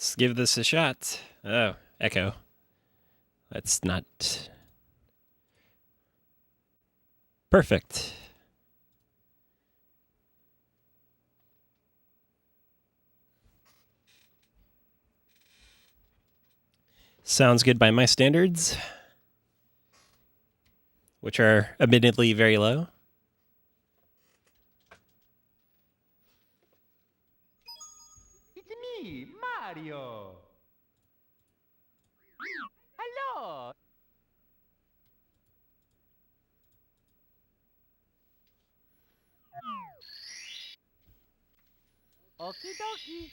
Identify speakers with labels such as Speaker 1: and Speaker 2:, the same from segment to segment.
Speaker 1: Let's give this a shot. Oh, echo. That's not... Perfect. Sounds good by my standards, which are admittedly very low.
Speaker 2: It's me, Mario. Hello. Okie dokie.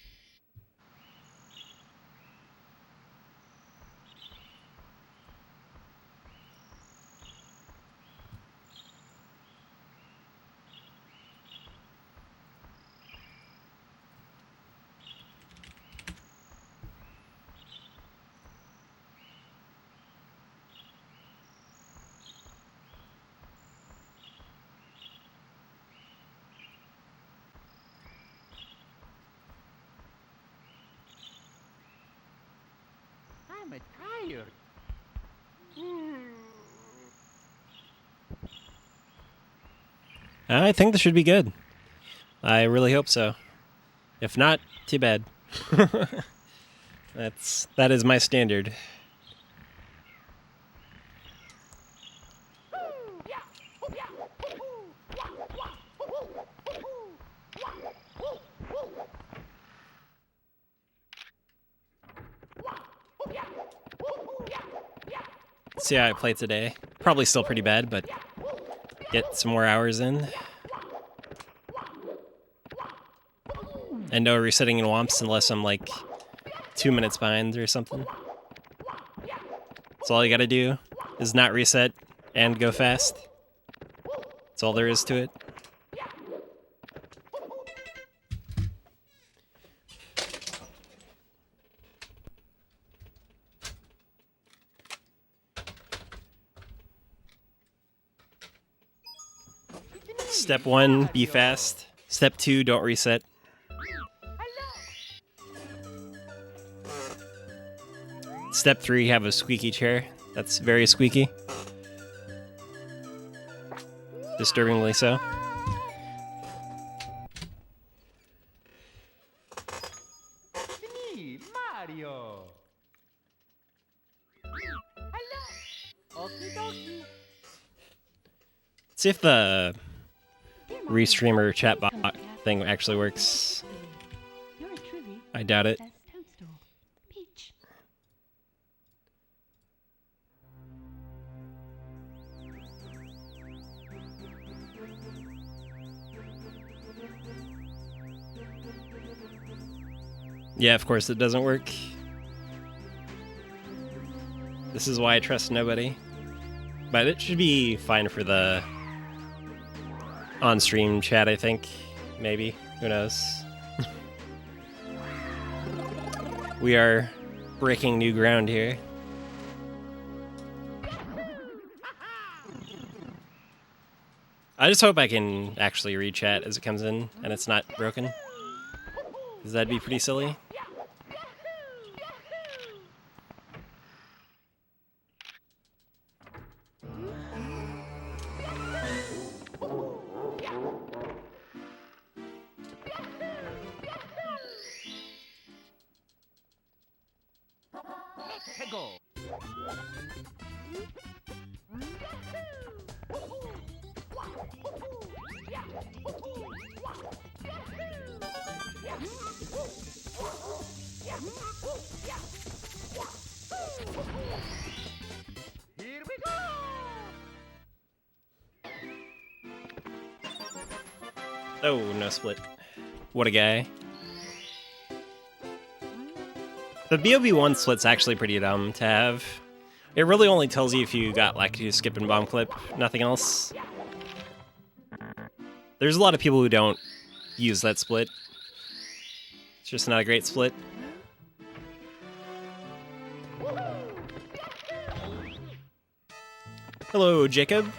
Speaker 2: I'm tired.
Speaker 1: I think this should be good. I really hope so. If not, too bad. That is my standard. See how I play today. Probably still pretty bad, but get some more hours in. And no resetting in Womps unless I'm like 2 minutes behind or something. So all you gotta do is not reset and go fast. That's all there is to it. Step 1, be fast. Step 2, don't reset. Step 3, have a squeaky chair. That's very squeaky. Disturbingly so.
Speaker 2: It's me, Mario. Hello. Okie dokie.
Speaker 1: See if the restreamer chatbot thing actually works. I doubt it. Yeah, of course it doesn't work. This is why I trust nobody. But it should be fine for the on-stream chat, I think. Maybe. Who knows? We are breaking new ground here. I just hope I can actually read chat as it comes in and it's not broken. Because that'd be pretty silly.
Speaker 2: Let's go. Here we go.
Speaker 1: Oh, no split. What a guy. The BOB1 split's actually pretty dumb to have. It really only tells you if you got like a skip and bomb clip, nothing else. There's a lot of people who don't use that split. It's just not a great split. Hello, Jacob.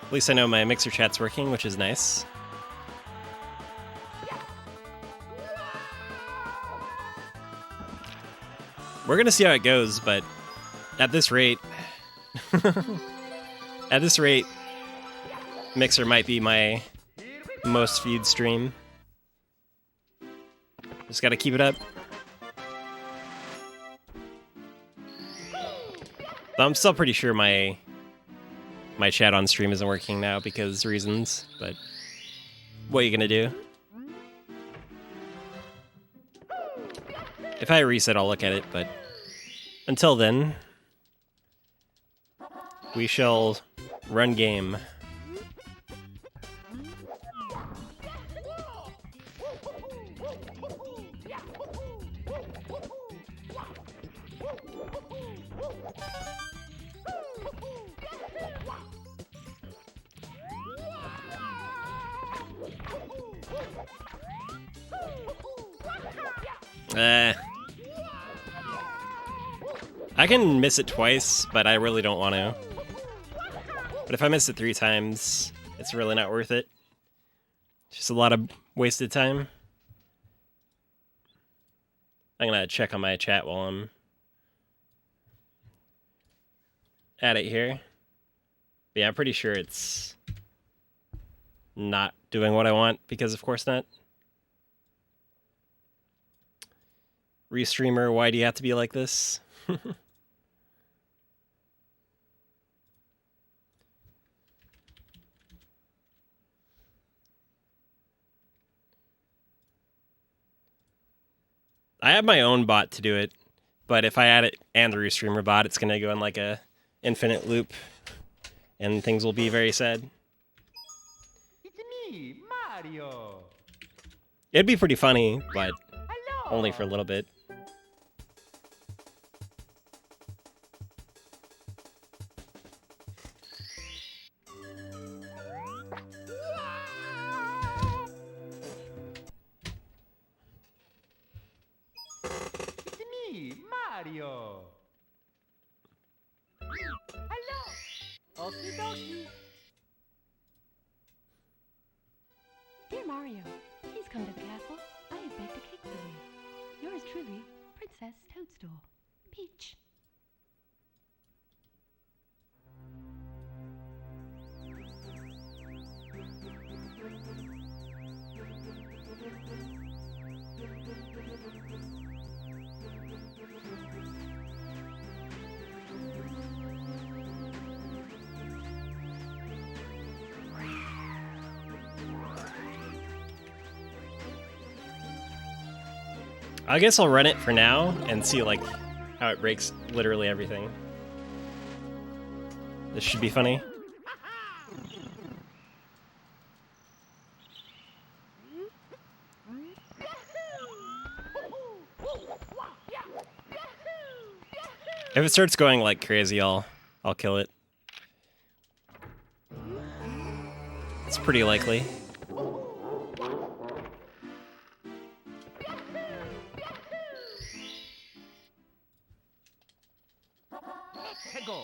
Speaker 1: At least I know my mixer chat's working, which is nice. We're gonna see how it goes, but at this rate, at this rate, Mixer might be my most viewed stream. Just gotta keep it up. But I'm still pretty sure my chat on stream isn't working now because reasons, but what are you gonna do? If I reset, I'll look at it, but until then, we shall run game. I can miss it twice, but I really don't want to. But if I miss it 3 times, it's really not worth it. Just a lot of wasted time. I'm gonna check on my chat while I'm at it here. But yeah, I'm pretty sure it's not doing what I want, because of course not. Restreamer, why do you have to be like this? I have my own bot to do it, but if I add it and the Restreamer bot, it's gonna go in like a infinite loop, and things will be very sad.
Speaker 2: It's me, Mario.
Speaker 1: It'd be pretty funny, but
Speaker 2: Hello.
Speaker 1: only for a little bit.
Speaker 2: It's me, Mario. Hello. Okie dokie.
Speaker 3: Dear Mario, please come to the castle. I have baked a cake for you. Yours truly, Princess Toadstool. Peach.
Speaker 1: I guess I'll run it for now and see like how it breaks literally everything. This should be funny. If it starts going like crazy, I'll kill it. It's pretty likely.
Speaker 2: Let's go.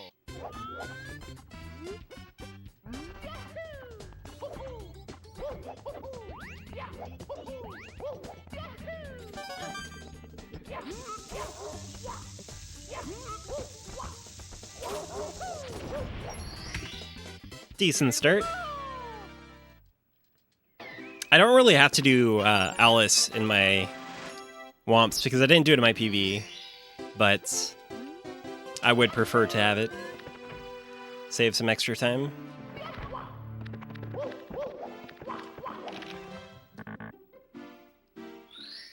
Speaker 1: Decent start. I don't really have to do Alice in my Womps because I didn't do it in my PV, but I would prefer to have it. Save some extra time.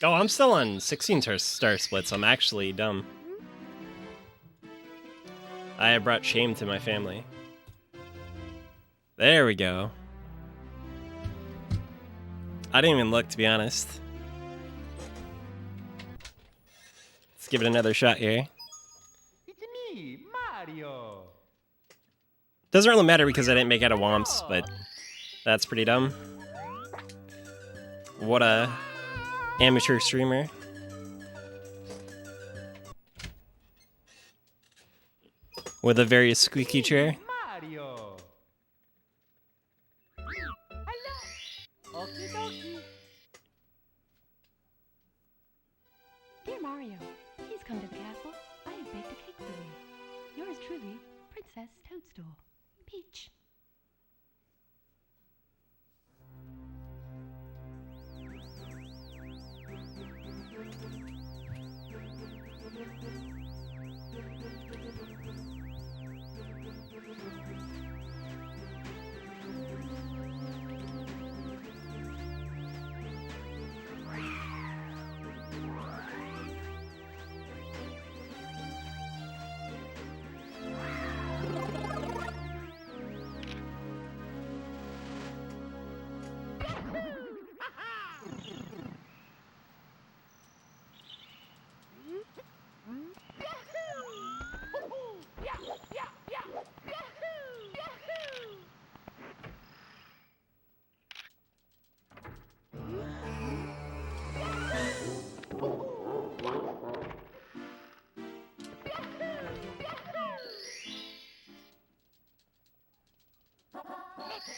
Speaker 1: Oh, I'm still on 16 star splits. I'm actually dumb. I have brought shame to my family. There we go. I didn't even look, to be honest. Let's give it another shot here.
Speaker 2: It's me, Mario.
Speaker 1: Doesn't really matter because I didn't make out of Womps, but that's pretty dumb. What a amateur streamer. With a very squeaky chair.
Speaker 2: Mario. Hello. Okie dokie.
Speaker 3: Dear Mario, please come to the castle. Toadstool. Peach.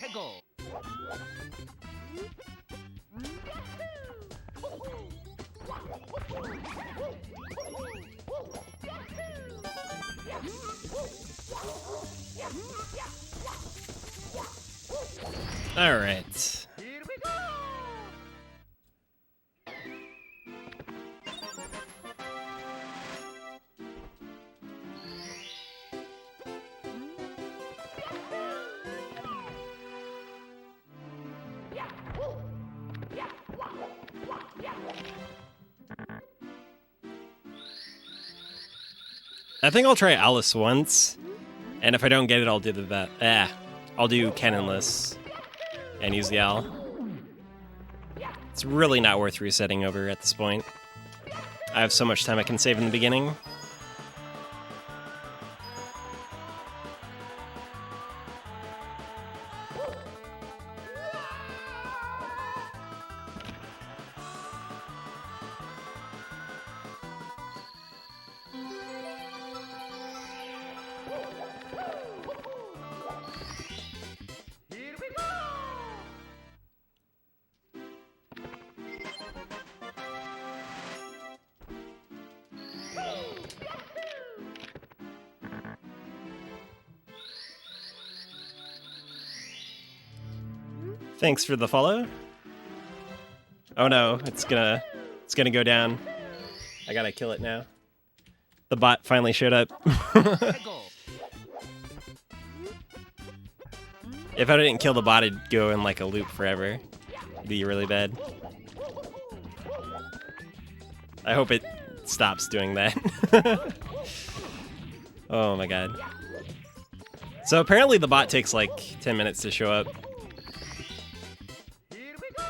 Speaker 2: Let's go.
Speaker 1: All right.
Speaker 2: Here we go.
Speaker 1: I think I'll try Alice once, and if I don't get it, I'll do I'll do Cannonless and use the owl. It's really not worth resetting over at this point. I have so much time I can save in the beginning.
Speaker 2: Here we go.
Speaker 1: Thanks for the follow. Oh no, it's gonna go down. I gotta kill it now. The bot finally showed up.
Speaker 2: Let's go.
Speaker 1: If I didn't kill the bot, it'd go in like a loop forever. It'd be really bad. I hope it stops doing that. Oh my god. So apparently the bot takes like 10 minutes to show up.
Speaker 2: Here we go.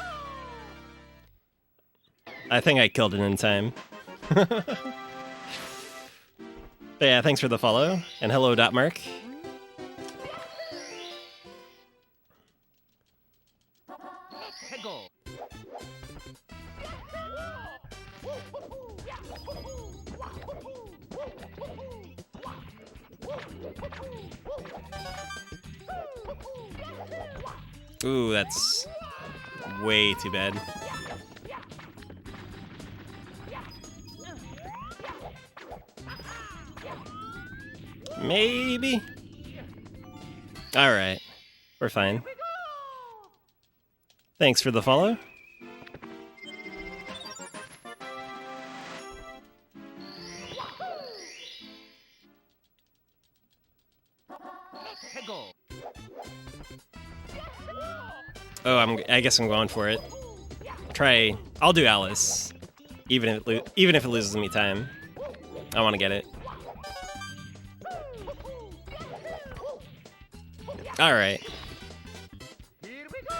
Speaker 1: I think I killed it in time. But yeah, thanks for the follow. And hello, Dotmark.
Speaker 2: Let's go.
Speaker 1: Ooh, that's way too bad. Maybe. All right, we're fine. Thanks for the follow.
Speaker 2: Let's go.
Speaker 1: Oh, I guess I'm going for it. I'll do Alice, even if it loses me time. I want to get it. All right.
Speaker 2: Here we go.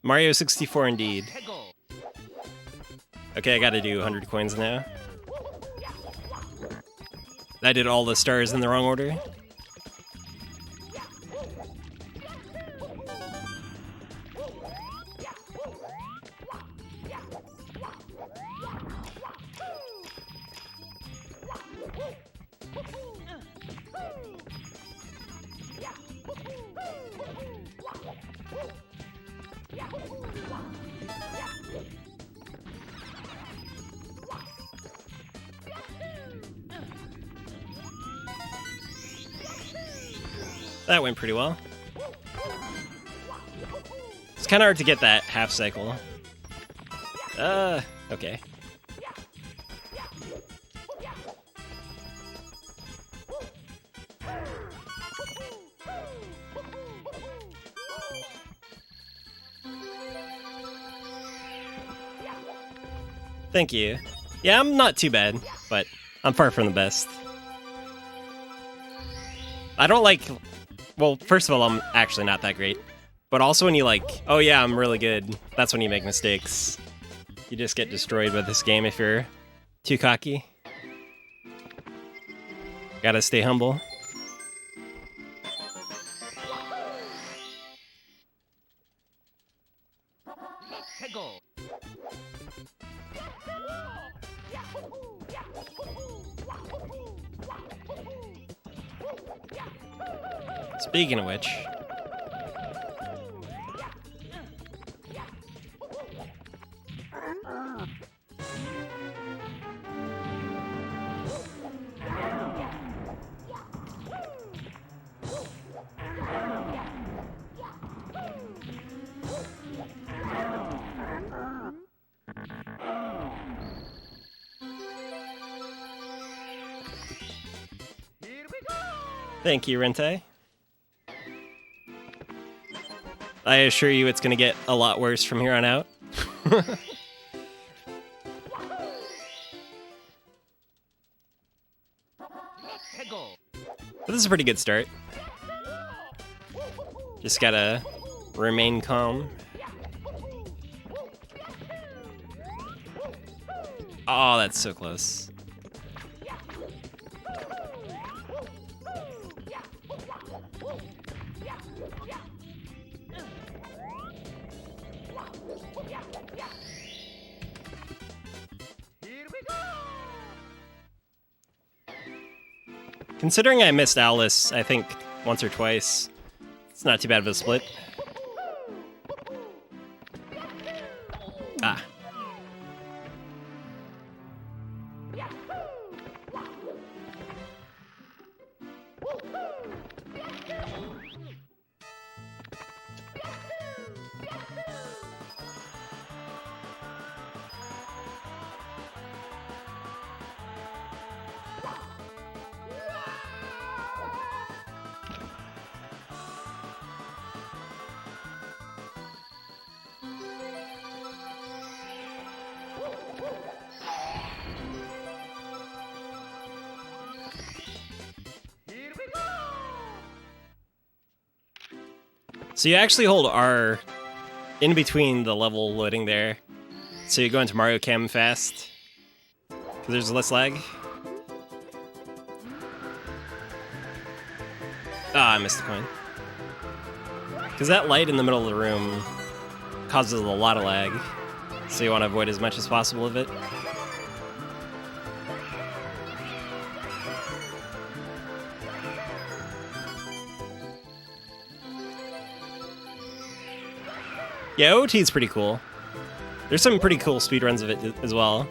Speaker 1: Mario 64 indeed.
Speaker 2: Let's go.
Speaker 1: Okay, I gotta do 100 coins now. I did all the stars in the wrong order. That went pretty well. It's kind of hard to get that half cycle. Okay. Thank you. Yeah, I'm not too bad, but I'm far from the best. I don't like... Well, first of all, I'm actually not that great. But also when you like, oh yeah, I'm really good, that's when you make mistakes. You just get destroyed with this game if you're too cocky. Gotta stay humble.
Speaker 2: Head goal.
Speaker 1: Speaking of which...
Speaker 2: Here we go.
Speaker 1: Thank you, Rente. I assure you it's gonna get a lot worse from here on out.
Speaker 2: Head goal.
Speaker 1: But this is a pretty good start. Just gotta remain calm. Oh, that's so close.
Speaker 2: Here we go.
Speaker 1: Considering I missed Alice, I think, once or twice, it's not too bad of a split. Ah.
Speaker 2: Here we go.
Speaker 1: So you actually hold R in between the level loading there. So you go into Mario Cam fast. 'Cause there's less lag. Ah, I missed the coin. Because that light in the middle of the room causes a lot of lag. So you want to avoid as much as possible of it. Yeah, OT is pretty cool. There's some pretty cool speedruns of it as well.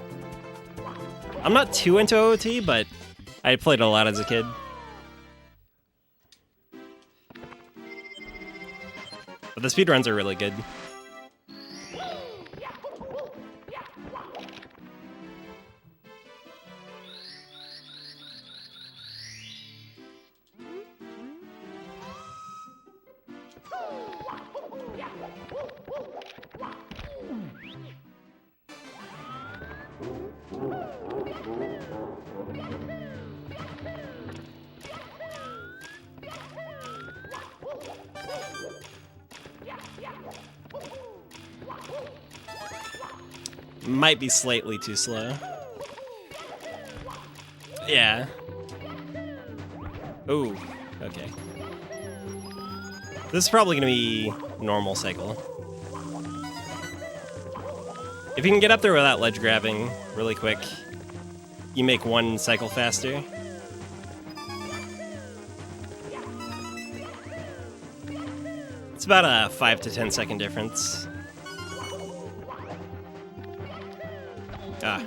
Speaker 1: I'm not too into OT, but I played it a lot as a kid. But the speedruns are really good. Might be slightly too slow. Yeah. Ooh, okay. This is probably gonna be normal cycle. If you can get up there without ledge grabbing really quick, you make one cycle faster. It's about a 5 to 10 second difference. Ah.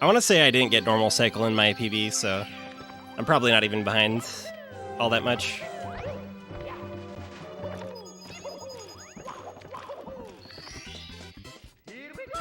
Speaker 1: I want to say I didn't get normal cycle in my PB, so I'm probably not even behind all that much.
Speaker 2: Here we go!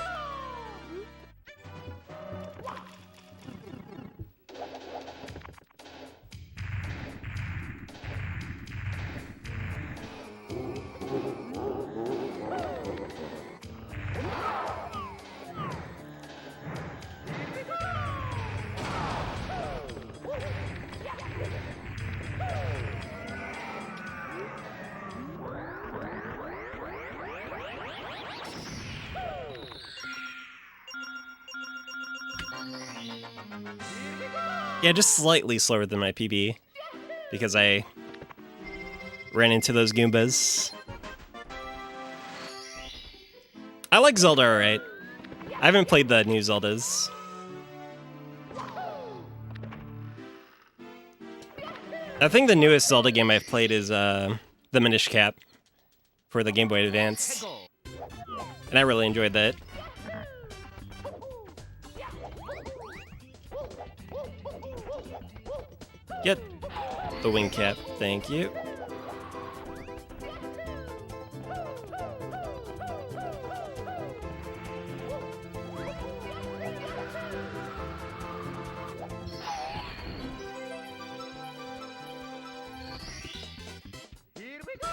Speaker 1: Yeah, just slightly slower than my PB because I ran into those Goombas. I like Zelda alright. I haven't played the new Zeldas. I think the newest Zelda game I've played is the Minish Cap for the Game Boy Advance, and I really enjoyed that. Get the wing cap, thank you.
Speaker 2: Here we go!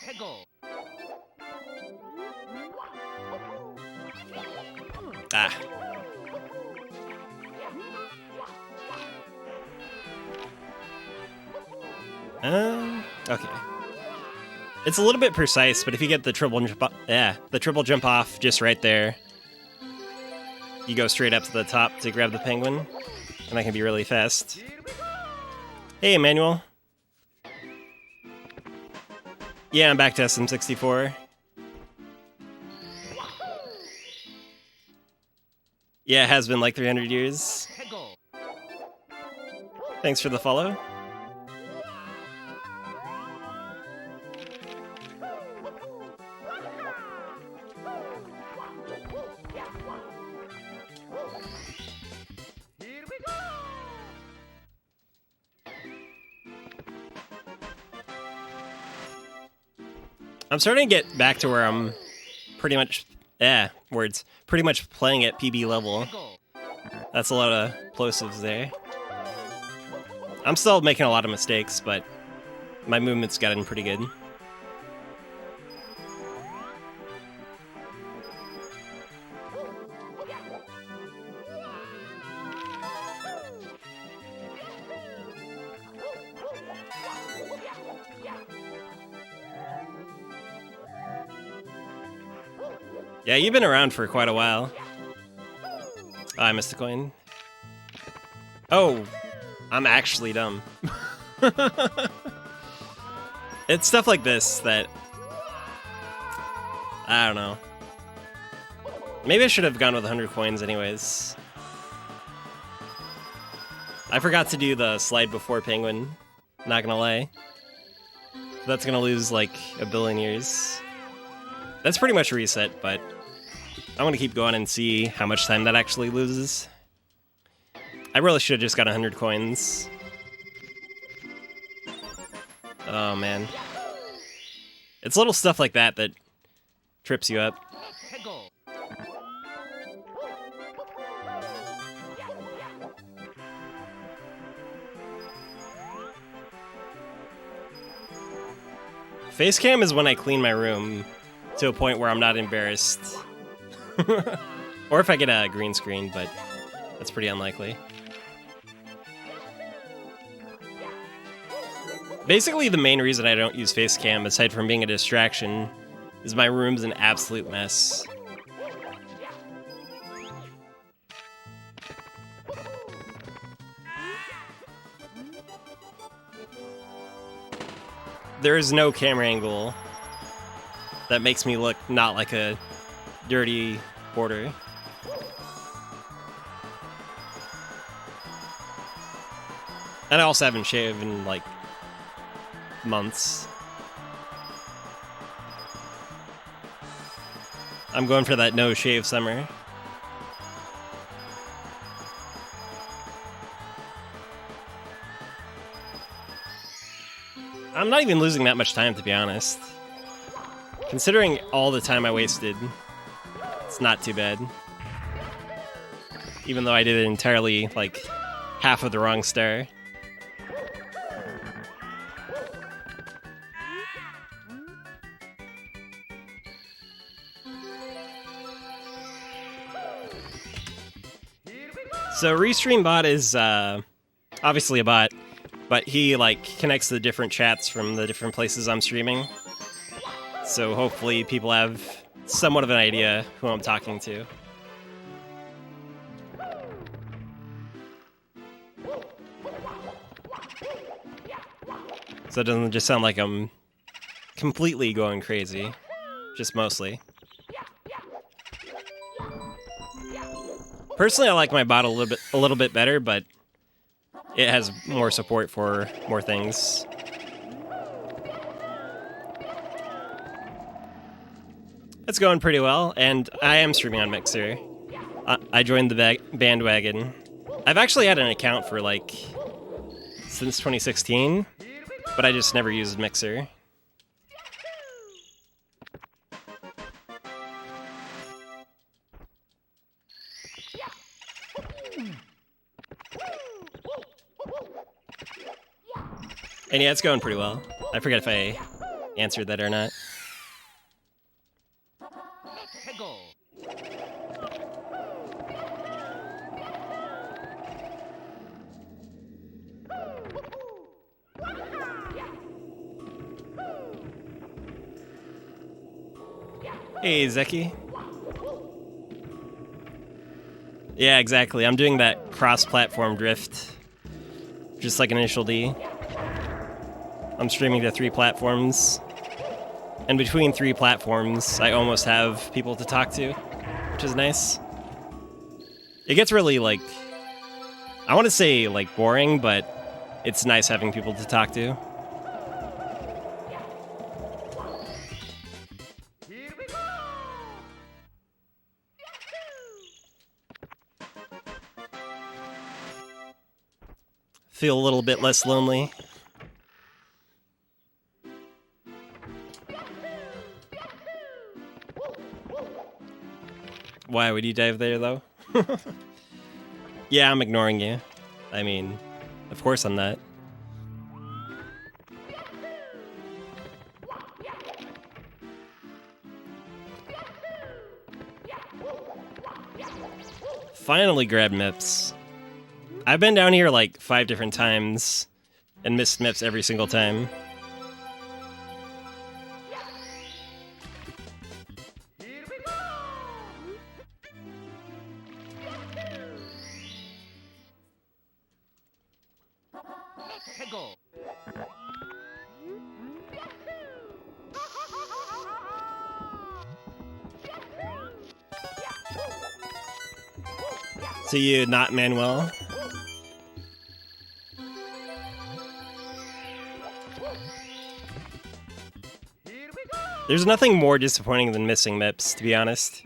Speaker 2: Peggle!
Speaker 1: Ah. Okay. It's a little bit precise, but if you get the triple jump off just right there, you go straight up to the top to grab the penguin, and that can be really fast.
Speaker 2: Here we go!
Speaker 1: Hey, Emmanuel. Yeah, I'm back to SM64. Yeah, it has been like 300 years.
Speaker 2: Peggle!
Speaker 1: Thanks for the follow.
Speaker 2: Here we go!
Speaker 1: I'm starting to get back to where I'm pretty much, pretty much playing at PB level.
Speaker 2: Peggle!
Speaker 1: That's a lot of plosives there. I'm still making a lot of mistakes, but my movement's gotten pretty good. Yeah, you've been around for quite a while. Oh, I missed a coin. Oh, I'm actually dumb. It's stuff like this that... I don't know. Maybe I should have gone with 100 coins anyways. I forgot to do the slide before penguin, not gonna lie. That's gonna lose like a billion years. That's pretty much a reset, but I want to keep going and see how much time that actually loses. I really should have just got 100 coins. Oh man. It's little stuff like that that trips you up.
Speaker 2: Peggle!
Speaker 1: Face cam is when I clean my room to a point where I'm not embarrassed. Or if I get a green screen, but that's pretty unlikely. Basically, the main reason I don't use face cam, aside from being a distraction, is my room's an absolute mess. there is no camera angle that makes me look not like a dirty hoarder. And I also haven't shaved in like months. I'm going for that no shave summer. I'm not even losing that much time, to be honest. Considering all the time I wasted, it's not too bad. Even though I did it entirely, like, half of the wrong star. So Restream Bot is obviously a bot, but he like connects to the different chats from the different places I'm streaming. So hopefully people have somewhat of an idea who I'm talking to. So it doesn't just sound like I'm completely going crazy, just mostly. Personally, I like my bot a little bit better, but it has more support for more things. It's going pretty well, and I am streaming on Mixer. I joined the bandwagon. I've actually had an account for like since 2016, but I just never used Mixer. And yeah, it's going pretty well. I forget if I answered that or not. Hey, Zeki. Yeah, exactly. I'm doing that cross-platform drift. Just like Initial D. I'm streaming to 3 platforms. And between 3 platforms, I almost have people to talk to, which is nice. It gets really, like, I want to say, like, boring, but it's nice having people to talk to. Feel a little bit less lonely. Why would you dive there, though? Yeah, I'm ignoring you. I mean, of course I'm not. Finally grabbed MIPS. I've been down here like 5 different times and missed MIPS every single time. So you not Manuel? There's nothing more disappointing than missing MIPS, to be honest.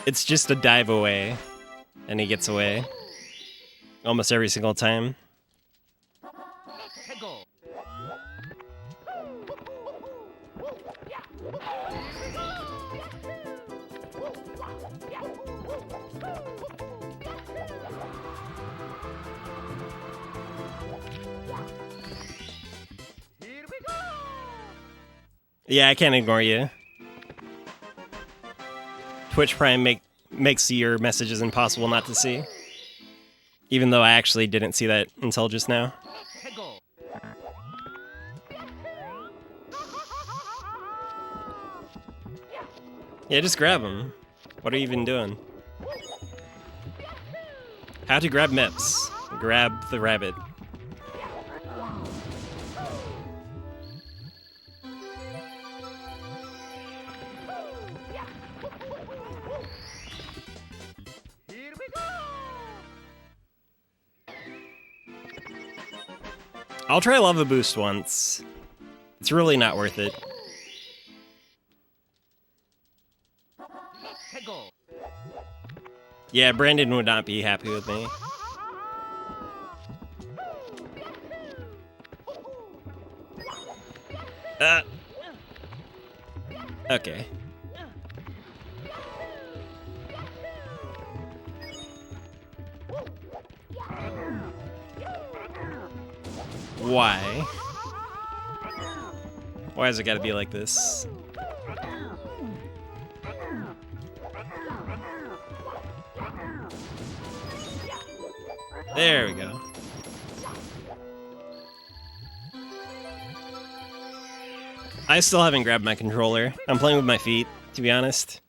Speaker 1: It's just a dive away, and he gets away. Almost every single time. Yeah, I can't ignore you. Twitch Prime makes your messages impossible not to see. Even though I actually didn't see that until just now. Yeah, just grab him. What are you even doing? How to grab MIPS. Grab the rabbit. I'll try Lava Boost once. It's really not worth it.
Speaker 2: Hego.
Speaker 1: Yeah, Brandon would not be happy with me. Okay. Why? Why has it got to be like this? There we go. I still haven't grabbed my controller. I'm playing with my feet, to be honest.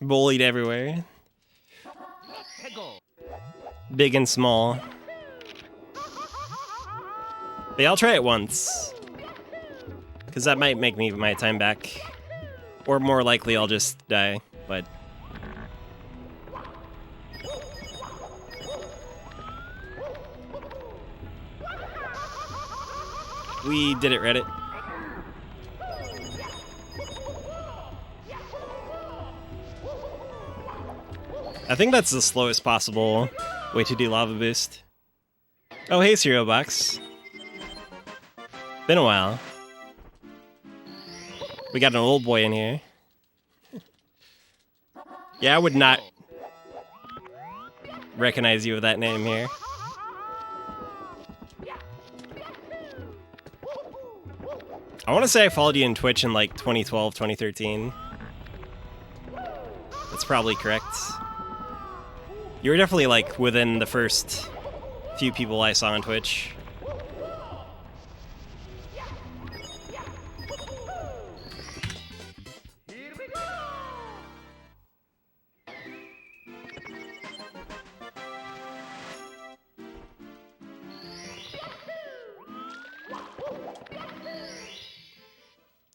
Speaker 1: Bullied everywhere.
Speaker 2: Hego.
Speaker 1: Big and small. But yeah, I'll try it once. Because that might make me my time back. Or more likely I'll just die, but... We did it, Reddit. I think that's the slowest possible way to do Lava Boost. Oh, hey, Cereal Box. Been a while. We got an old boy in here. Yeah, I would not recognize you with that name here. I want to say I followed you in Twitch in like 2012, 2013. That's probably correct. You were definitely like within the first few people I saw on Twitch.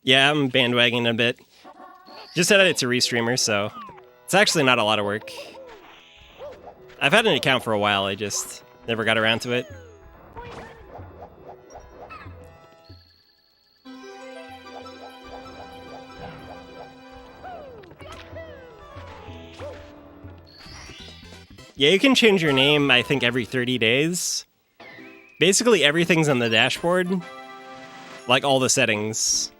Speaker 1: Yeah, I'm bandwagoning a bit. Just added it to Restreamer, so it's actually not a lot of work. I've had an account for a while, I just never got around to it. Yeah, you can change your name, I think, every 30 days. Basically, everything's on the dashboard. Like, all the settings.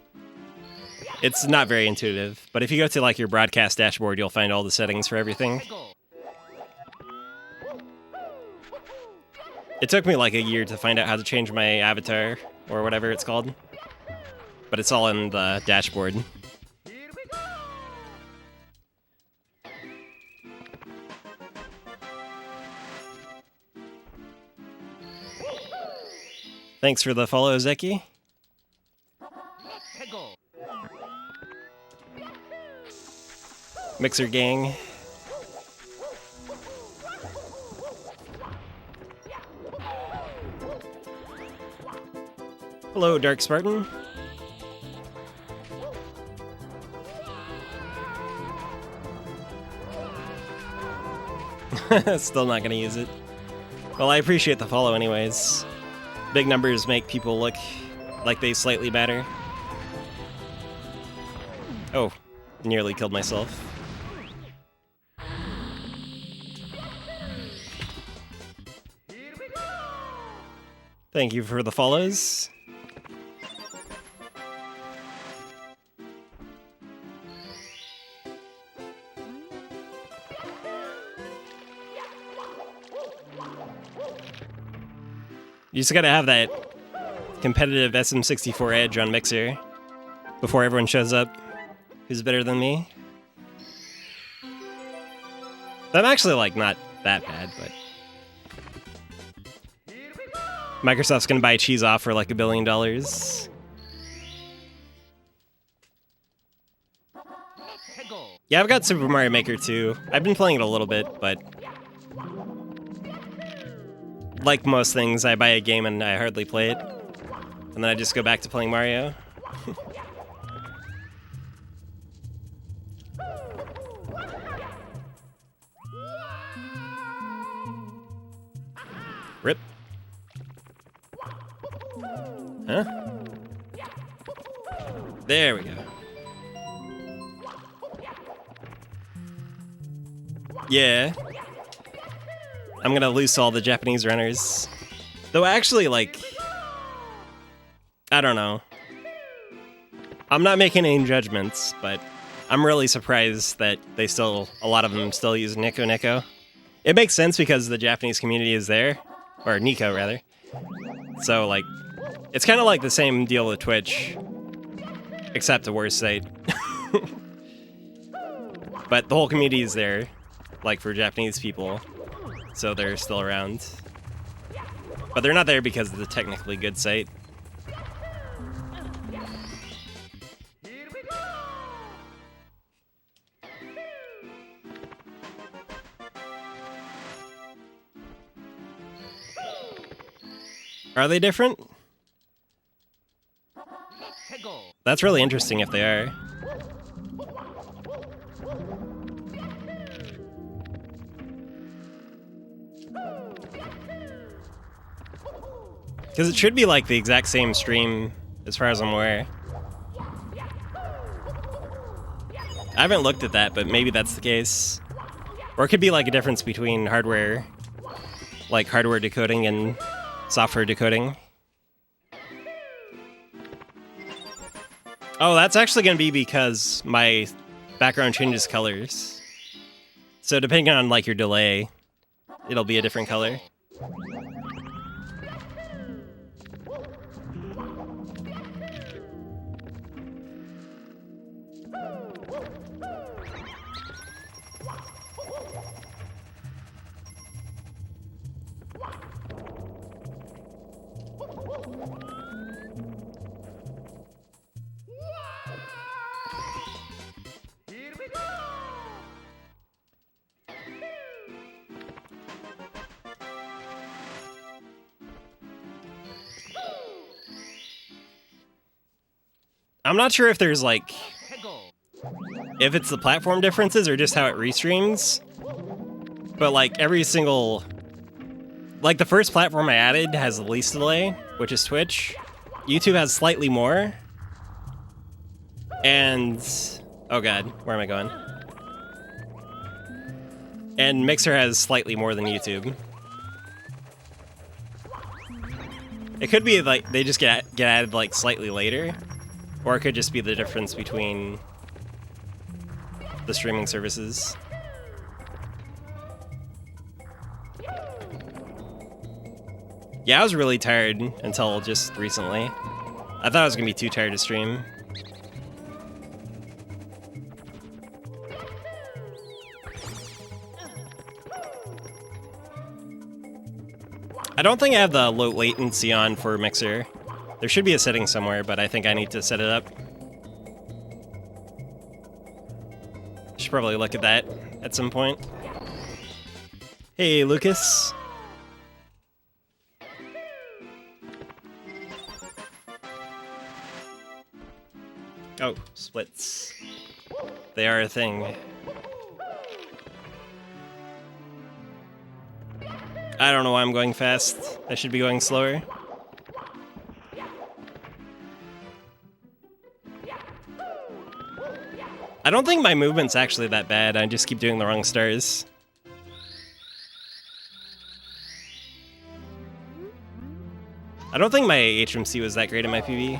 Speaker 1: It's not very intuitive, but if you go to like your broadcast dashboard, you'll find all the settings for everything. It took me like a year to find out how to change my avatar, or whatever it's called. But it's all in the dashboard. Thanks for the follow, Zeki. Mixer gang. Hello, Dark Spartan. Still not gonna use it. Well, I appreciate the follow anyways. Big numbers make people look like they slightly matter. Oh, nearly killed myself. Thank you for the follows. You just gotta have that competitive SM64 edge on Mixer before everyone shows up who's better than me. I'm actually, like, not that bad, but... Microsoft's gonna buy cheese off for like $1 billion. Yeah, I've got Super Mario Maker 2. I've been playing it a little bit, but like most things, I buy a game and I hardly play it. And then I just go back to playing Mario. Rip. Huh? There we go. Yeah. I'm gonna lose all the Japanese runners. Though actually, like... I don't know. I'm not making any judgments, but I'm really surprised that a lot of them still use Nico Nico. It makes sense because the Japanese community is there. Or Nico, rather. So, like, it's kind of like the same deal with Twitch. Except a worse site. But the whole community is there. Like, for Japanese people. So they're still around. But they're not there because of the technically good site. Are they different? That's really interesting if they are. Because it should be like the exact same stream, as far as I'm aware. I haven't looked at that, but maybe that's the case. Or it could be like a difference between hardware, like hardware decoding and software decoding. Oh, that's actually going to be because my background changes colors. So depending on like your delay, it'll be a different color. I'm not sure if there's like, if it's the platform differences or just how it restreams, but like every single, like the first platform I added has the least delay, which is Twitch. YouTube has slightly more, and, oh god, where am I going? And Mixer has slightly more than YouTube. It could be like they just get added like slightly later. Or it could just be the difference between the streaming services. Yeah, I was really tired until just recently. I thought I was gonna be too tired to stream. I don't think I have the low latency on for Mixer. There should be a setting somewhere, but I think I need to set it up. Should probably look at that at some point. Hey, Lucas. Oh, splits. They are a thing. I don't know why I'm going fast. I should be going slower. I don't think my movement's actually that bad, I just keep doing the wrong stars. I don't think my HMC was that great in my PV.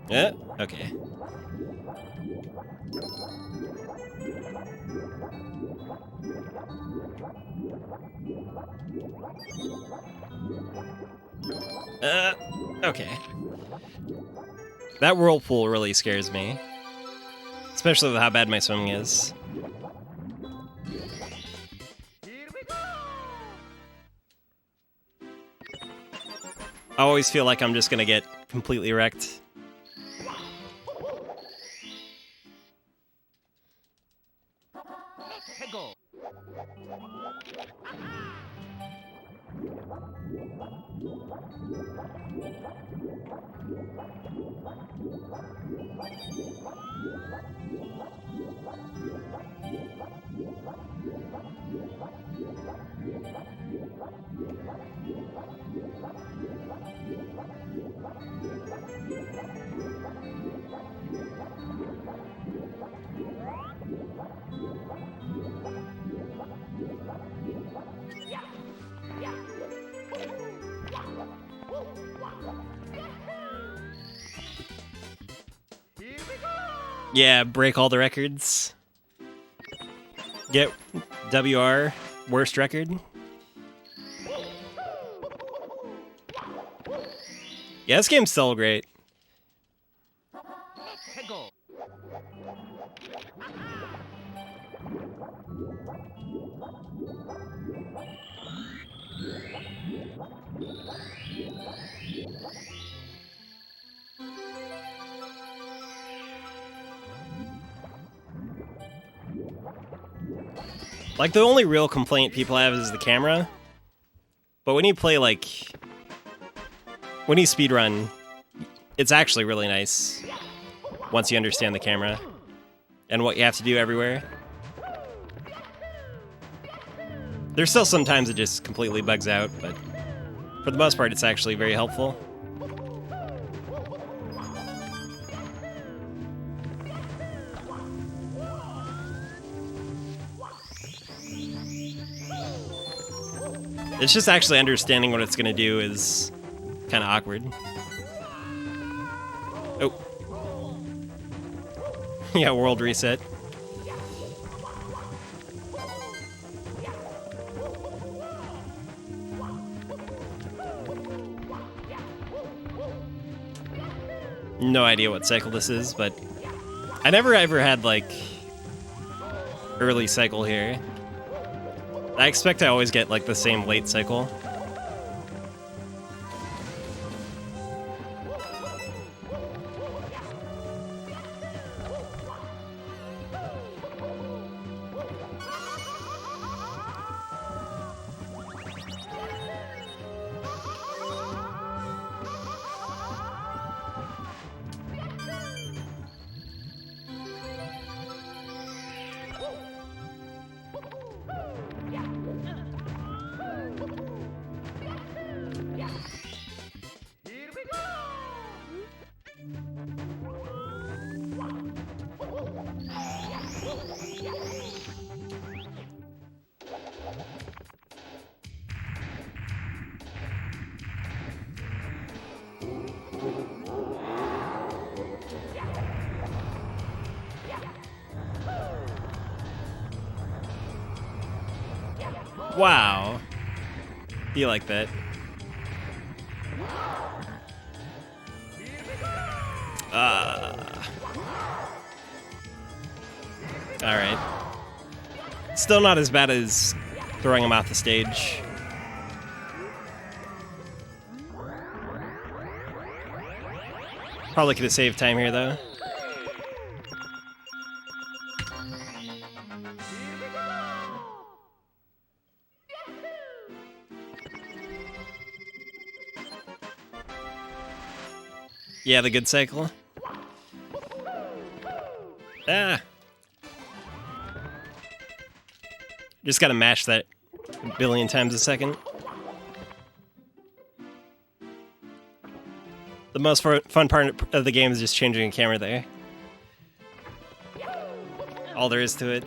Speaker 1: Yeah, okay. Okay. That whirlpool really scares me. Especially with how bad my swimming is. I always feel like I'm just gonna get completely wrecked.
Speaker 2: Peggle.
Speaker 1: Yeah, break all the records. Get WR, worst record. Yeah, this game's still great.
Speaker 2: Peggle.
Speaker 1: Like, the only real complaint people have is the camera. But when you play, like... when you speedrun, it's actually really nice. Once you understand the camera. And what you have to do everywhere. There's still sometimes it just completely bugs out, but... for the most part, it's actually very helpful. It's just actually understanding what it's gonna do is kind of awkward. Oh. Yeah, world reset. No idea what cycle this is, but I never ever had, like, early cycle here. I expect I always get, like, the same late cycle. Wow. You like that. Alright. Still not as bad as throwing him off the stage. Probably could have saved time here, though. Yeah, the good cycle. Ah! Just gotta mash that a billion times a second. The most fun part of the game is just changing a camera there. All there is to it.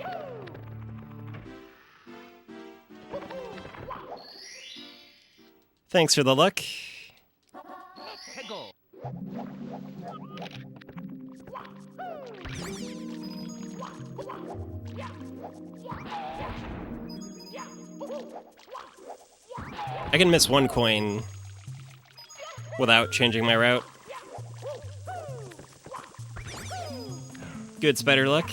Speaker 1: Thanks for the luck.
Speaker 2: Peggle.
Speaker 1: I can miss one coin without changing my route. Good spider luck.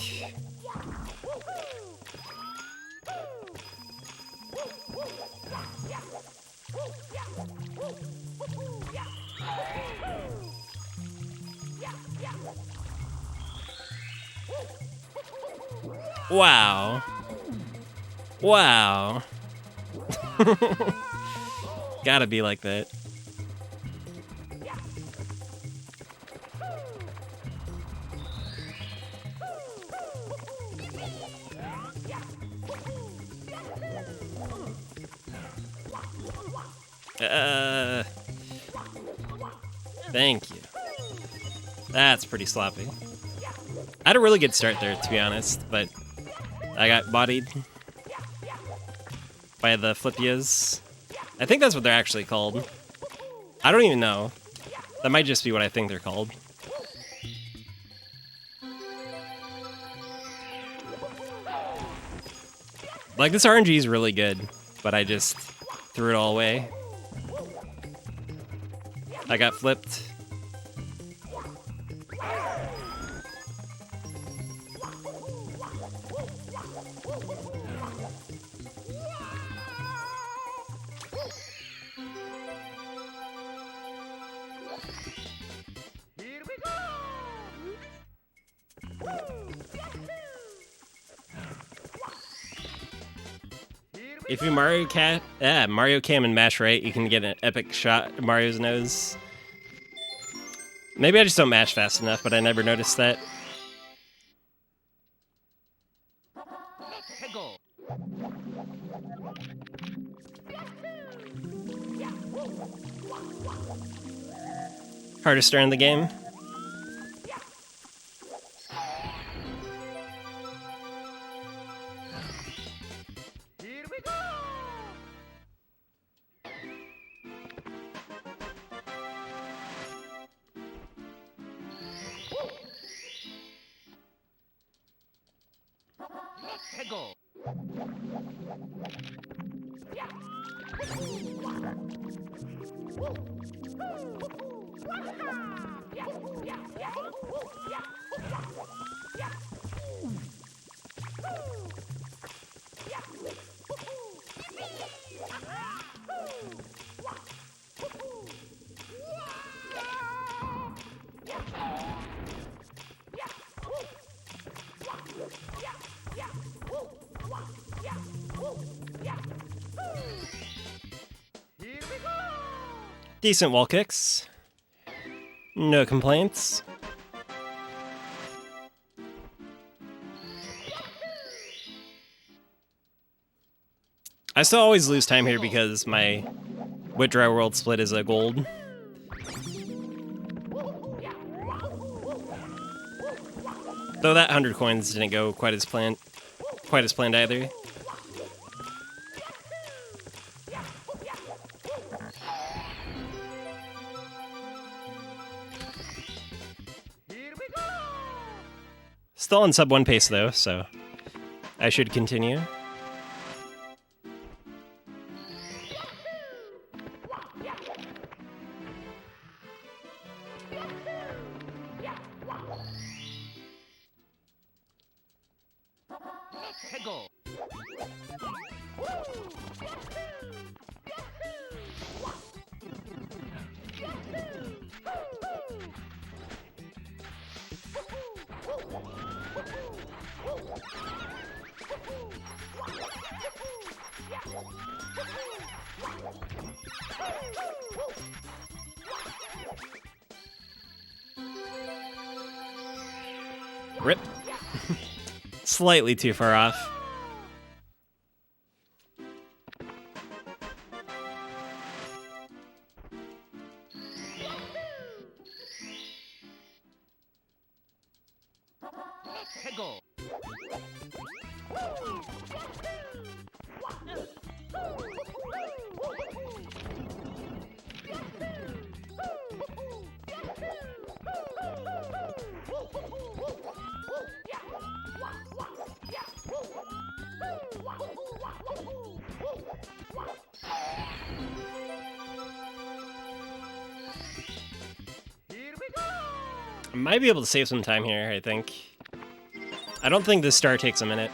Speaker 1: Wow. Wow. Gotta be like that. Thank you. That's pretty sloppy. I had a really good start there, to be honest, but I got bodied by the Flippias. I think that's what they're actually called. I don't even know. That might just be what I think they're called. Like, this RNG is really good, but I just threw it all away. I got flipped.
Speaker 2: Here we go.
Speaker 1: If you Mario Cam and mash right, you can get an epic shot at Mario's nose. Maybe I just don't mash fast enough, but I never noticed that.
Speaker 2: Go.
Speaker 1: Hardest star in the game.
Speaker 2: Here we go. Go. Here we go.
Speaker 1: Decent wall kicks. No complaints. I still always lose time here because my Withdry World split is a gold. Though that 100 coins didn't go quite as planned either.
Speaker 2: Here we go.
Speaker 1: Still on sub 1 pace though, so I should continue.
Speaker 2: Go.
Speaker 1: Rip. Slightly too far off.
Speaker 2: Go. Here we go.
Speaker 1: I might be able to save some time here, I think. I don't think this star takes a minute.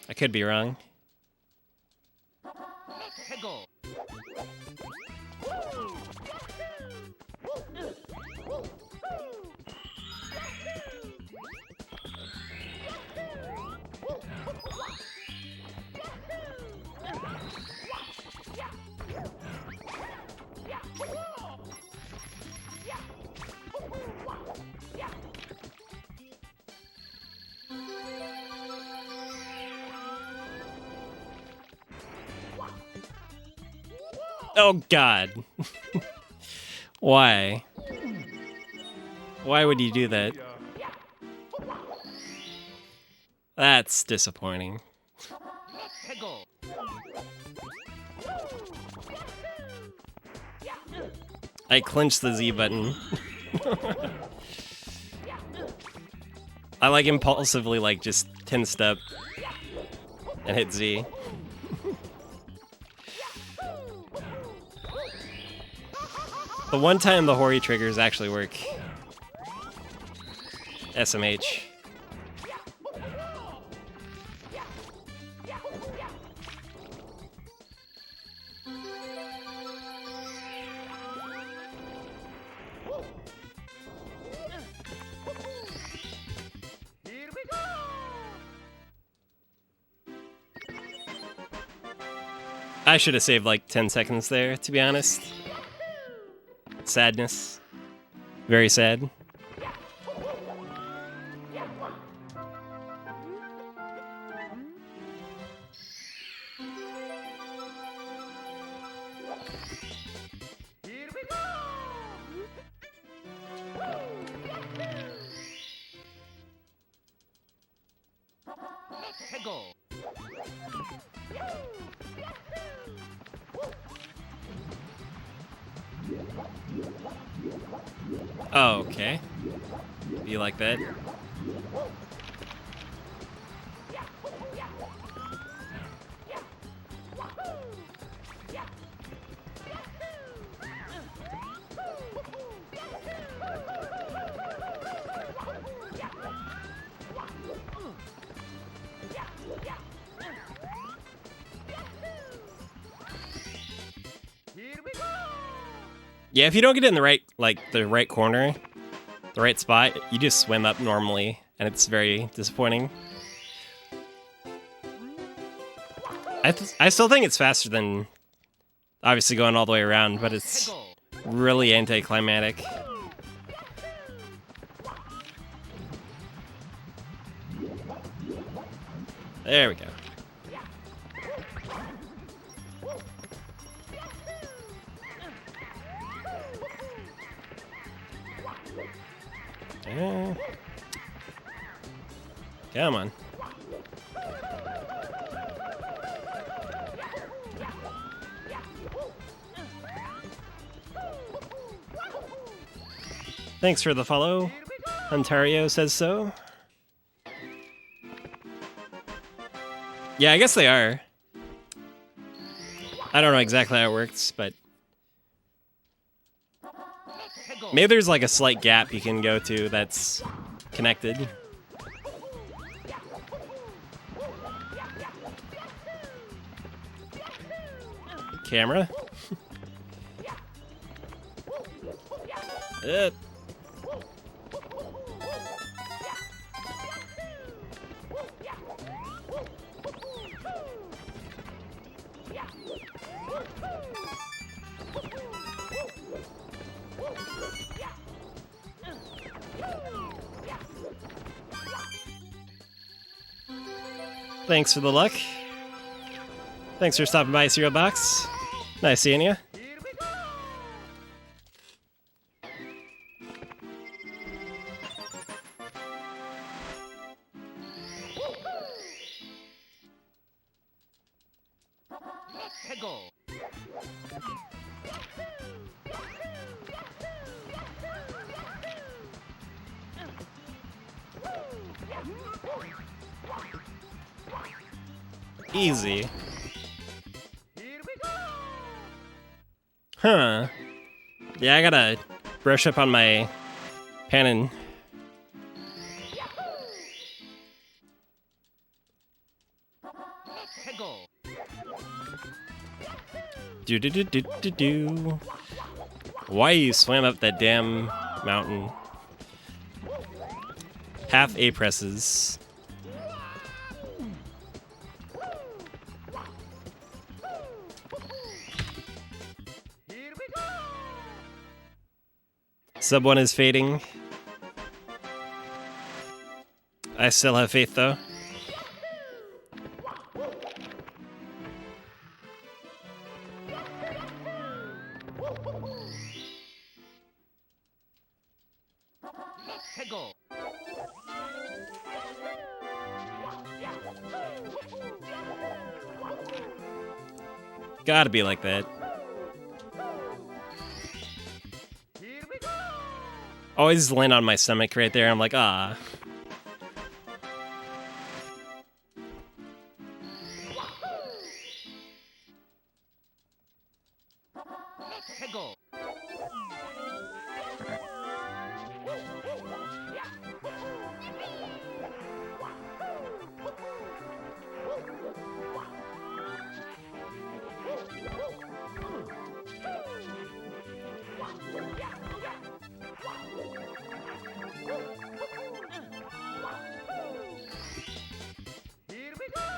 Speaker 1: I could be wrong.
Speaker 2: Go.
Speaker 1: Oh God. Why? Why would you do that? That's disappointing.
Speaker 2: 해고.
Speaker 1: I clenched the Z button. I like impulsively like just 10 step and hit Z. The one time the Hori triggers actually work. SMH.
Speaker 2: Here we go.
Speaker 1: I should have saved like 10 seconds there, to be honest. Sadness. Very sad.
Speaker 2: Here we go. 해고.
Speaker 1: Oh, okay. Be like that.
Speaker 2: Here we go.
Speaker 1: Yeah, if you don't get it in the right, like the right corner, the right spot, you just swim up normally, and it's very disappointing. I still think it's faster than obviously going all the way around, but it's
Speaker 2: 해고.
Speaker 1: really anticlimactic. There we go. Come on. Thanks for the follow. Ontario says so. Yeah, I guess they are. I don't know exactly how it works, but
Speaker 2: 해고.
Speaker 1: maybe there's like a slight gap you can go to that's connected. Camera. Uh. Thanks for the luck. Thanks for stopping by, Cereal Box. Nice seeing you.
Speaker 2: Here we go. 해고.
Speaker 1: Easy.
Speaker 2: Here we go.
Speaker 1: Huh. Yeah, I gotta brush up on my panning.
Speaker 2: 해고.
Speaker 1: Do do do do do do. Why you swam up that damn mountain? Half A presses.
Speaker 2: Here we go.
Speaker 1: Sub 1 is fading. I still have faith though.
Speaker 2: Let go.
Speaker 1: Gotta be like that.
Speaker 2: Here we go.
Speaker 1: Always land on my stomach right there. I'm like, ah.
Speaker 2: Let go. Here we go.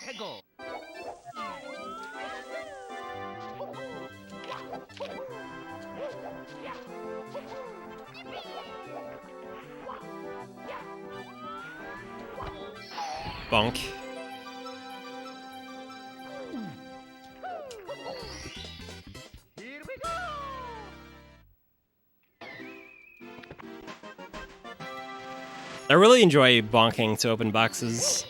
Speaker 2: Let go.
Speaker 1: Bonk.
Speaker 2: Here we go.
Speaker 1: I really enjoy bonking to open boxes.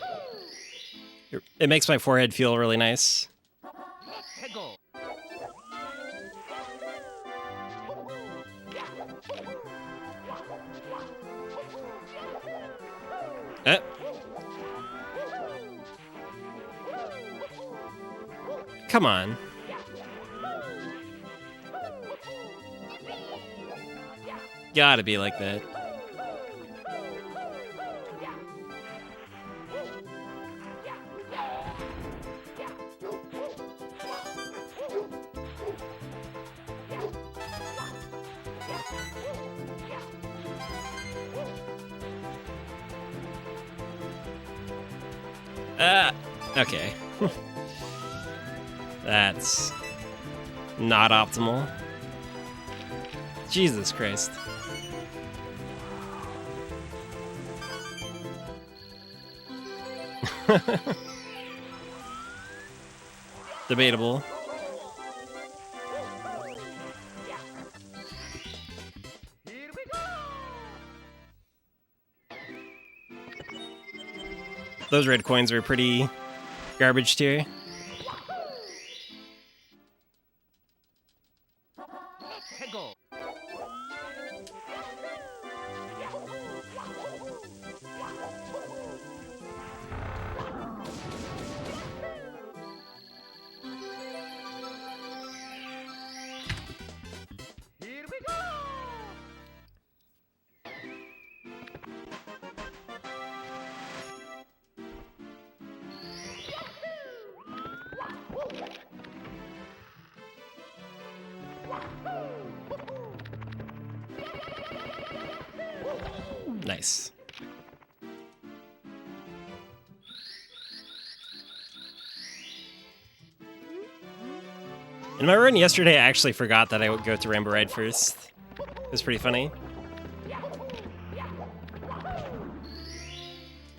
Speaker 1: It makes my forehead feel really nice.
Speaker 2: Let go.
Speaker 1: Eh. Come on. Gotta be like that. Okay. That's not optimal. Jesus Christ. Debatable.
Speaker 2: Here we go.
Speaker 1: Those red coins were pretty garbage tier.
Speaker 2: Let go. Here we go.
Speaker 1: Nice. In my run yesterday, I actually forgot that I would go to Rainbow Ride first. It was pretty funny.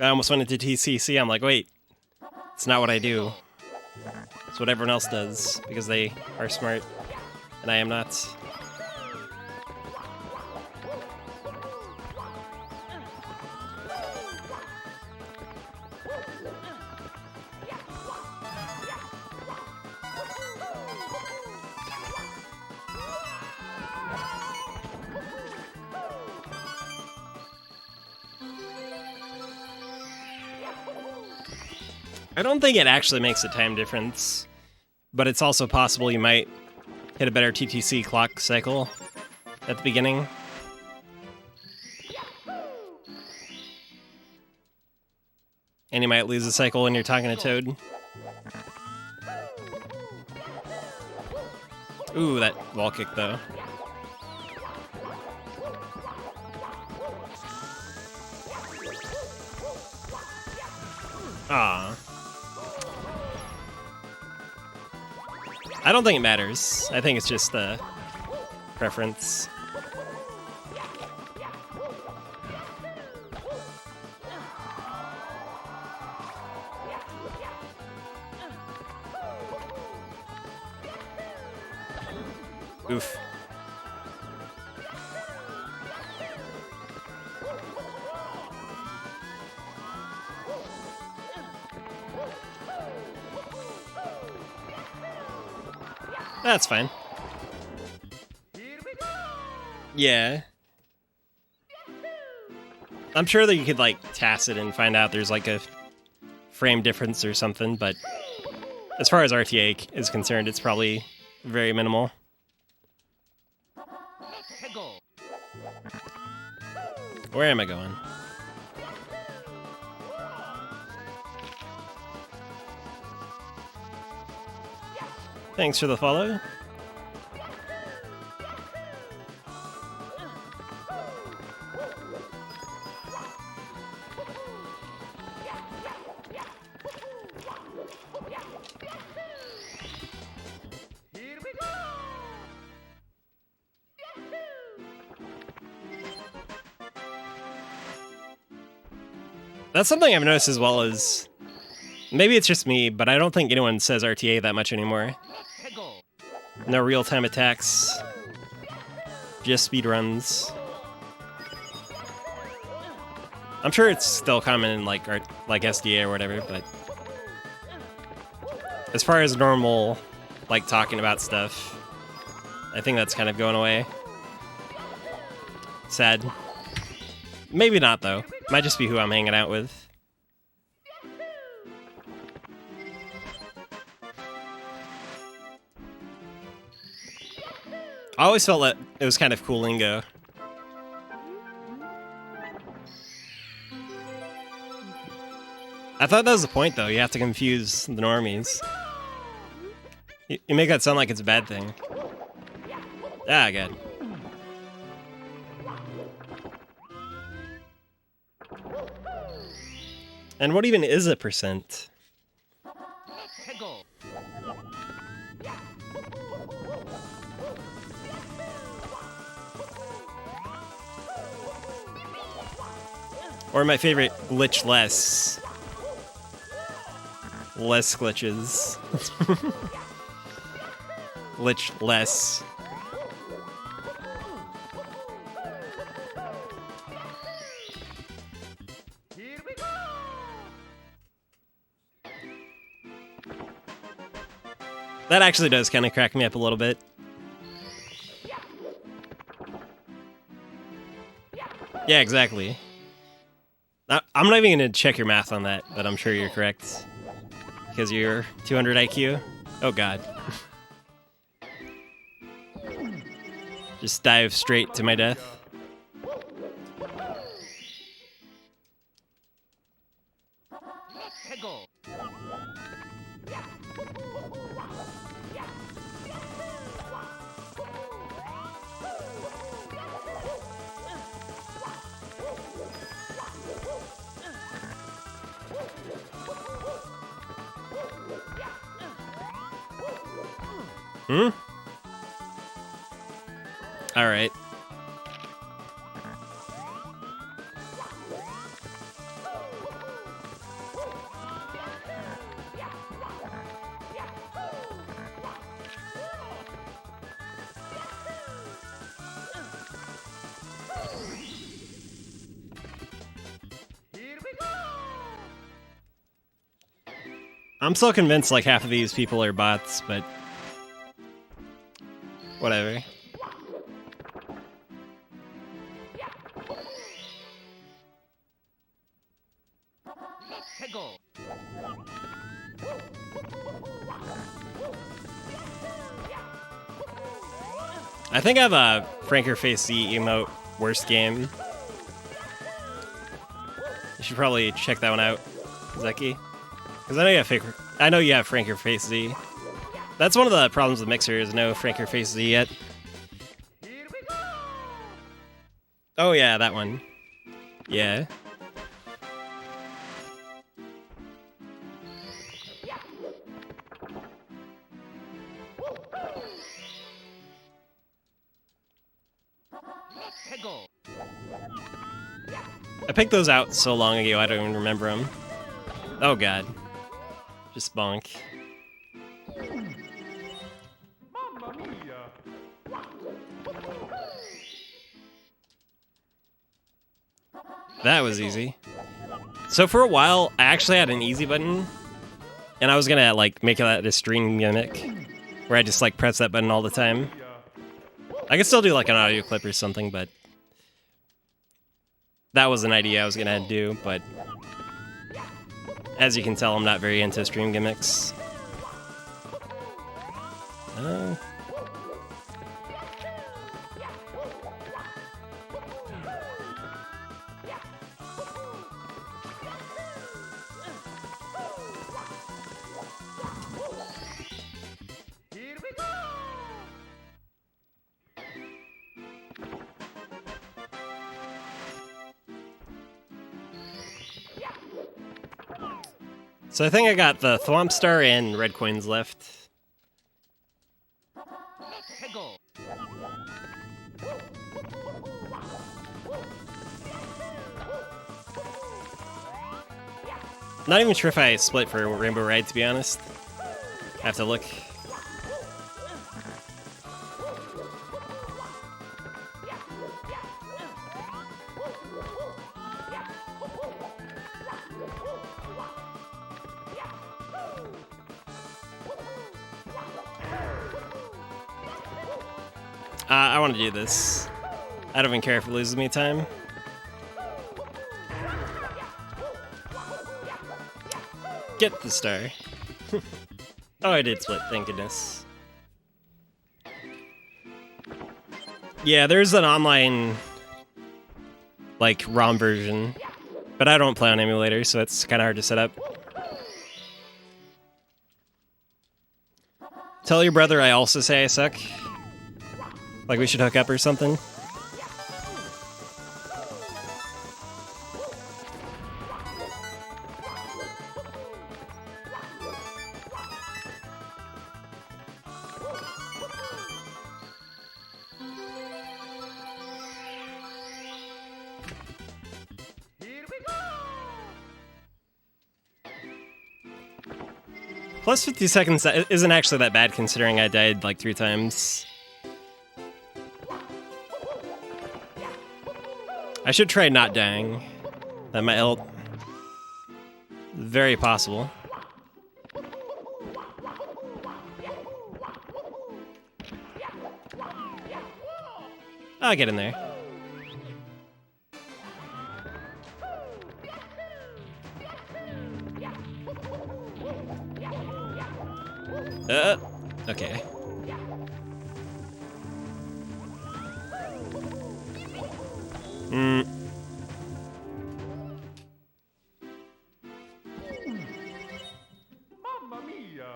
Speaker 1: I almost went into TCC. I'm like, wait, it's not what I do. It's what everyone else does because they are smart and I am not. I don't think it actually makes a time difference, but it's also possible you might hit a better TTC clock cycle at the beginning. And you might lose a cycle when you're talking to Toad. Ooh, that wall kick though. Ah. I don't think it matters. I think it's just a preference. Oof. That's fine. Yeah. I'm sure that you could, like, task it and find out there's, like, a frame difference or something, but as far as RTA is concerned, it's probably very minimal. Where am I going? Thanks for the follow. That's something I've noticed as well as... Maybe it's just me, but I don't think anyone says RTA that much anymore. No real-time attacks. Just speedruns. I'm sure it's still common in like SDA or whatever, but... As far as normal, like, talking about stuff, I think that's kind of going away. Sad. Maybe not, though. Might just be who I'm hanging out with. I always felt that it was kind of cool lingo. I thought that was the point, though. You have to confuse the normies. You make that sound like it's a bad thing. Ah, good. And what even is a percent? Or my favorite, glitch less. Less glitches. Glitch less. That actually does kind of crack me up a little bit. Yeah, exactly. I'm not even going to check your math on that, but I'm sure you're correct. Because you're 200 IQ? Oh god. Just dive straight to my death. Hmm? Alright. I'm still convinced like half of these people are bots, but whatever. I think I have a Franker Face Z emote worst game. You should probably check that one out, Zeki. Because I know you have Franker Face Z. That's one of the problems with Mixer is no Franker Face Z yet. Oh yeah, that one. Yeah. I picked those out so long ago I don't even remember them. Oh god. Just bonk.
Speaker 2: Mamma mia!
Speaker 1: That was easy. So for a while, I actually had an easy button, and I was gonna like make that a stream gimmick, where I just like press that button all the time. I could still do like an audio clip or something, but that was an idea I was gonna do. But as you can tell, I'm not very into stream gimmicks.
Speaker 2: Here we go.
Speaker 1: So I think I got the Thwomp Star and red coins left.
Speaker 2: Let's go.
Speaker 1: Not even sure if I split for Rainbow Ride, to be honest. I have to look. I want to do this. I don't even care if it loses me time. Get the star. Oh, I did split, thank goodness. Yeah, there's an online, like, ROM version, but I don't play on emulator, so it's kind of hard to set up. Tell your brother I also say I suck. Like we should hook up or something.
Speaker 2: Here we go.
Speaker 1: Plus 50 seconds isn't actually that bad considering I died like 3 times. I should try not dying. That might help. Very possible. I'll get in there. Okay.
Speaker 2: Mamma mia.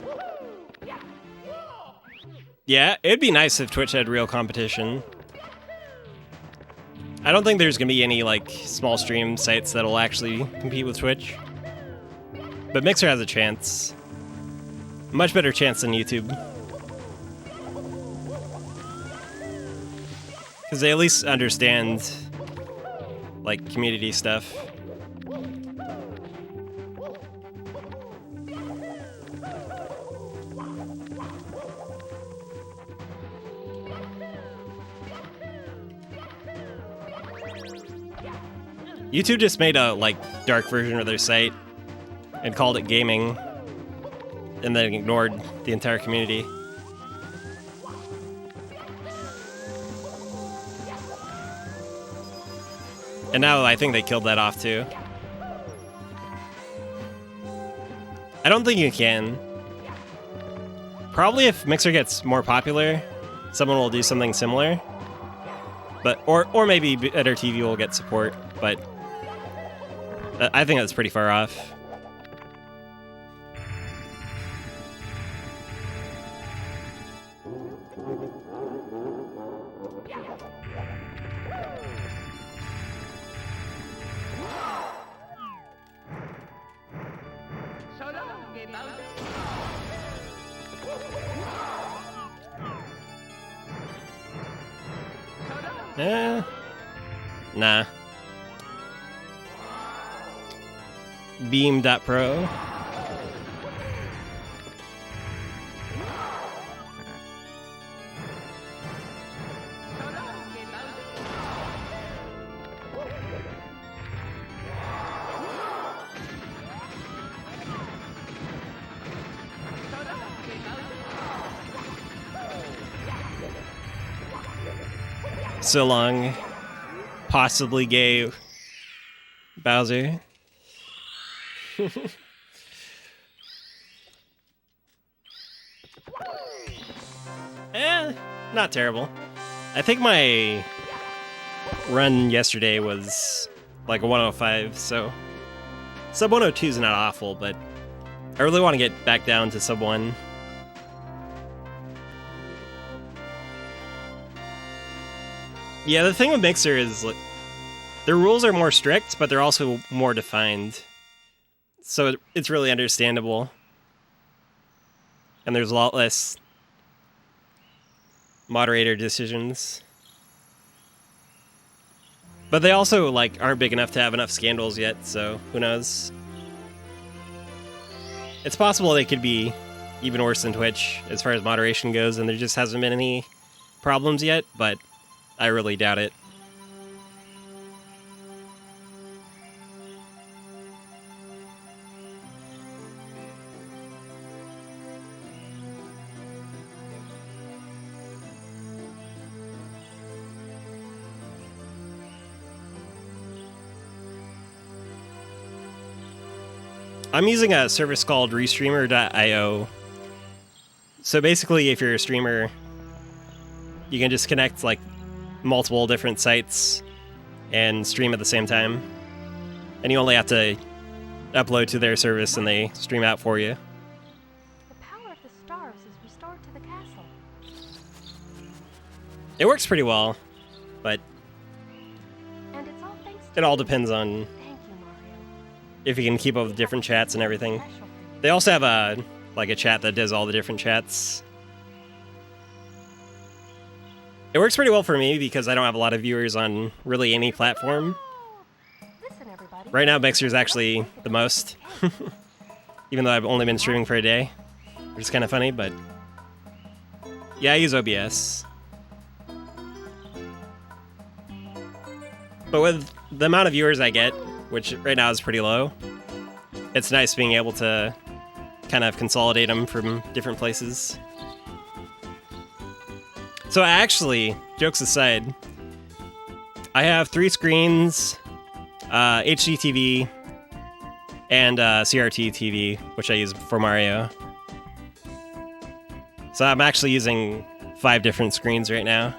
Speaker 1: Yeah, it'd be nice if Twitch had real competition. I don't think there's gonna be any, like, small stream sites that'll actually compete with Twitch. But Mixer has a chance. Much better chance than YouTube. Because they at least understand, like, community stuff. YouTube just made a, like, dark version of their site and called it gaming, and then ignored the entire community. And now I think they killed that off too. I don't think you can. Probably if Mixer gets more popular, someone will do something similar. But or maybe Better TV will get support, but I think that's pretty far off.
Speaker 2: So long, Game Bowser. So long.
Speaker 1: Nah. Beam.pro.
Speaker 2: So long, Game Bowser.
Speaker 1: So long, possibly gay Bowser. Not terrible. I think my run yesterday was like a 105, so sub 102 is not awful, but I really want to get back down to sub 1. Yeah, the thing with Mixer is like, their rules are more strict, but they're also more defined. So it's really understandable. And there's a lot less moderator decisions. But they also like aren't big enough to have enough scandals yet, so who knows? It's possible they could be even worse than Twitch as far as moderation goes, and there just hasn't been any problems yet, but I really doubt it. I'm using a service called Restreamer.io. So basically, if you're a streamer, you can just connect like multiple different sites and stream at the same time. And you only have to upload to their service and they stream out for you.
Speaker 3: The power of the stars is restored to the castle.
Speaker 1: It works pretty well, but
Speaker 3: And it's all thanks to
Speaker 1: it all depends on
Speaker 3: Thank you, Mario.
Speaker 1: if you can keep up with different chats and everything.
Speaker 3: Special for you.
Speaker 1: They also have a chat that does all the different chats. It works pretty well for me because I don't have a lot of viewers on really any platform.
Speaker 3: Listen, everybody.
Speaker 1: Right now, Mixer's actually the most, even though I've only been streaming for a day, which is kind of funny, but yeah, I use OBS. But with the amount of viewers I get, which right now is pretty low, it's nice being able to kind of consolidate them from different places. So actually, jokes aside, I have 3 screens, HDTV, and CRT TV, which I use for Mario. So I'm actually using 5 different screens right now.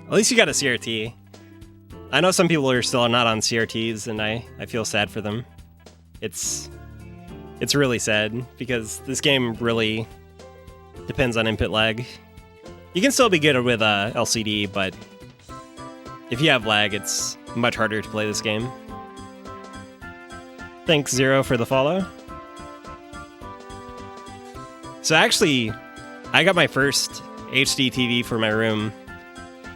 Speaker 1: At least you got a CRT. I know some people are still not on CRTs, and I feel sad for them. It's really sad, because this game really depends on input lag. You can still be good with LCD, but if you have lag, it's much harder to play this game. Thanks, Zero, for the follow. So actually, I got my first HD TV for my room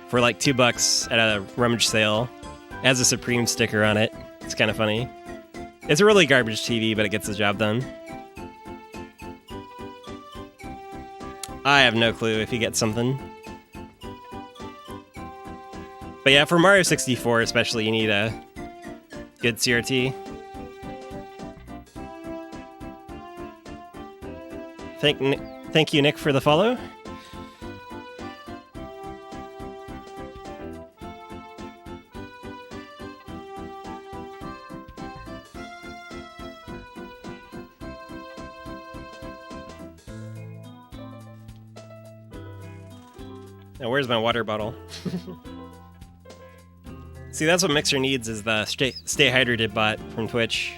Speaker 1: for like $2 at a rummage sale. It has a Supreme sticker on it. It's kind of funny. It's a really garbage TV, but it gets the job done. I have no clue if you get something. But yeah, for Mario 64 especially, you need a good CRT. Thank you, Nick, for the follow. Now, where's my water bottle? See, that's what Mixer needs, is the Stay Hydrated bot from Twitch.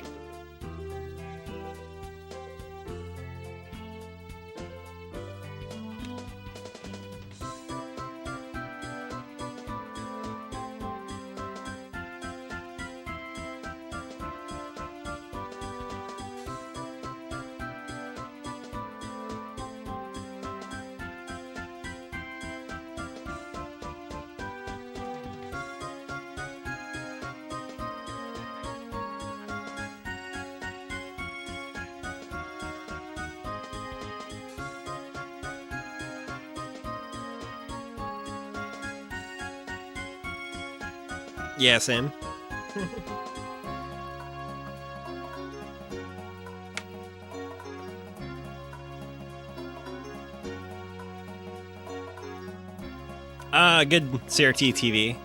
Speaker 1: Yeah, same. Good CRT TV.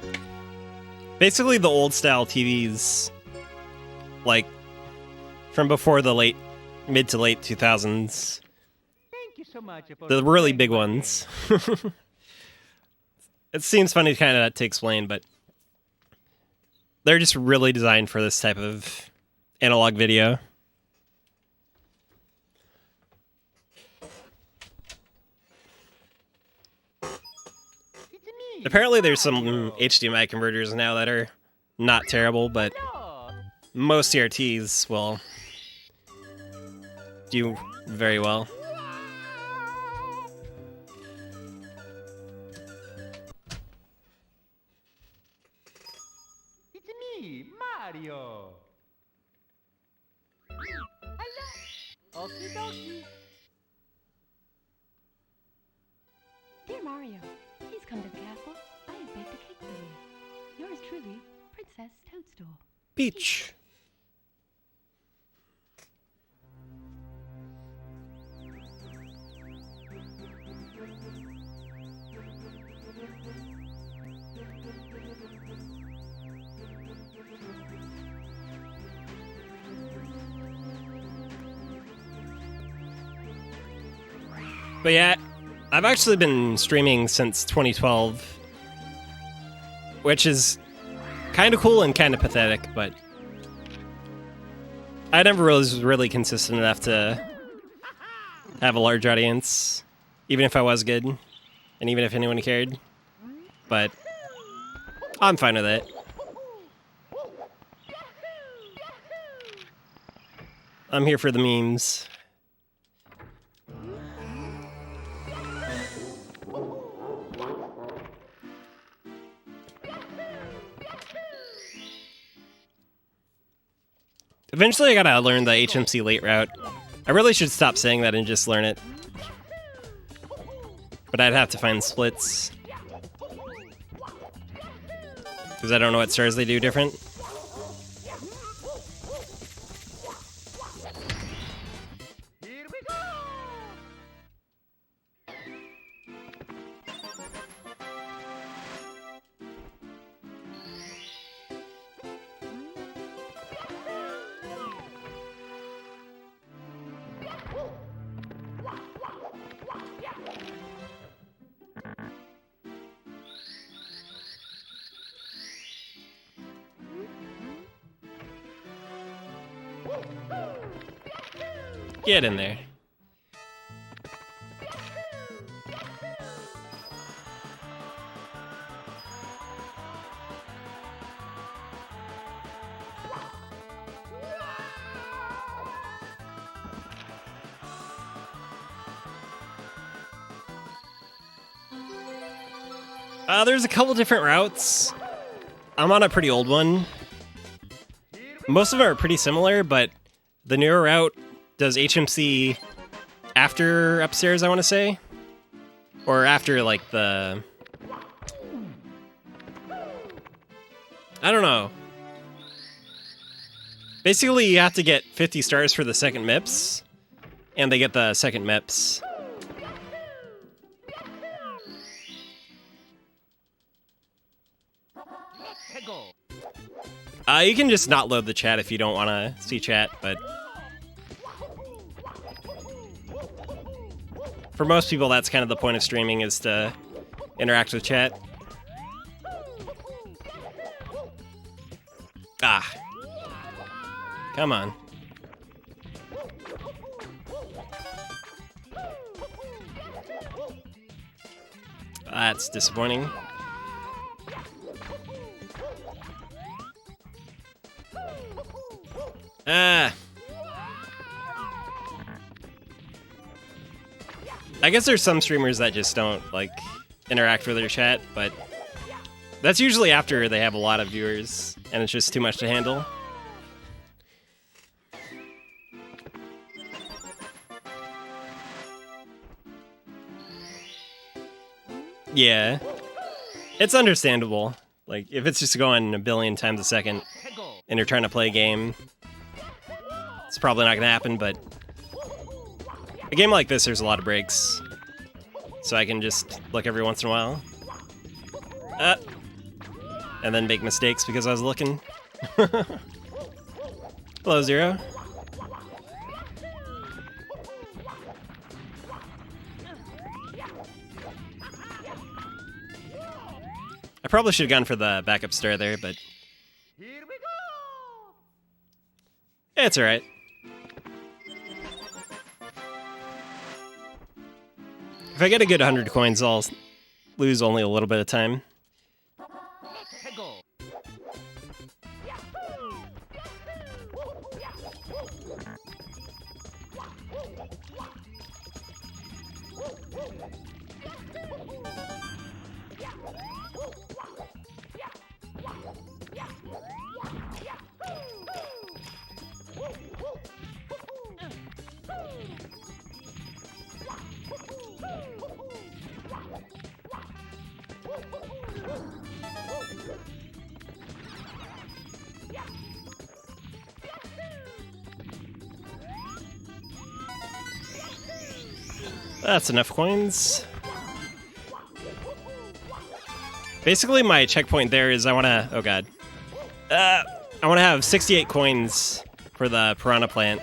Speaker 1: Basically the old style TVs, like from before the mid to late 2000s.
Speaker 2: Thank you so much for
Speaker 1: The really
Speaker 2: playing
Speaker 1: big
Speaker 2: my
Speaker 1: ones. It seems funny kind of to explain, but they're just really designed for this type of analog video.
Speaker 2: game. It's me.
Speaker 1: Apparently there's some
Speaker 2: Mario.
Speaker 1: HDMI converters now that are not terrible, but
Speaker 2: Hello.
Speaker 1: most CRTs will do very well.
Speaker 2: It's me, Mario. Hello. Okie dokie.
Speaker 3: Dear Mario, please come to the castle. I have baked a cake for you. Yours truly, Princess Toadstool.
Speaker 1: Peach. But yeah, I've actually been streaming since 2012, which is kind of cool and kind of pathetic, but I never was really consistent enough to have a large audience, even if I was good, and even if anyone cared. But I'm fine with it. I'm here for the memes. Eventually I gotta learn the HMC late route. I really should stop saying that and just learn it. But I'd have to find splits. Because I don't know what stars they do different.
Speaker 2: Here we go.
Speaker 1: Get in there. There's a couple different routes. I'm on a pretty old one. Most of them are pretty similar, but the newer route does HMC after upstairs, I want to say. Or after, like, the... I don't know. Basically, you have to get 50 stars for the second MIPS, and they get the second MIPS.
Speaker 2: Let's go.
Speaker 1: You can just not load the chat if you don't want to see chat, but... For most people, that's kind of the point of streaming, is to interact with chat. Ah. Come on. That's disappointing. Ah. I guess there's some streamers that just don't, like, interact with their chat, but that's usually after they have a lot of viewers, and it's just too much to handle. Yeah. It's understandable. Like, if it's just going a billion times a second and you're trying to play a game, it's probably not going to happen, but a game like this, there's a lot of breaks. So I can just look every once in a while. And then make mistakes because I was looking. Hello, Zero. I probably should have gone for the backup star there, but
Speaker 2: Here we go!
Speaker 1: it's alright. If I get a good 100 coins, I'll lose only a little bit of time.
Speaker 2: Go!
Speaker 1: That's enough coins. Basically, my checkpoint there is I want to... Oh, God. I want to have 68 coins for the Piranha Plant.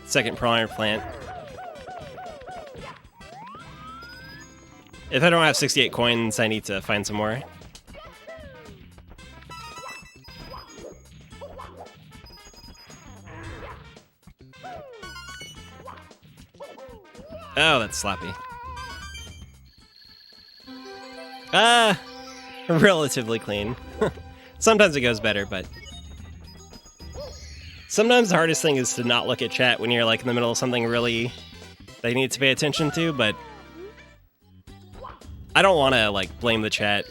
Speaker 1: Second Piranha Plant. If I don't have 68 coins, I need to find some more. Oh, that's sloppy. Relatively clean. Sometimes it goes better, but sometimes the hardest thing is to not look at chat when you're like in the middle of something really that you need to pay attention to, but I don't want to like blame the chat.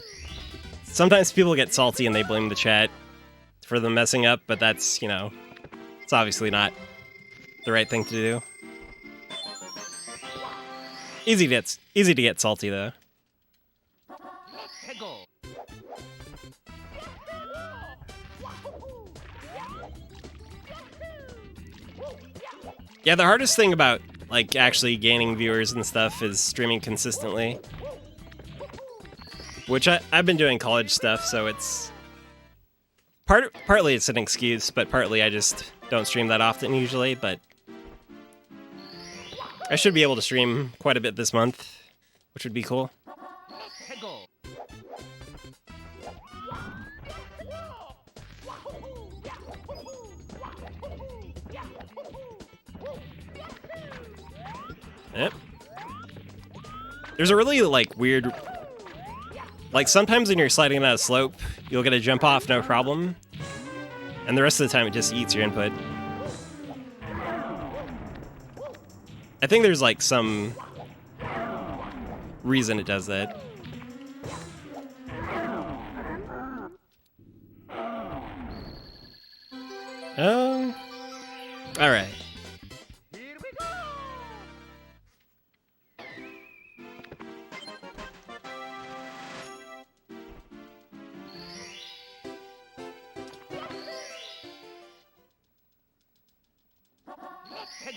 Speaker 1: Sometimes people get salty and they blame the chat for them messing up, but that's, you know, it's obviously not the right thing to do. Easy to get salty though.
Speaker 2: Go!
Speaker 1: Yeah, the hardest thing about like actually gaining viewers and stuff is streaming consistently. Which I've been doing college stuff, so it's partly it's an excuse, but partly I just don't stream that often usually, but I should be able to stream quite a bit this month, which would be cool.
Speaker 2: Go!
Speaker 1: Yep. There's a really like weird, like sometimes when you're sliding down a slope, you'll get a jump off no problem, and the rest of the time it just eats your input. I think there's like some reason it does that. All right.
Speaker 2: Here we go!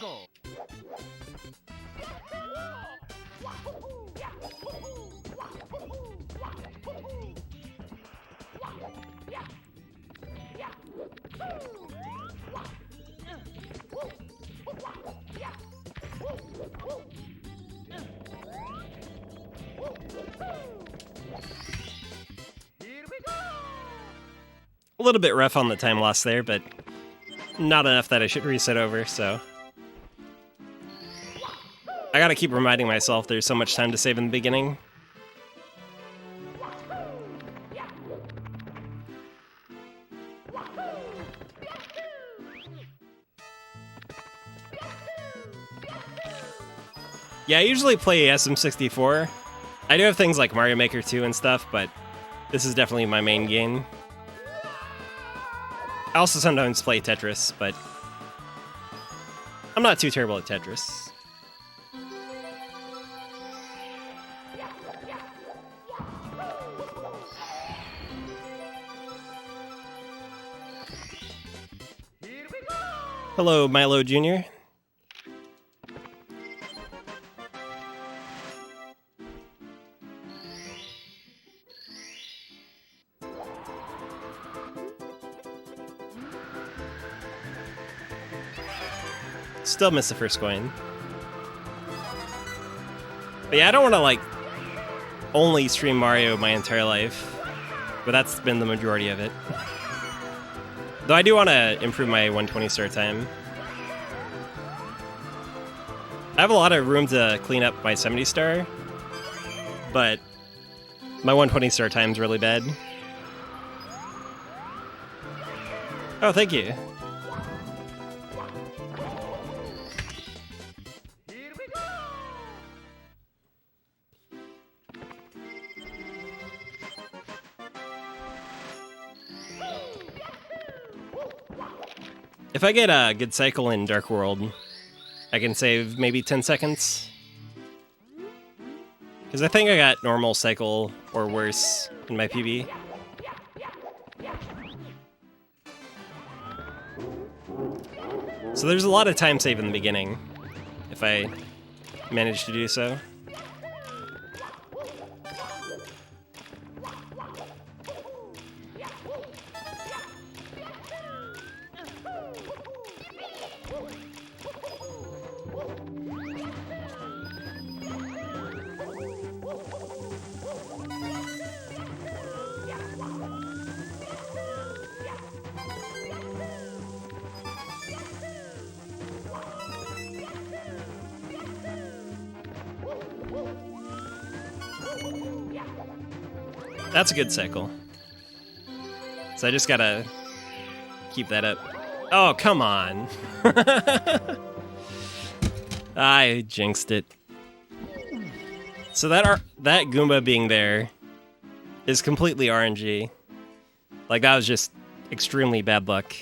Speaker 2: Go! Here we go!
Speaker 1: A little bit rough on the time loss there, but not enough that I should reset over, so I gotta keep reminding myself there's so much time to save in the beginning. Yeah, I usually play SM64. I do have things like Mario Maker 2 and stuff, but this is definitely my main game. I also sometimes play Tetris, but I'm not too terrible at Tetris. Hello, Milo Jr. Still miss the first coin. But yeah, I don't want to like only stream Mario my entire life, but that's been the majority of it. Though I do want to improve my 120 star time. I have a lot of room to clean up my 70 star, but my 120 star time's really bad. Oh, thank you.
Speaker 2: Here we go.
Speaker 1: If I get a good cycle in Dark World, I can save maybe 10 seconds. Because I think I got normal cycle or worse in my PB. So there's a lot of time save in the beginning, if I manage to do so. That's a good cycle. So I just gotta keep that up. Oh, come on. I jinxed it. So that Goomba being there is completely RNG. Like, that was just extremely bad luck.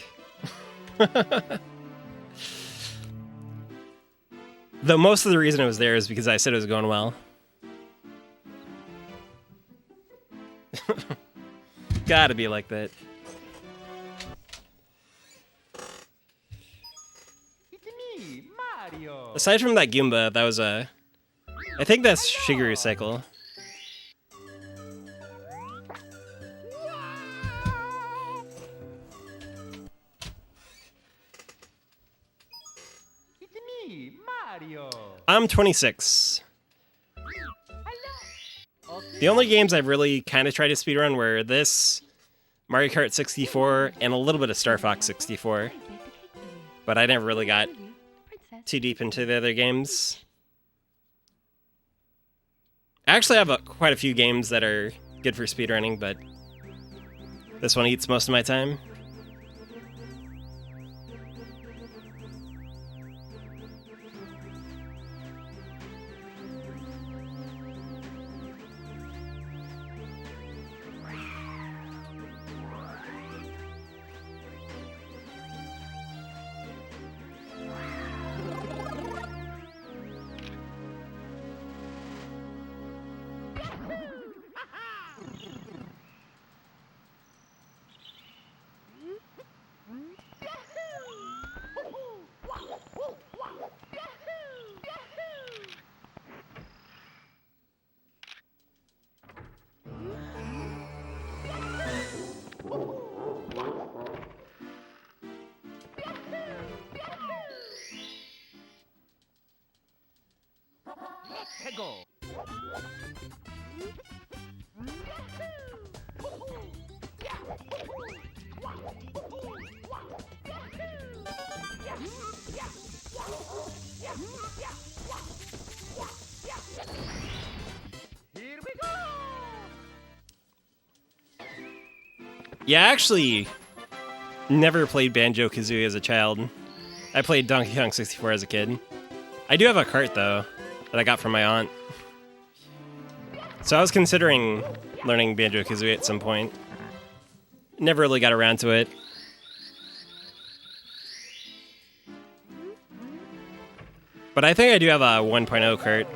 Speaker 1: Though most of the reason it was there is because I said it was going well. Gotta be like that.
Speaker 2: It's me, Mario.
Speaker 1: Aside from that Goomba, that was a... I think that's Shigeru's cycle.
Speaker 2: It's me, Mario.
Speaker 1: I'm 26.
Speaker 2: Hello.
Speaker 1: The only games I've really kind of tried to speedrun were this, Mario Kart 64, and a little bit of Star Fox 64. But I never really got too deep into the other games. I actually have quite a few games that are good for speedrunning, but this one eats most of my time.
Speaker 2: Let's go. Here we go.
Speaker 1: Yeah, I actually never played Banjo-Kazooie as a child. I played Donkey Kong 64 as a kid. I do have a cart, though, that I got from my aunt. So I was considering learning Banjo-Kazooie at some point. Never really got around to it. But I think I do have a 1.0 cart.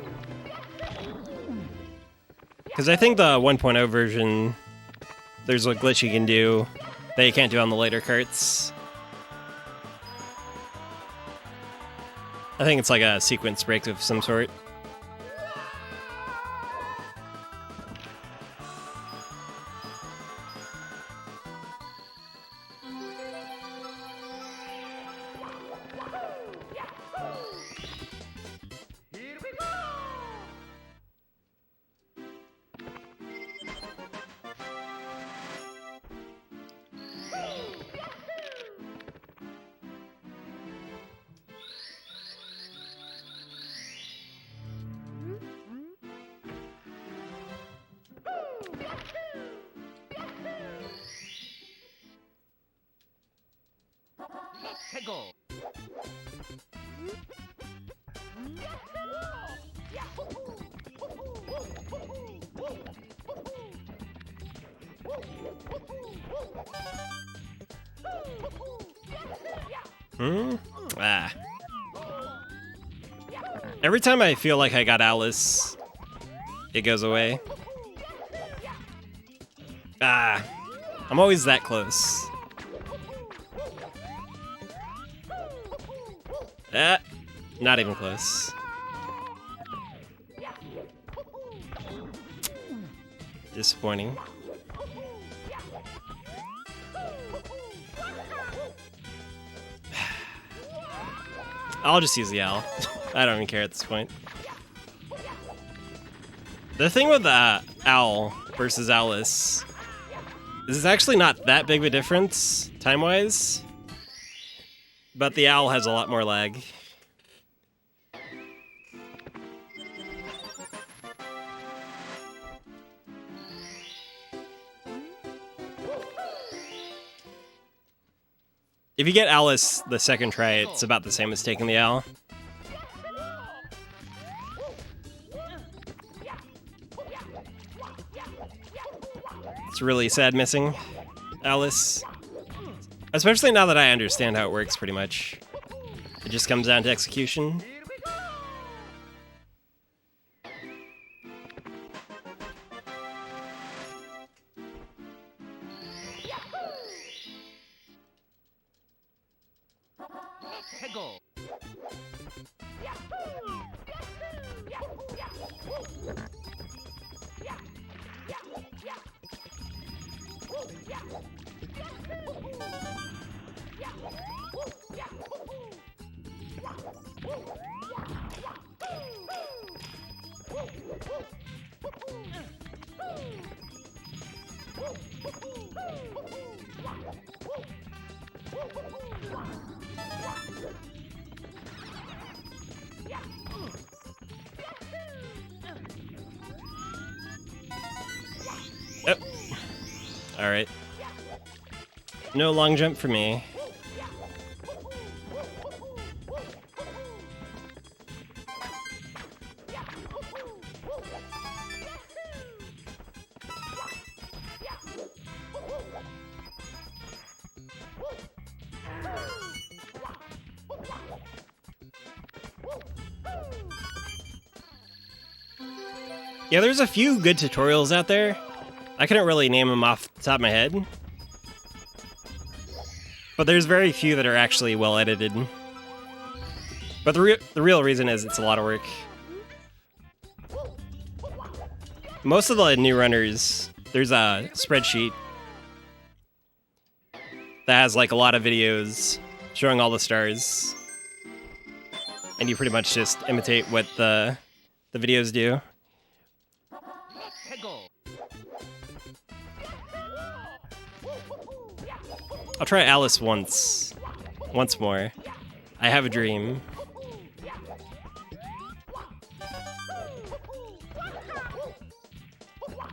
Speaker 1: Because I think the 1.0 version, there's a glitch you can do that you can't do on the later carts. I think it's like a sequence break of some sort.
Speaker 2: Here we go! Let's go!
Speaker 1: Ah. Every time I feel like I got Alice, it goes away. Ah. I'm always that close. Ah. Not even close. Disappointing. I'll just use the owl. I don't even care at this point. The thing with Owl versus Alice is it's actually not that big of a difference, time-wise. But the Owl has a lot more lag. If you get Alice the second try, it's about the same as taking the Owl. It's really sad missing Alice. Especially now that I understand how it works pretty much. It just comes down to execution.
Speaker 2: Here we go! Let's go!
Speaker 1: Oh. Alright. No long jump for me. Yeah, there's a few good tutorials out there. I couldn't really name them off the top of my head. But there's very few that are actually well edited. But the real reason is it's a lot of work. Most of the new runners, there's a spreadsheet that has like a lot of videos showing all the stars. And you pretty much just imitate what the videos do.
Speaker 2: Let's go!
Speaker 1: I'll try Alice once more. I have a dream.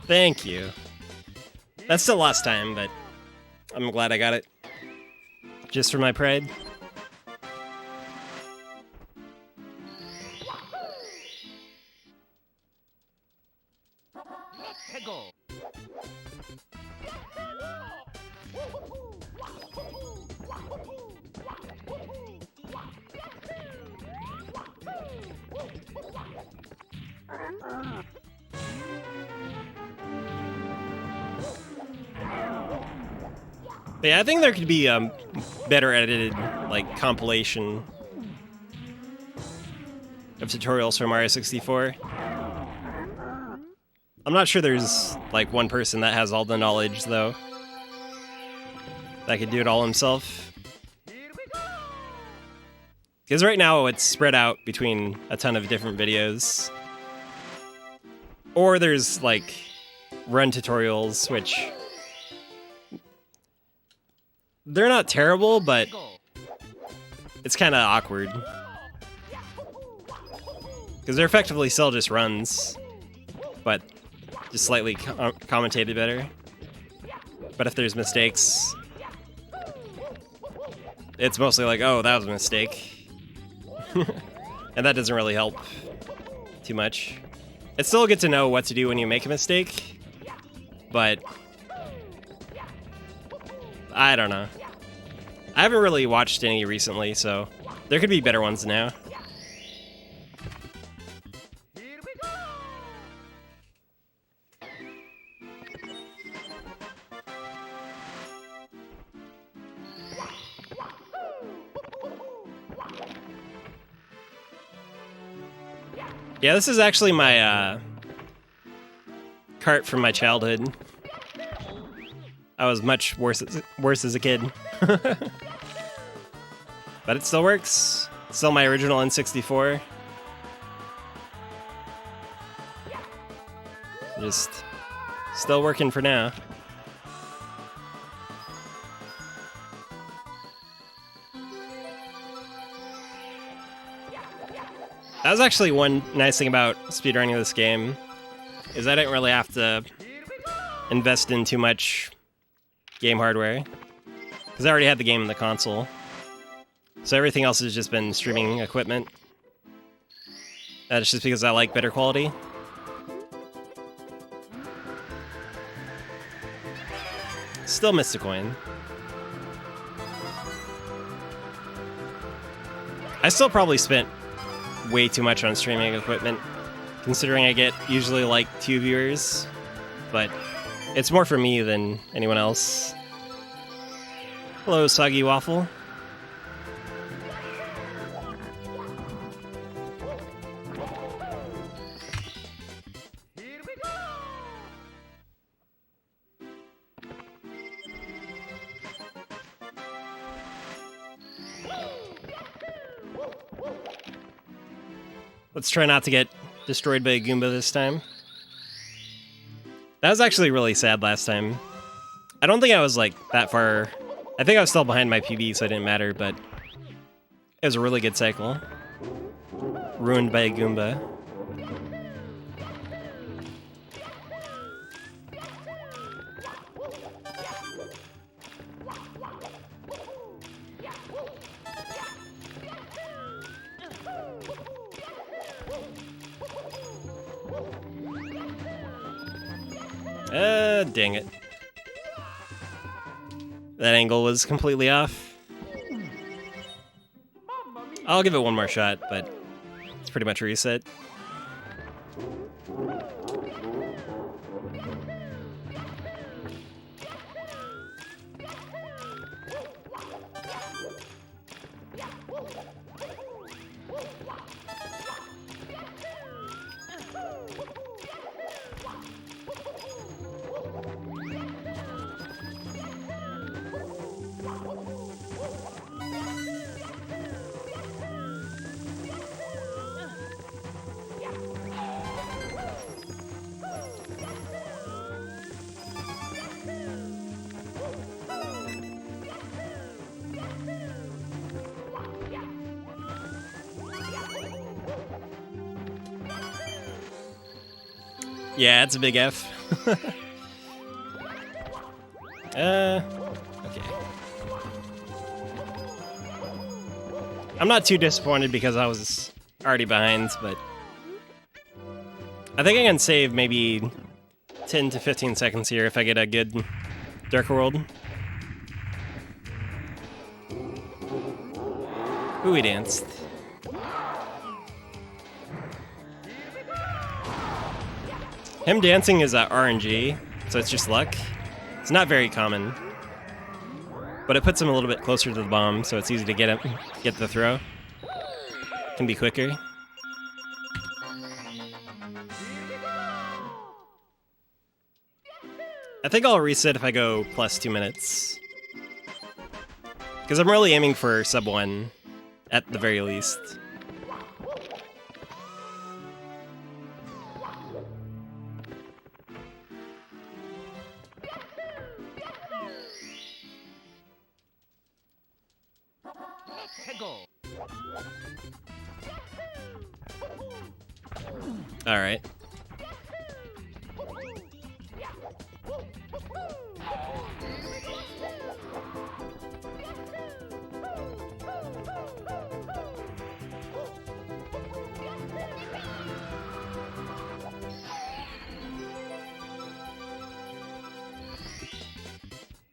Speaker 1: Thank you. That's still lost time, but I'm glad I got it. Just for my pride.
Speaker 2: Let's go!
Speaker 1: But yeah, I think there could be better edited, like, compilation of tutorials for Mario 64. I'm not sure there's like one person that has all the knowledge though, that could do it all himself. Because right now it's spread out between a ton of different videos. Or there's like run tutorials, which they're not terrible, but it's kind of awkward. Because they're effectively still just runs, but just slightly commentated better. But if there's mistakes, it's mostly like, oh, that was a mistake. And that doesn't really help too much. It's still good to know what to do when you make a mistake, but I don't know. I haven't really watched any recently, so there could be better ones now. Yeah, this is actually my cart from my childhood. I was much worse as a kid. But it still works. It's still my original N64. Just still working for now. That was actually one nice thing about speedrunning this game, is I didn't really have to invest in too much game hardware, because I already had the game in the console. So everything else has just been streaming equipment. That's just because I like better quality. Still missed a coin. I still probably spent way too much on streaming equipment, considering I get usually like 2 viewers, but it's more for me than anyone else. Hello, Soggy Waffle. Let's try not to get destroyed by a Goomba this time. That was actually really sad last time. I don't think I was like that far. I think I was still behind my PB, so it didn't matter, but it was a really good cycle. Ruined by a Goomba. Dang it. That angle was completely off. I'll give it one more shot, but it's pretty much a reset. Yeah, it's a big F. Okay. I'm not too disappointed because I was already behind, but I think I can save maybe 10 to 15 seconds here if I get a good Dark World. Ooh, he danced. Him dancing is RNG, so it's just luck. It's not very common, but it puts him a little bit closer to the bomb, so it's easy to get the throw. Can be quicker. I think I'll reset if I go plus 2 minutes. Because I'm really aiming for sub 1, at the very least.
Speaker 2: Peggle.
Speaker 1: Alright.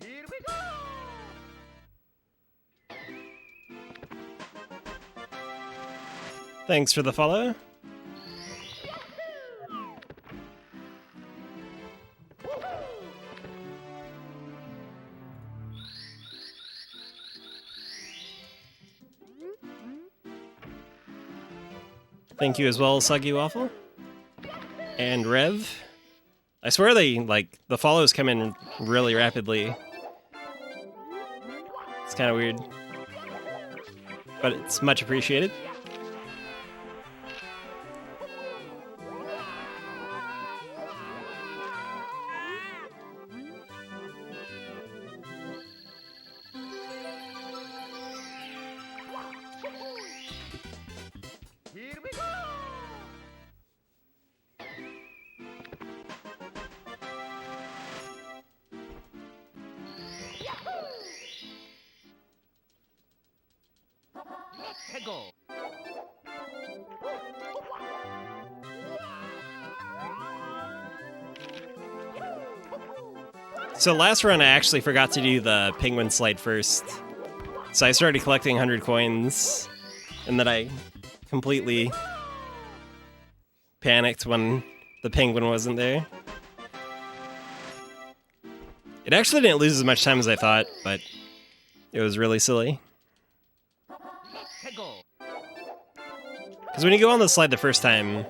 Speaker 2: Here we go.
Speaker 1: Thanks for the follow. Thank you as well, Soggy Waffle. And Rev. I swear the follows come in really rapidly. It's kind of weird. But it's much appreciated.
Speaker 2: Here we go. Peggle.
Speaker 1: So last run I actually forgot to do the penguin slide first. So I started collecting 100 coins, and then I completely panicked when the penguin wasn't there. It actually didn't lose as much time as I thought, but it was really silly.
Speaker 2: Peggle.
Speaker 1: Because when you go on the slide the first time,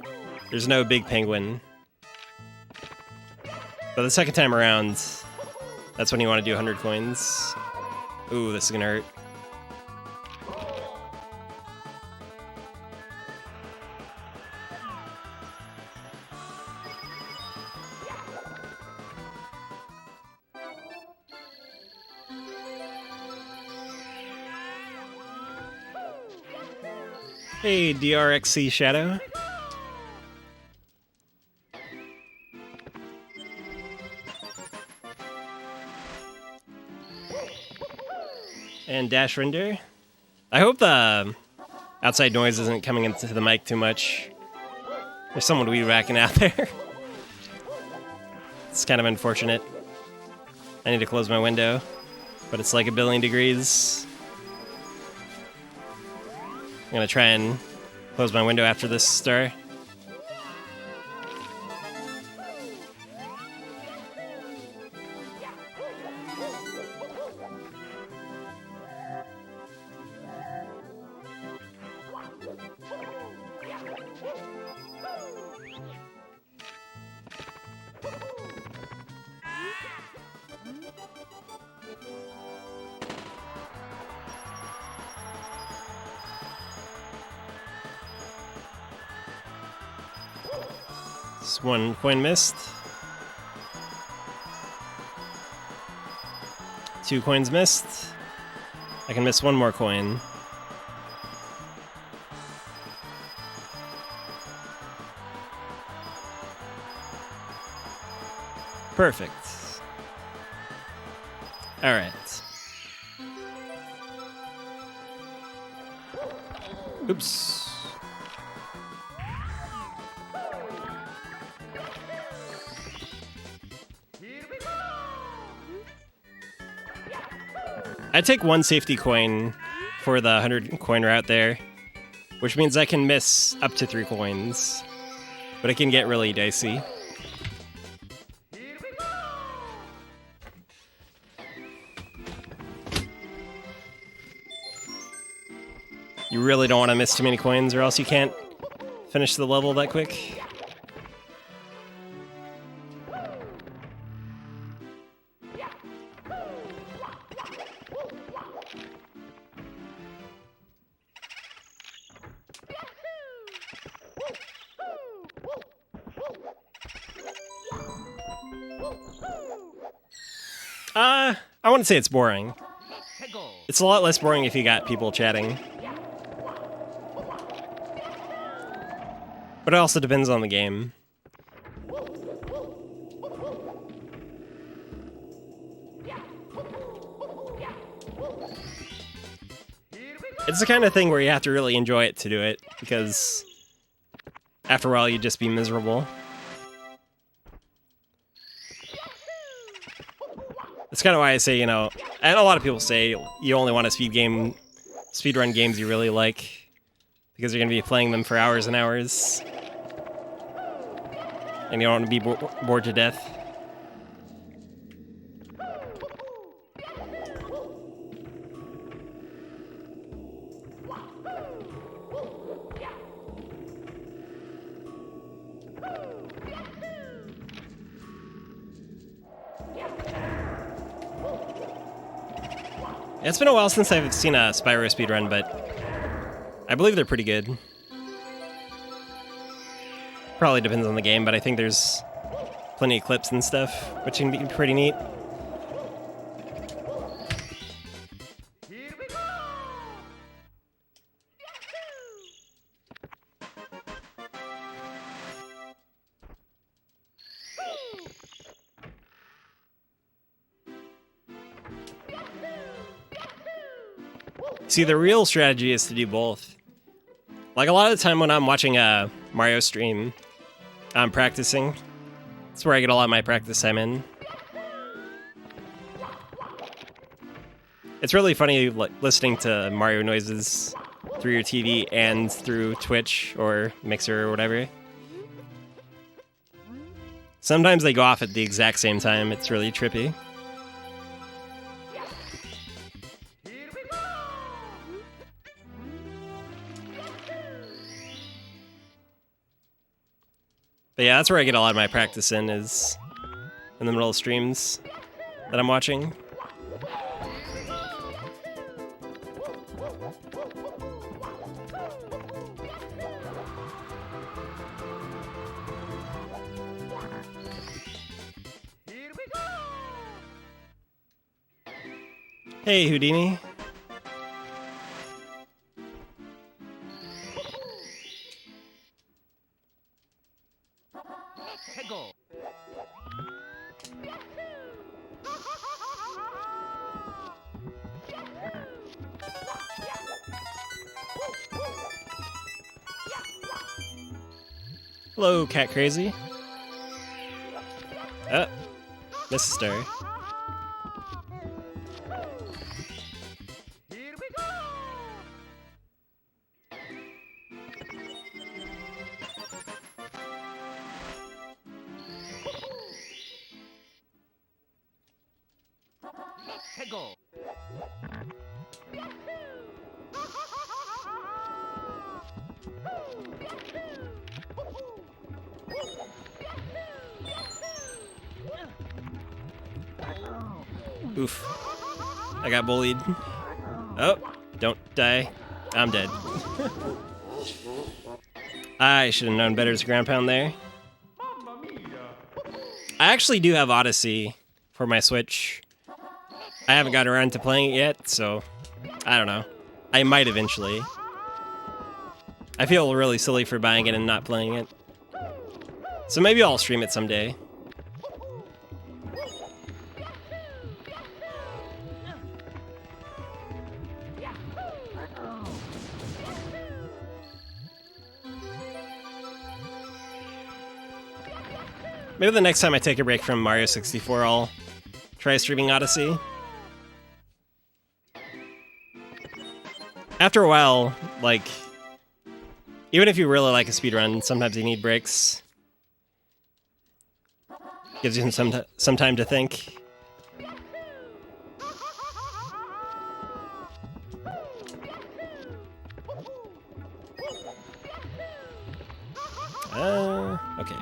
Speaker 1: there's no big penguin. But the second time around, that's when you want to do 100 coins. Ooh, this is gonna hurt. Hey, DRXC Shadow. And Dash Render. I hope the outside noise isn't coming into the mic too much. There's someone weed whacking out there. It's kind of unfortunate. I need to close my window, but it's like 1,000,000,000 degrees. I'm gonna try and close my window after this star. Just 1 coin missed. 2 coins missed. I can miss 1 more coin. Perfect. All right. Oops. I take 1 safety coin for the 100 coin route there, which means I can miss up to 3 coins, but it can get really dicey. You really don't want to miss too many coins or else you can't finish the level that quick. I wouldn't say it's boring.
Speaker 2: 해고.
Speaker 1: It's a lot less boring if you got people chatting. But it also depends on the game. It's the kind of thing where you have to really enjoy it to do it, because after a while you'd just be miserable. That's kind of why I say, you know, and a lot of people say you only want to speedrun games you really like, because you're going to be playing them for hours and hours. And you don't want to be bored to death. It's been a while since I've seen a Spyro speedrun, but I believe they're pretty good. Probably depends on the game, but I think there's plenty of clips and stuff, which can be pretty neat. See, the real strategy is to do both. Like, a lot of the time when I'm watching a Mario stream, I'm practicing. That's where I get a lot of my practice time in. It's really funny listening to Mario noises through your TV and through Twitch or Mixer or whatever. Sometimes they go off at the exact same time. It's really trippy. But yeah, that's where I get a lot of my practice in, is in the middle of streams that I'm watching. Hey, Houdini.
Speaker 2: 해고.
Speaker 1: Hello, Cat Crazy. This is Star.
Speaker 2: 해고.
Speaker 1: Oof. I got bullied. Oh, don't die. I'm dead. I should have known better to ground pound there. I actually do have Odyssey for my Switch. I haven't got around to playing it yet, so I don't know. I might eventually. I feel really silly for buying it and not playing it. So maybe I'll stream it someday. Maybe the next time I take a break from Mario 64, I'll try streaming Odyssey. After a while, like, even if you really like a speedrun, sometimes you need breaks. Gives you some time to think. Okay.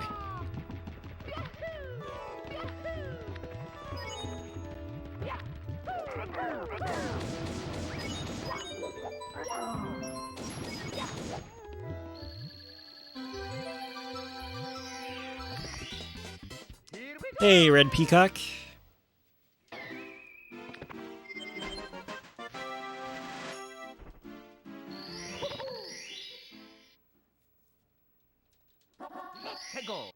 Speaker 1: Hey, Red Peacock.
Speaker 2: Peggle.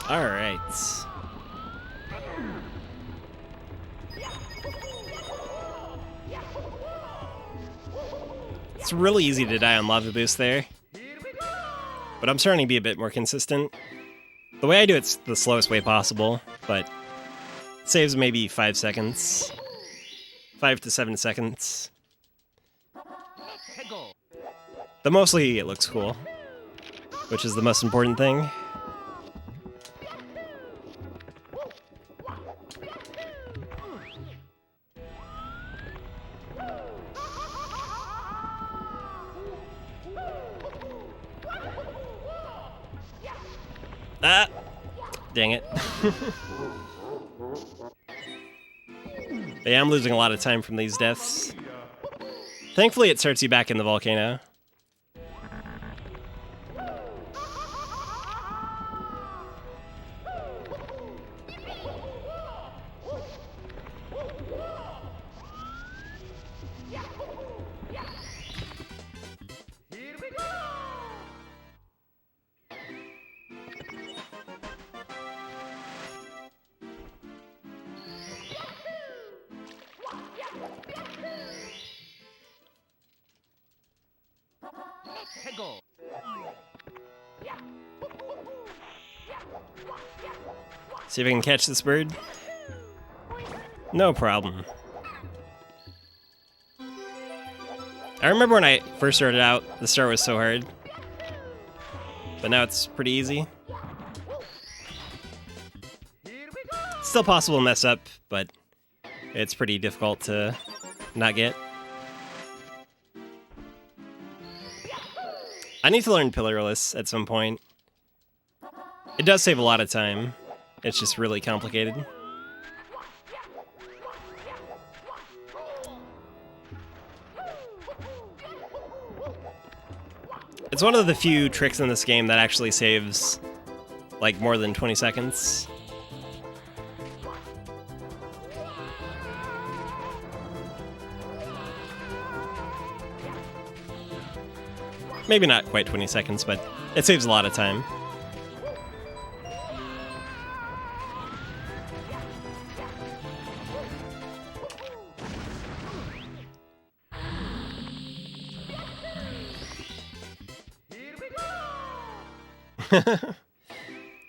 Speaker 1: All right. It's really easy to die on Lava Boost there, but I'm starting to be a bit more consistent. The way I do it's the slowest way possible, but it saves maybe 5 seconds. 5 to 7 seconds.
Speaker 2: Peggle.
Speaker 1: But mostly it looks cool, which is the most important thing. Ah! Dang it. Yeah, I'm losing a lot of time from these deaths. Thankfully, it starts you back in the volcano.
Speaker 2: Peggle.
Speaker 1: See if I can catch this bird. No problem. I remember when I first started out, the start was so hard. But now it's pretty easy. It's still possible to mess up, but it's pretty difficult to not get. I need to learn Pillarless at some point. It does save a lot of time. It's just really complicated. It's one of the few tricks in this game that actually saves like more than 20 seconds. Maybe not quite 20 seconds, but it saves a lot of time.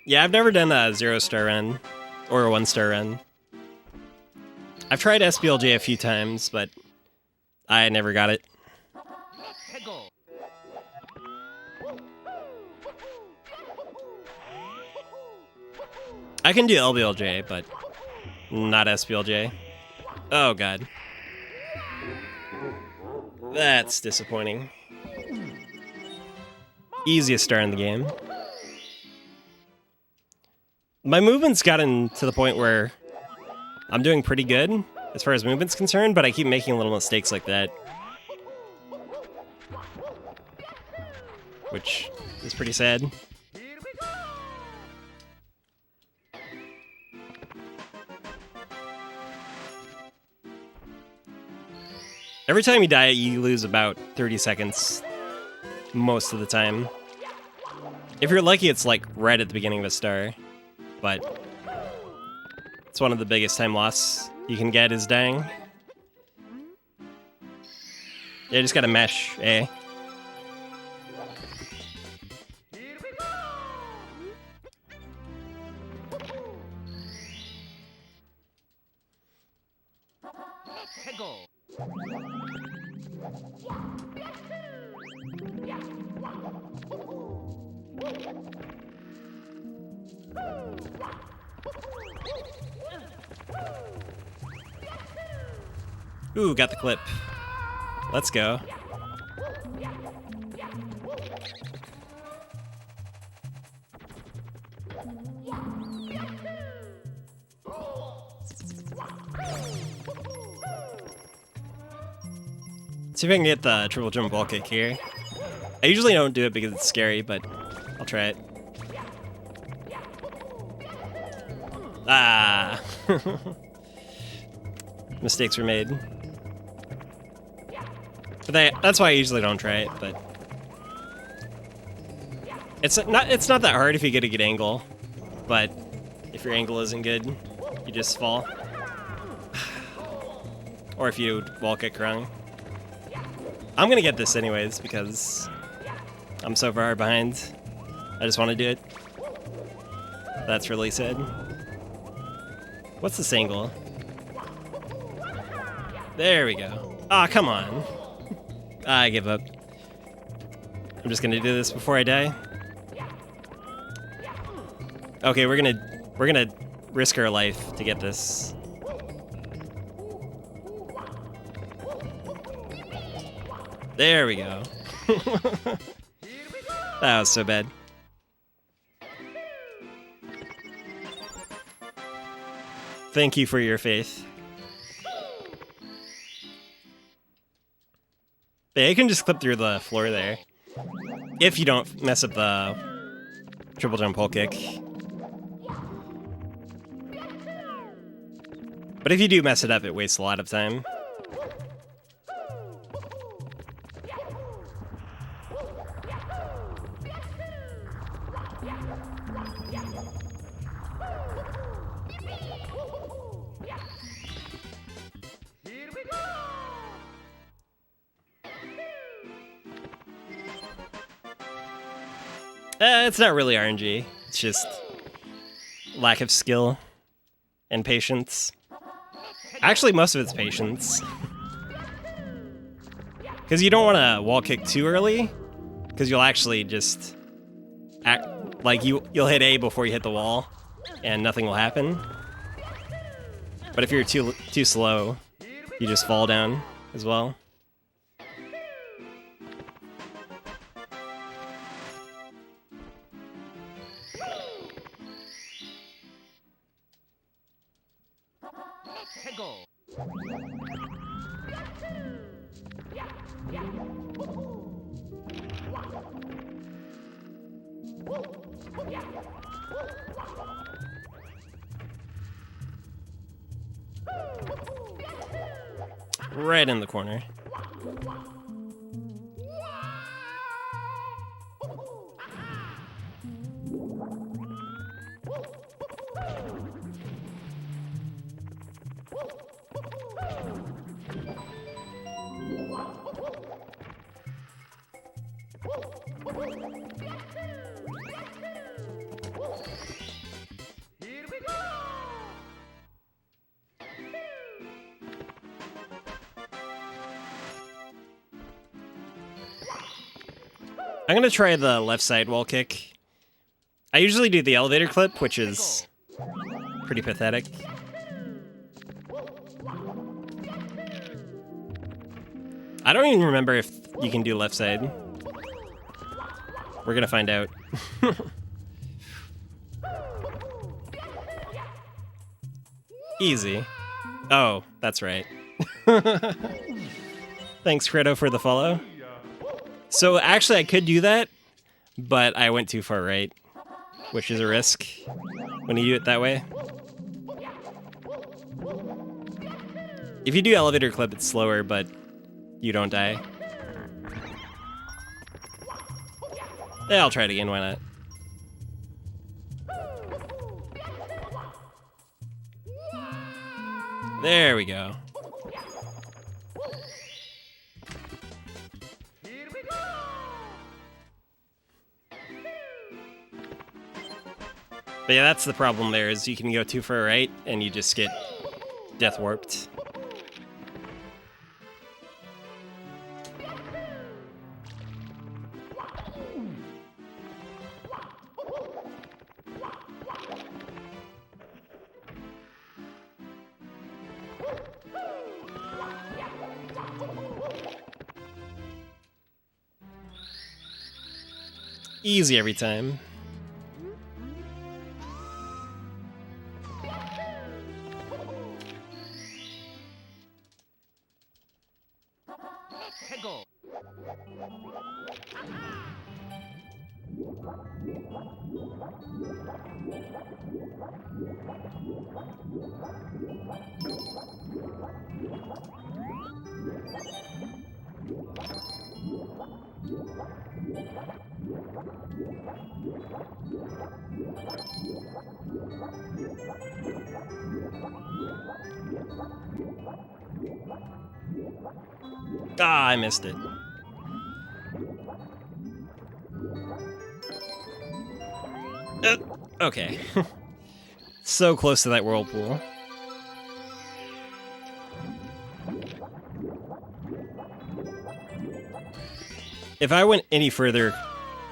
Speaker 1: Yeah, I've never done a 0-star run or a 1-star run. I've tried SBLJ a few times, but I never got it.
Speaker 2: Peggle.
Speaker 1: I can do LBLJ, but not SBLJ. Oh god. That's disappointing. Easiest star in the game. My movement's gotten to the point where I'm doing pretty good as far as movement's concerned, but I keep making little mistakes like that. Which is pretty sad. Every time you die, you lose about 30 seconds most of the time. If you're lucky, it's like right at the beginning of a star, but it's one of the biggest time loss you can get is dying. Yeah, you just gotta mesh, eh?
Speaker 2: Peggle.
Speaker 1: Ooh, got the clip. Let's go. See if I can get the triple jump wall kick here. I usually don't do it because it's scary, but I'll try it. Ah! Mistakes were made. But that's why I usually don't try it, but... It's not that hard if you get a good angle, but if your angle isn't good, you just fall. Or if you wall kick wrong. I'm gonna get this anyways because I'm so far behind. I just want to do it. That's really sad. What's this angle? There we go. Ah, come on. I give up. I'm just gonna do this before I die. Okay, we're gonna risk our life to get this. There we go. That was so bad. Thank you for your faith. Yeah, you can just clip through the floor there. If you don't mess up the triple jump pole kick. But if you do mess it up, it wastes a lot of time. It's not really RNG. It's just lack of skill and patience. Actually, most of it's patience. Because you don't want to wall kick too early, because you'll actually just act like you'll hit A before you hit the wall, and nothing will happen. But if you're too slow, you just fall down as well. Right in the corner. I'm gonna try the left side wall kick. I usually do the elevator clip, which is pretty pathetic. I don't even remember if you can do left side. We're gonna find out. Easy. Oh, that's right. Thanks, Credo, for the follow. So actually I could do that, but I went too far right, which is a risk when you do it that way. If you do elevator clip, it's slower, but you don't die. Yeah, I'll try it again, why not? There we go. But yeah, that's the problem there, is you can go too far right, and you just get death warped. Easy every time.
Speaker 2: Hegel.
Speaker 1: Ah, I missed it. Okay. So close to that whirlpool. If I went any further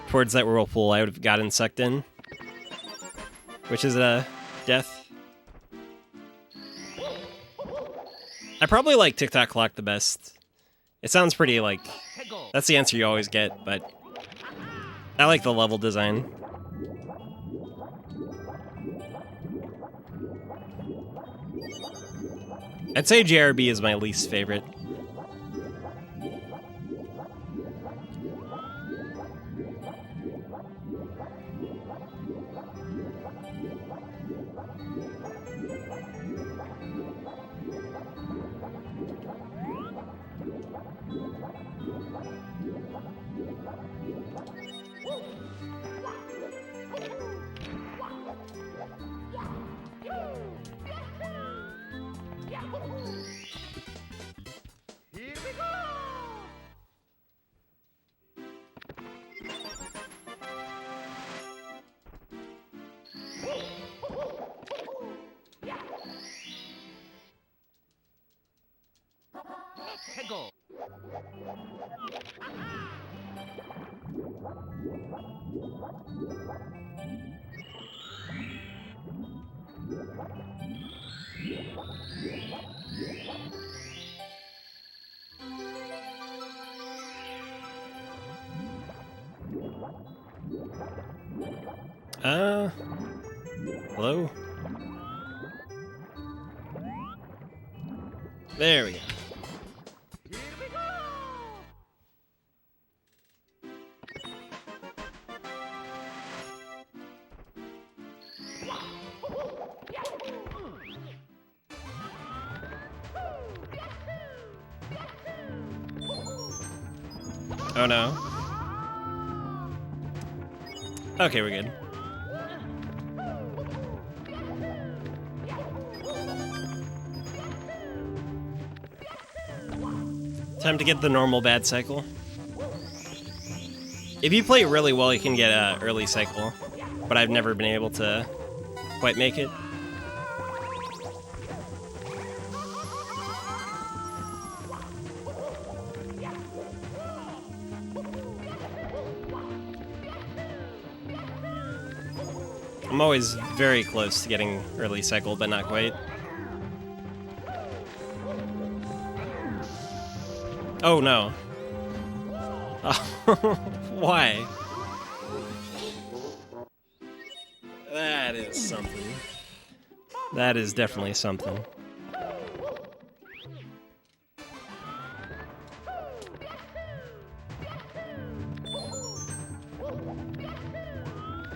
Speaker 1: towards that whirlpool, I would have gotten sucked in. Which is a death. I probably like Tick-Tock Clock the best. It sounds pretty like...
Speaker 2: Hegel.
Speaker 1: That's the answer you always get, but... I like the level design. I'd say JRB is my least favorite.
Speaker 2: Here we go. Hegel.
Speaker 1: Hello? There we go.
Speaker 2: Here we go.
Speaker 1: Oh no. Okay, we're good. Time to get the normal bad cycle. If you play really well, you can get an early cycle, but I've never been able to quite make it. I'm always very close to getting early cycle, but not quite. Oh no. Why? That is something. That is definitely something.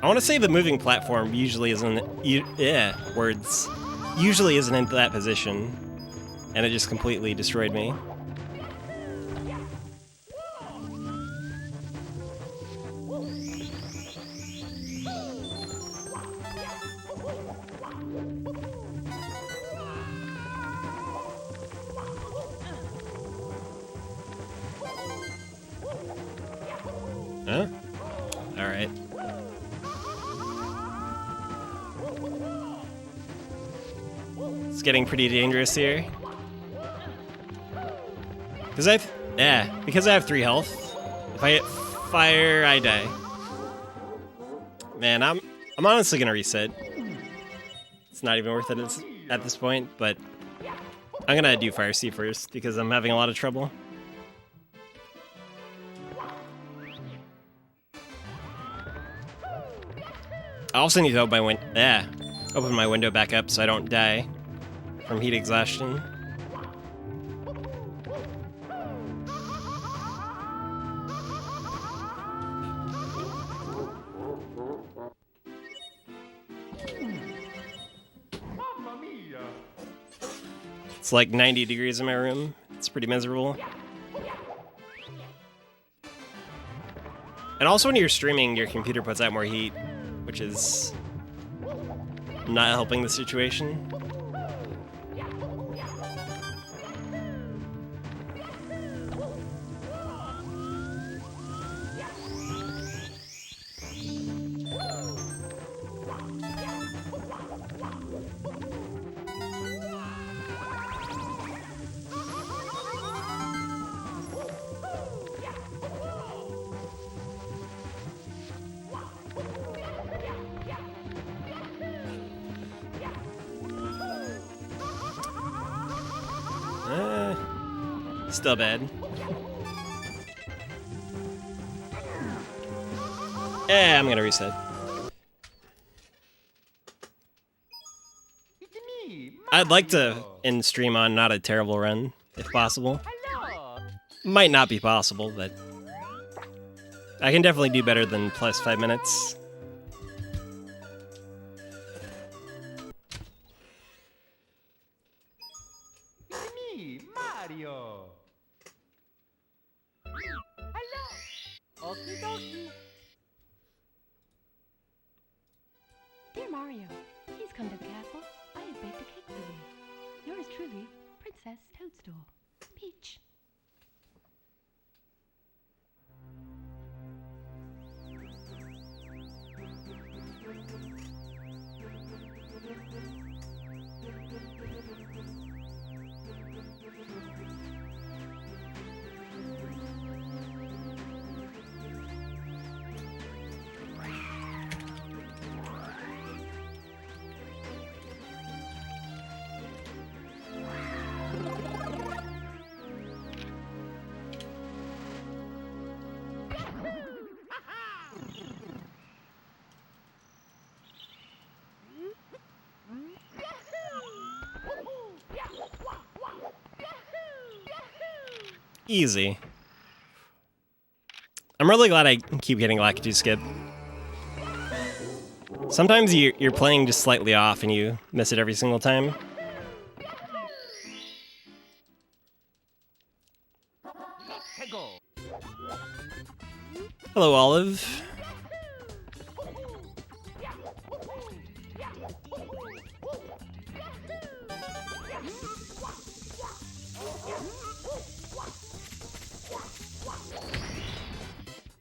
Speaker 1: I want to say the moving platform usually isn't usually isn't in that position, and it just completely destroyed me. Huh? All right. It's getting pretty dangerous here. Because I have 3 health. If I hit fire, I die. Man, I'm honestly gonna reset. It's not even worth it at this point, but I'm gonna do Fire Sea first because I'm having a lot of trouble. I also need to open my window back up so I don't die from heat exhaustion. It's like 90 degrees in my room. It's pretty miserable. And also when you're streaming, your computer puts out more heat, which is not helping the situation. Still bad. I'm gonna reset.
Speaker 2: It's me,
Speaker 1: I'd like to
Speaker 2: Mario.
Speaker 1: end stream on not a terrible run, if possible.
Speaker 2: Hello.
Speaker 1: Might not be possible, but I can definitely do better than plus 5 minutes.
Speaker 2: It's me, Mario. Hello. Okie dokie.
Speaker 3: Dear Mario, please come to the castle. I have baked a cake for you. Yours truly, Princess Toadstool. Peach.
Speaker 1: Easy. I'm really glad I keep getting Lakitu skip. Sometimes you're playing just slightly off and you miss it every single time.
Speaker 2: Let's go.
Speaker 1: Hello, Olive.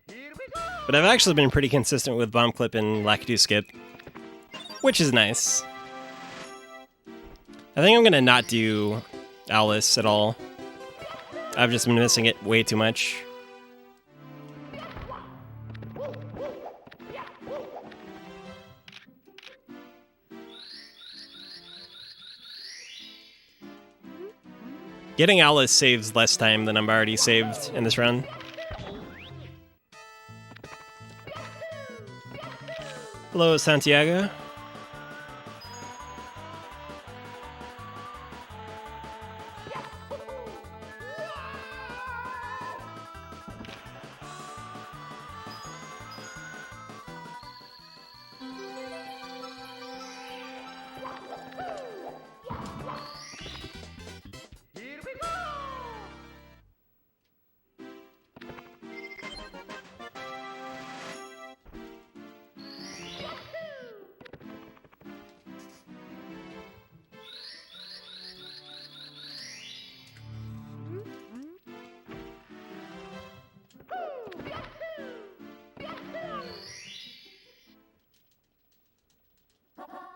Speaker 2: Here we go.
Speaker 1: But I've actually been pretty consistent with Bomb Clip and Lakitu skip, which is nice. I think I'm gonna not do Alice at all. I've just been missing it way too much. Getting Alice saves less time than I'm already saved in this run. Hello, Santiago.
Speaker 2: Here we go.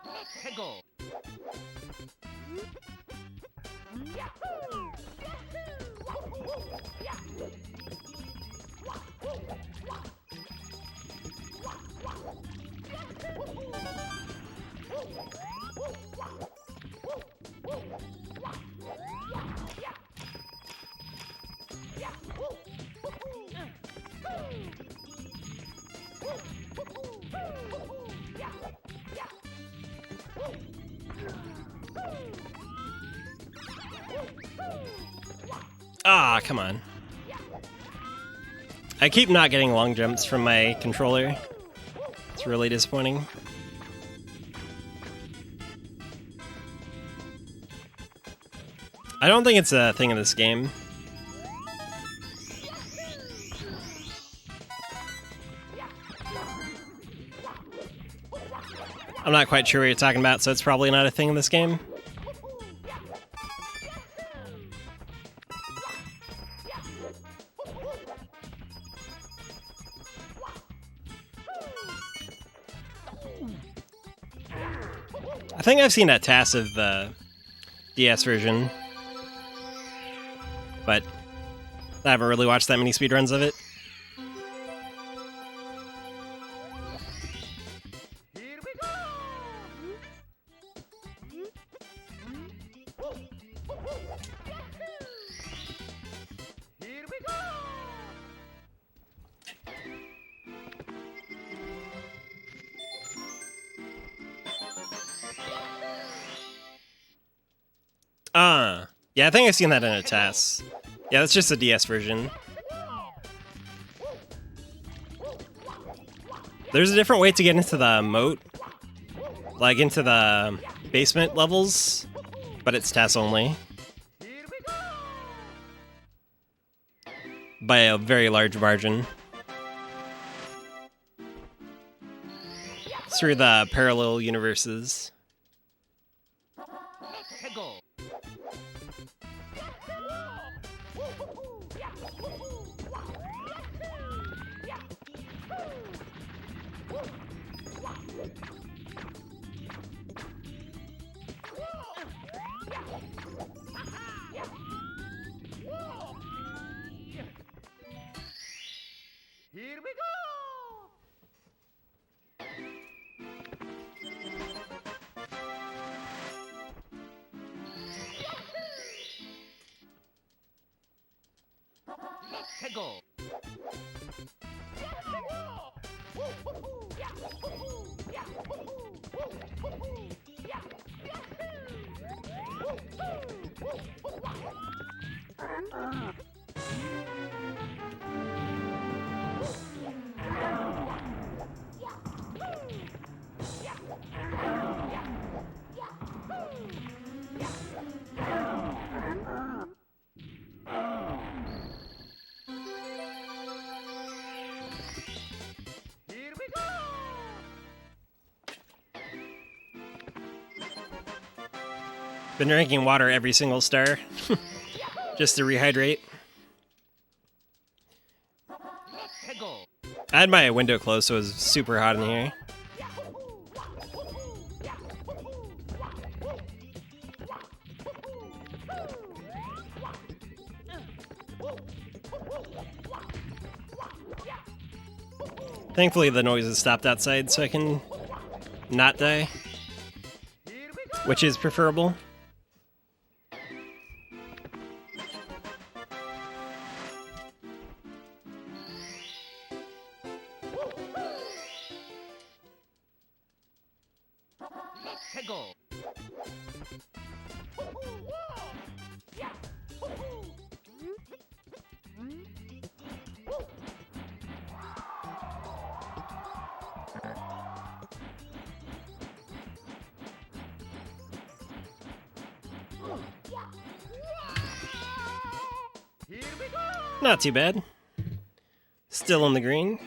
Speaker 2: Let's go.
Speaker 1: Ah, come on. I keep not getting long jumps from my controller. It's really disappointing. I don't think it's a thing in this game. I'm not quite sure what you're talking about, so it's probably not a thing in this game. I think I've seen a TAS of the DS version, but I haven't really watched that many speedruns of it.
Speaker 2: Here we go! Here we go!
Speaker 1: Yeah, I think I've seen that in a TAS. Yeah, that's just the DS version. There's a different way to get into the moat, like into the basement levels, but it's TAS only.
Speaker 2: Here we go!
Speaker 1: By a very large margin. Through the parallel universes.
Speaker 2: Let's go! Here we go! Let's go! Here we go!
Speaker 1: Been drinking water every single star, just to rehydrate.
Speaker 2: Let's go!
Speaker 1: I had my window closed, so it was super hot in here. Thankfully, the noise has stopped outside, so I can not die,
Speaker 2: Here we go!
Speaker 1: which is preferable.
Speaker 2: Let's go! Here we go!
Speaker 1: Not too bad. Still in the green.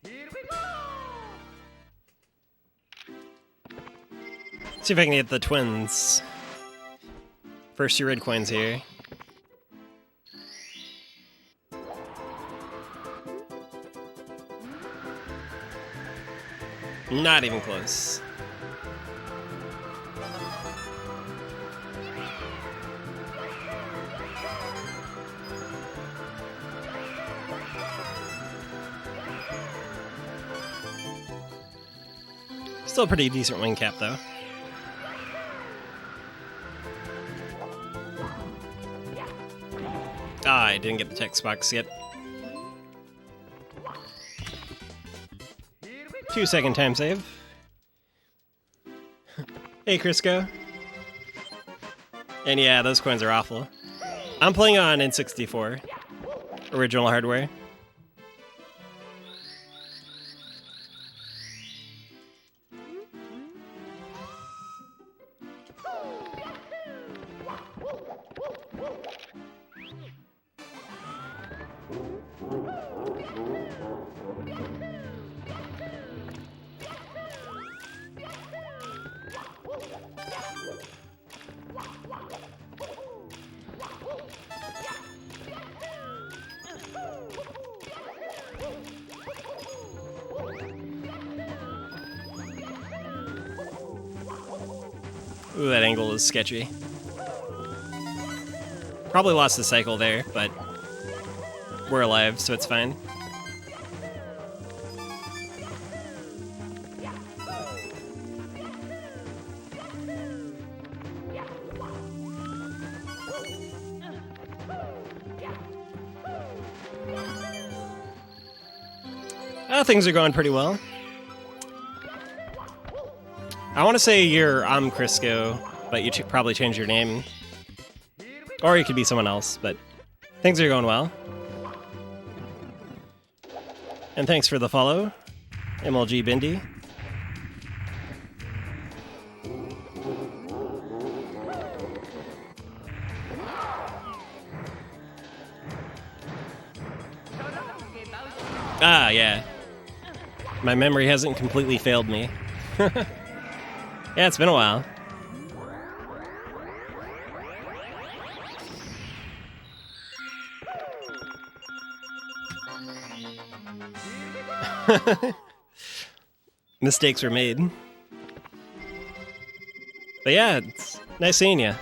Speaker 2: Here we go!
Speaker 1: See if I can get the twins. First two red coins here. Not even close. Still a pretty decent wing cap, though. Ah, I didn't get the text box yet. 2-second time save. Hey, Crisco. And yeah, those coins are awful. I'm playing on N64. Original hardware. Ooh, that angle is sketchy. Probably lost the cycle there, but we're alive, so it's fine. Things are going pretty well. I want to say I'm Crisco, but you probably changed your name. Or you could be someone else, but things are going well. And thanks for the follow, MLG Bindi. Ah, yeah. My memory hasn't completely failed me. Yeah, it's been a while. Mistakes were made. But yeah, it's nice seeing you.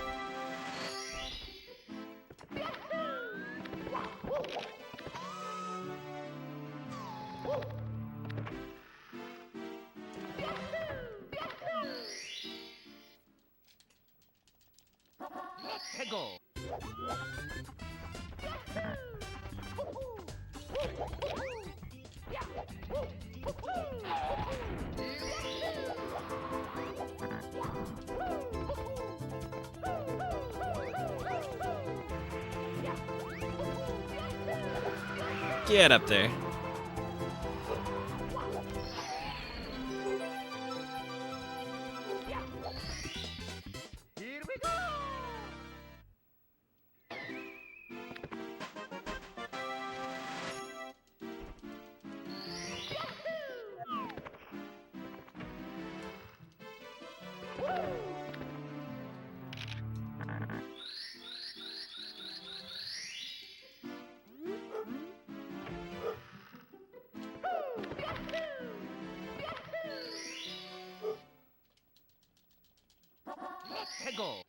Speaker 1: Get up there.
Speaker 2: Here we go! Go.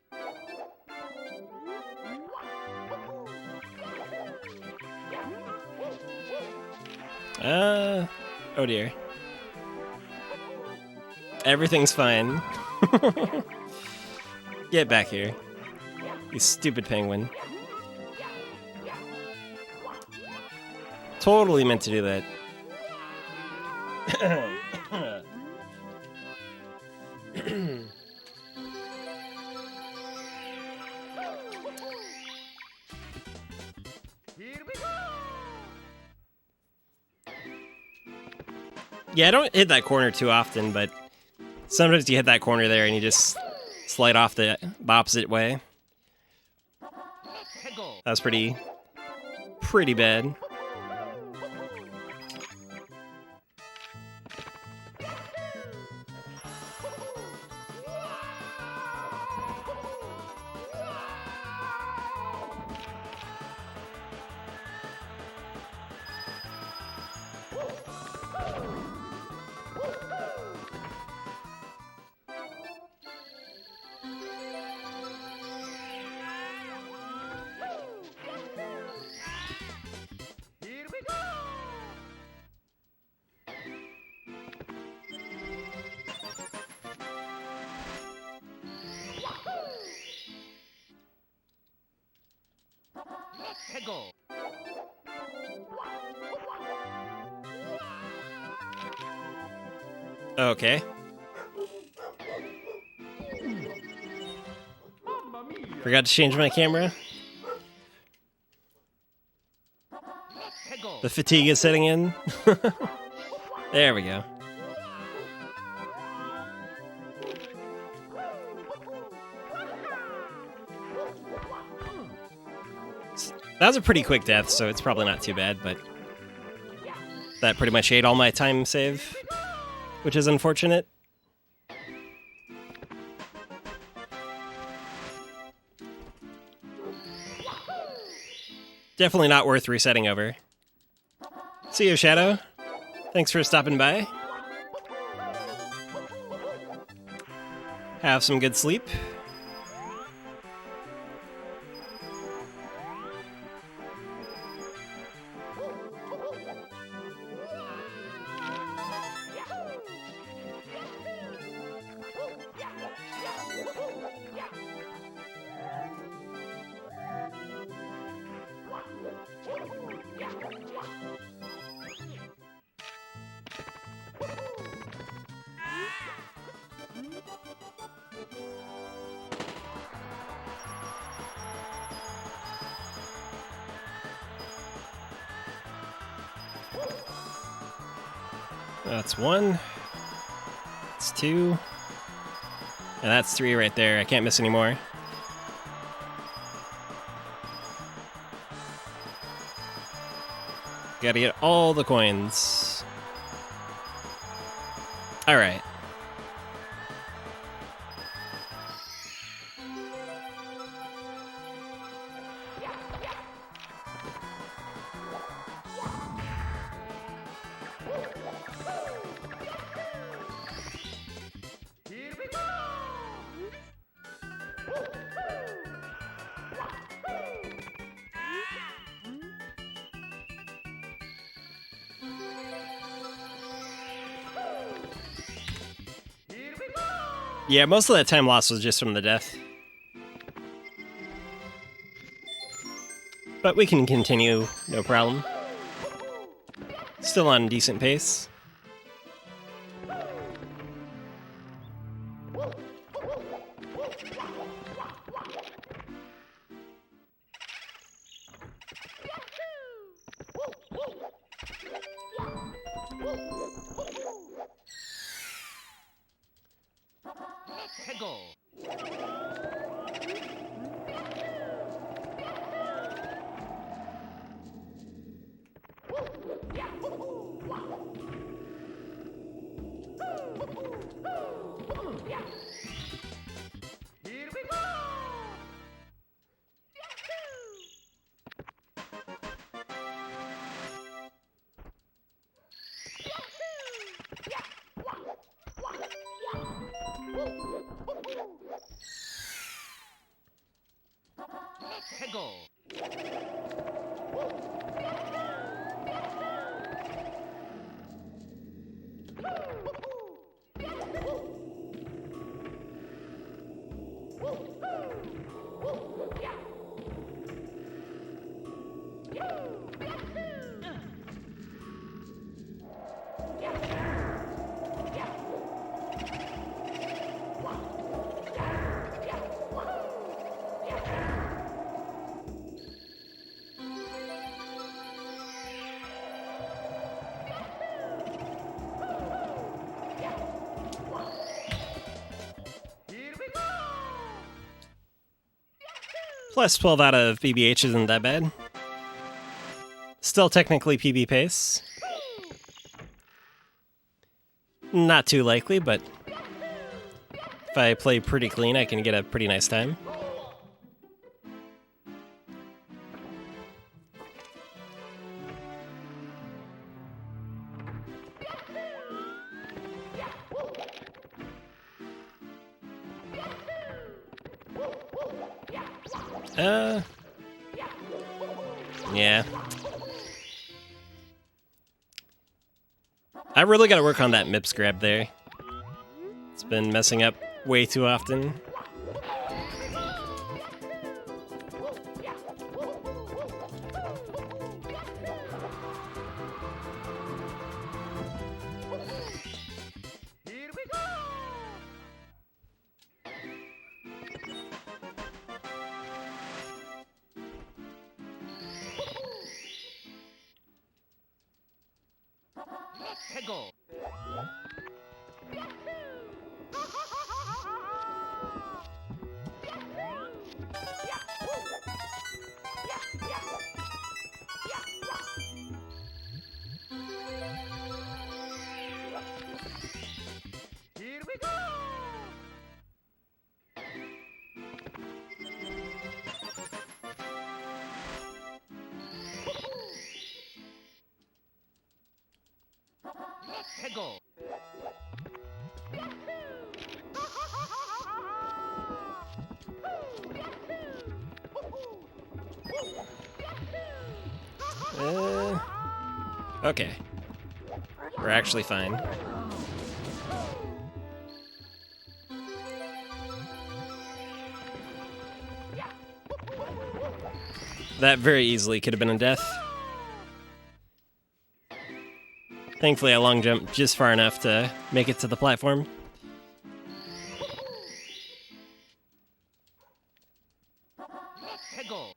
Speaker 1: Oh dear. Everything's fine. Get back here, you stupid penguin. Totally meant to do that.
Speaker 2: Here we go!
Speaker 1: Yeah, I don't hit that corner too often, but sometimes you hit that corner there and you just slide off the opposite way.
Speaker 2: Go.
Speaker 1: That was pretty bad.
Speaker 2: 해고.
Speaker 1: Okay. Forgot to change my camera.
Speaker 2: 해고.
Speaker 1: The fatigue is setting in. There we go. That was a pretty quick death, so it's probably not too bad, but that pretty much ate all my time save, which is unfortunate. Definitely not worth resetting over. See you, Shadow. Thanks for stopping by. Have some good sleep. That's 1. That's 2. And that's 3 right there. I can't miss anymore. Gotta get all the coins. Alright. Yeah, most of that time lost was just from the death. But we can continue, no problem. Still on decent pace.
Speaker 2: 해고. 해고.
Speaker 1: Plus 12 out of BBH isn't that bad. Still technically PB pace. Not too likely, but if I play pretty clean, I can get a pretty nice time. Yeah. I really gotta work on that MIPS grab there. It's been messing up way too often.
Speaker 2: 해고. Here we go. 해고.
Speaker 1: Okay. We're actually fine. That very easily could have been a death. Thankfully, I long jumped just far enough to make it to the platform.
Speaker 2: 해고.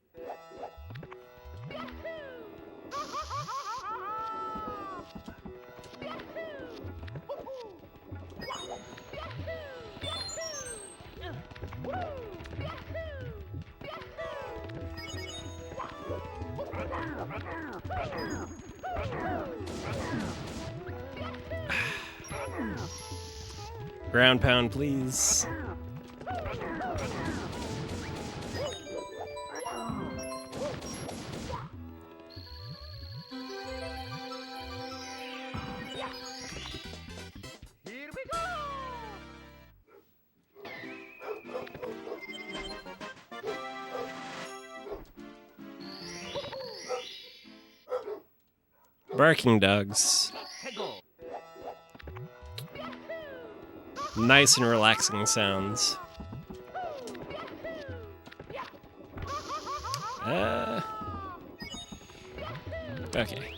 Speaker 1: Ground pound, please.
Speaker 2: Here we go.
Speaker 1: Barking dogs.
Speaker 2: 해고.
Speaker 1: Nice and relaxing sounds. Okay.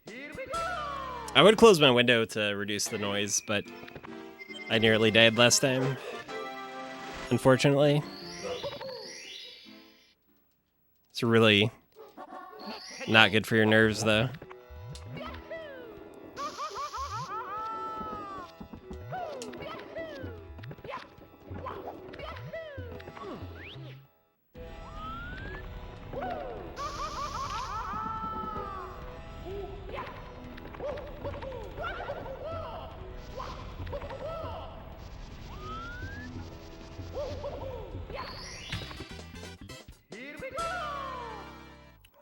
Speaker 2: Here we go.
Speaker 1: I would close my window to reduce the noise, but I nearly died last time. Unfortunately. It's really not good for your nerves, though.
Speaker 2: Here we go.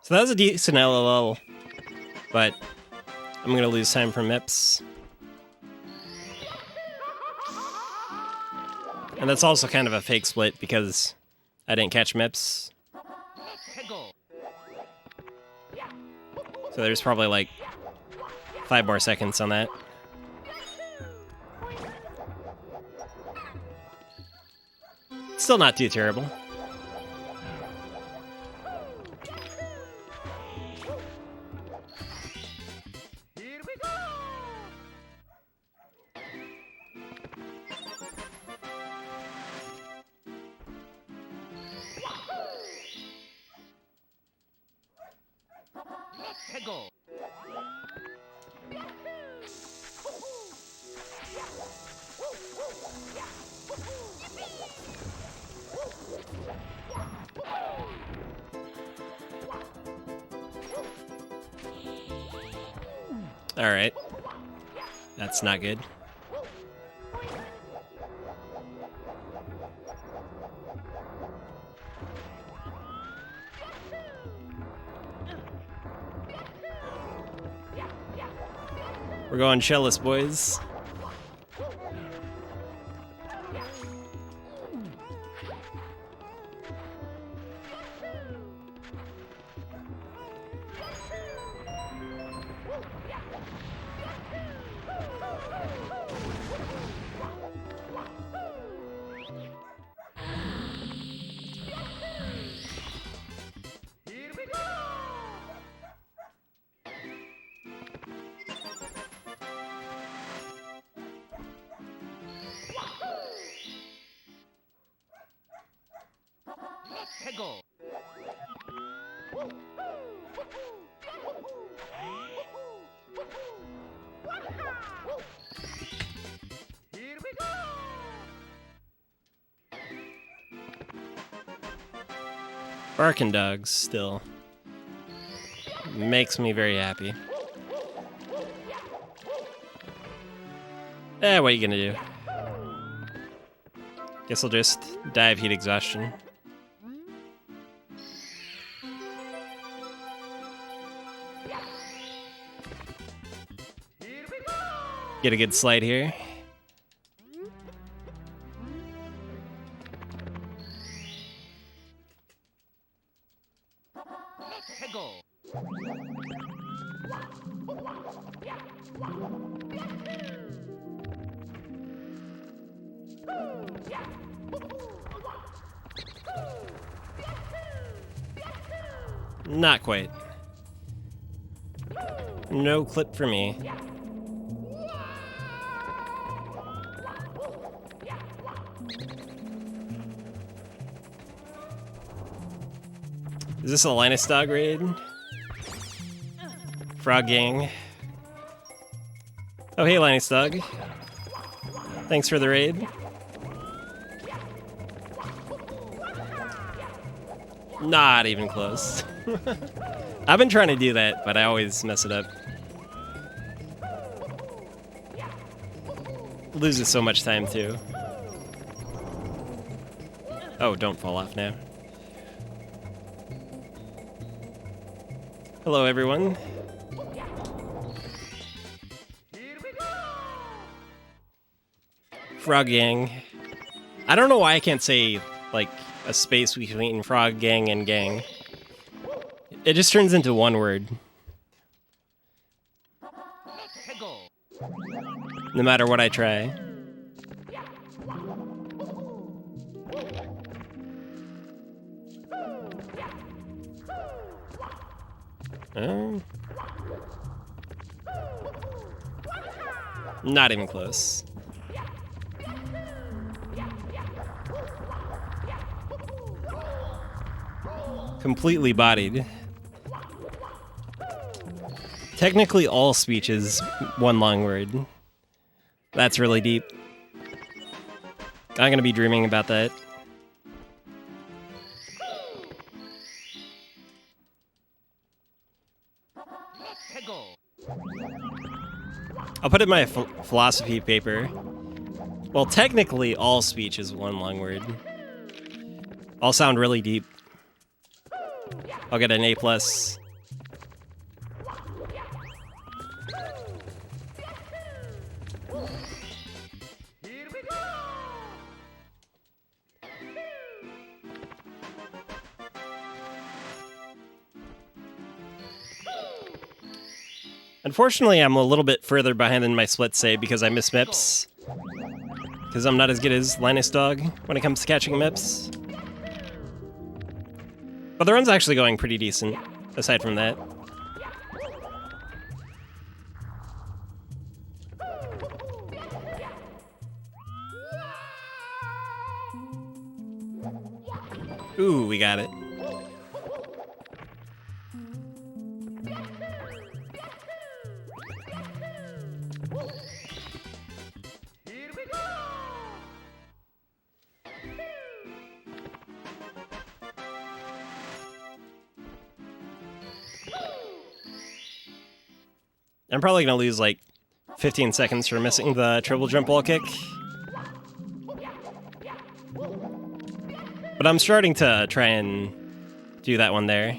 Speaker 1: So that was a decent LLL, but I'm gonna lose time from MIPS. And that's also kind of a fake split because I didn't catch MIPS.
Speaker 2: 해고.
Speaker 1: So there's probably like 5 more seconds on that. Still not too terrible.
Speaker 2: Here we go. 해고.
Speaker 1: All right. That's not good. We're going shellless, boys.
Speaker 2: Let go. Here we go.
Speaker 1: Barking dogs still makes me very happy. What are you gonna do? Guess I'll just die of heat exhaustion.
Speaker 2: Here we go.
Speaker 1: Get a good slide here.
Speaker 2: Let go.
Speaker 1: Not quite. No clip for me. Is this a Linus Dog raid? Frog Gang. Oh, hey, Linus Dog. Thanks for the raid. Not even close. I've been trying to do that, but I always mess it up. Loses so much time, too. Oh, don't fall off now. Hello, everyone.
Speaker 2: Here we go.
Speaker 1: Frog Gang. I don't know why I can't say, like, a space between Frog Gang and Gang. It just turns into one word.
Speaker 2: Let go.
Speaker 1: No matter what I try. Not even close. Completely bodied. Technically, all speech is one long word. That's really deep. I'm gonna be dreaming about that.
Speaker 2: Let go.
Speaker 1: I'll put it in my philosophy paper. Well, technically, all speech is one long word. I'll sound really deep. I'll get an A+.
Speaker 2: Here we go.
Speaker 1: Unfortunately, I'm a little bit further behind than my split save because I miss MIPS. Because I'm not as good as Linus Dog when it comes to catching MIPS. But the run's actually going pretty decent, aside from that. Ooh, we got it.
Speaker 2: Here we go.
Speaker 1: I'm probably gonna lose like 15 seconds for missing the triple jump wall kick. But I'm starting to try and do that one there.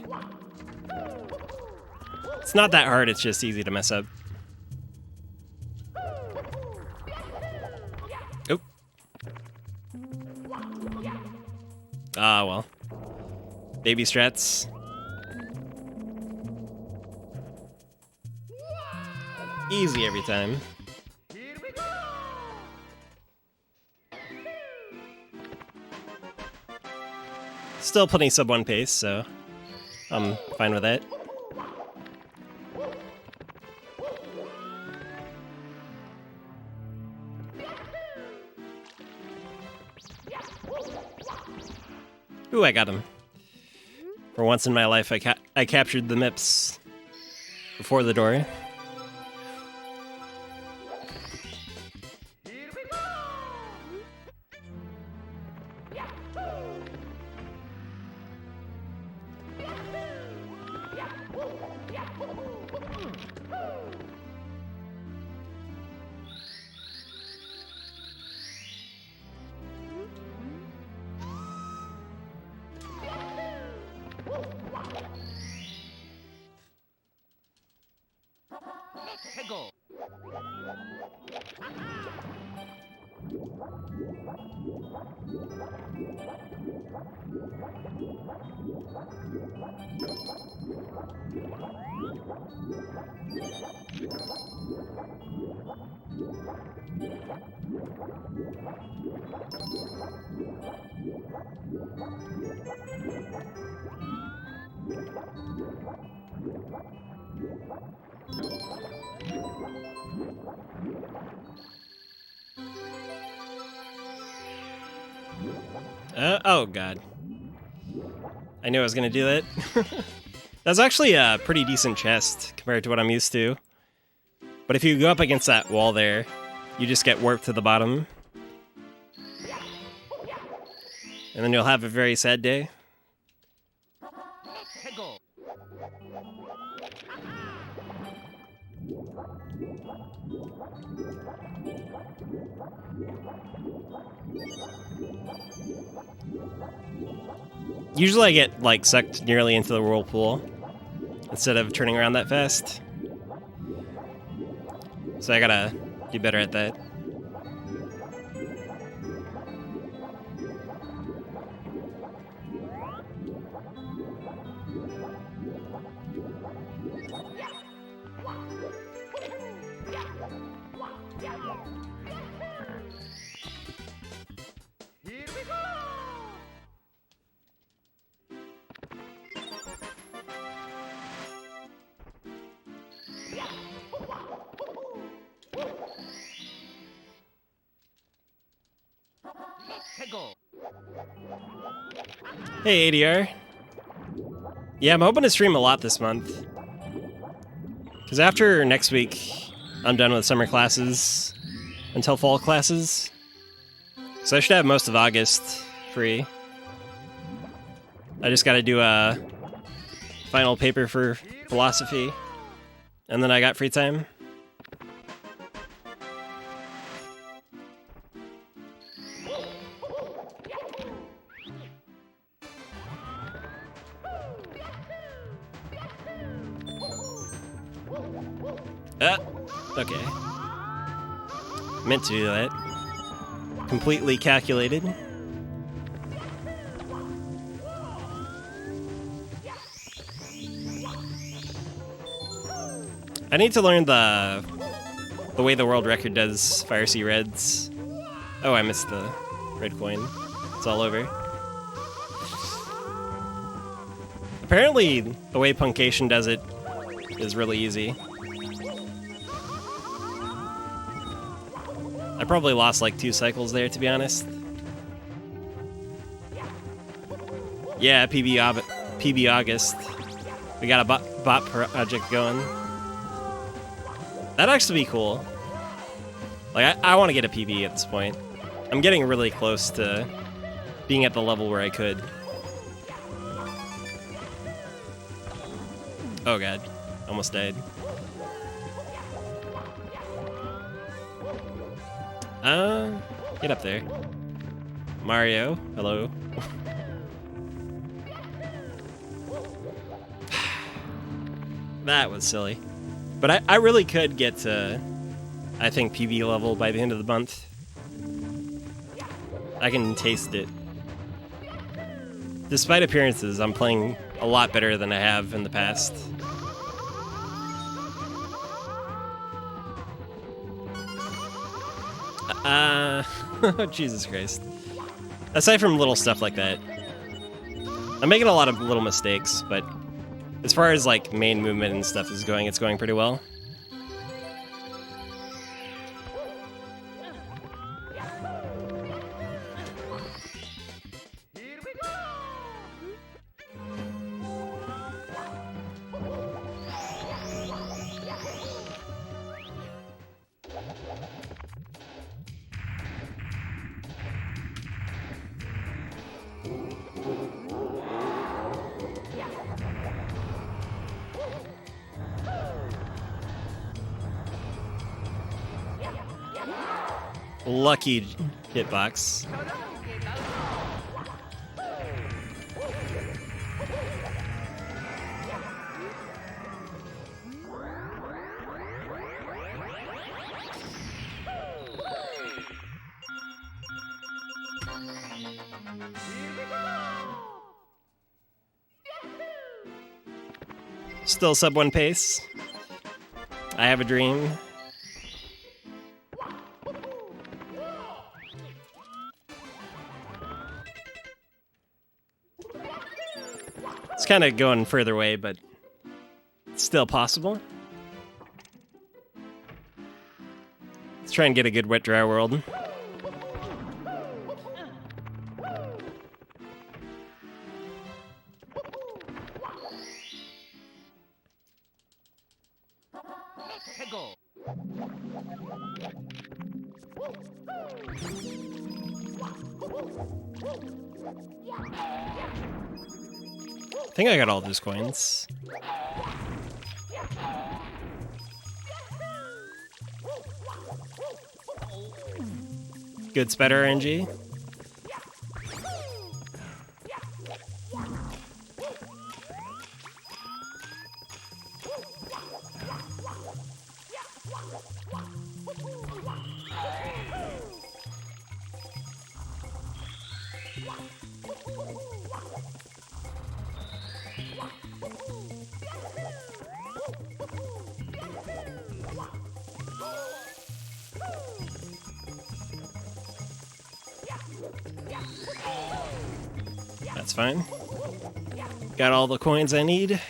Speaker 1: It's not that hard, it's just easy to mess up. Oop. Ah, well. Baby strats. Easy every time.
Speaker 2: Here we go.
Speaker 1: Still putting sub 1 pace, so I'm fine with that. Ooh, I got him. For once in my life, I captured the MIPS before the door.
Speaker 2: Here we go! Let's go!
Speaker 1: Oh god. I knew I was gonna do that. That's actually a pretty decent chest compared to what I'm used to. But if you go up against that wall there, you just get warped to the bottom. And then you'll have a very sad day.
Speaker 2: Let's go!
Speaker 1: Usually I get, like, sucked nearly into the whirlpool instead of turning around that fast. So I gotta do better at that.
Speaker 2: Here we go! Let's go!
Speaker 1: Hey, ADR. Yeah, I'm hoping to stream a lot this month. Because after next week, I'm done with summer classes until fall classes. So I should have most of August free. I just gotta do a final paper for philosophy. And then I got free time. Okay. Meant to do that. Completely calculated. I need to learn the way the world record does Fire Sea Reds. Oh, I missed the red coin. It's all over. Apparently, the way Punkation does it is really easy. I probably lost like 2 cycles there, to be honest. Yeah, PB August. We got a bot project going. That'd actually be cool. Like, I want to get a PB at this point. I'm getting really close to being at the level where I could. Oh god, almost died. Get up there. Mario, hello. That was silly. But I really could get to, I think, PB level by the end of the month. I can taste it. Despite appearances, I'm playing a lot better than I have in the past. Jesus Christ. Aside from little stuff like that, I'm making a lot of little mistakes, but as far as like main movement and stuff is going, it's going pretty well.
Speaker 2: Here we go!
Speaker 1: Lucky hitbox. Still sub 1 pace. I have a dream. It's kind of going further away, but it's still possible. Let's try and get a good wet dry world.
Speaker 2: 해고.
Speaker 1: I think I got all those coins. Good spider RNG. That's fine. Got all the coins I need.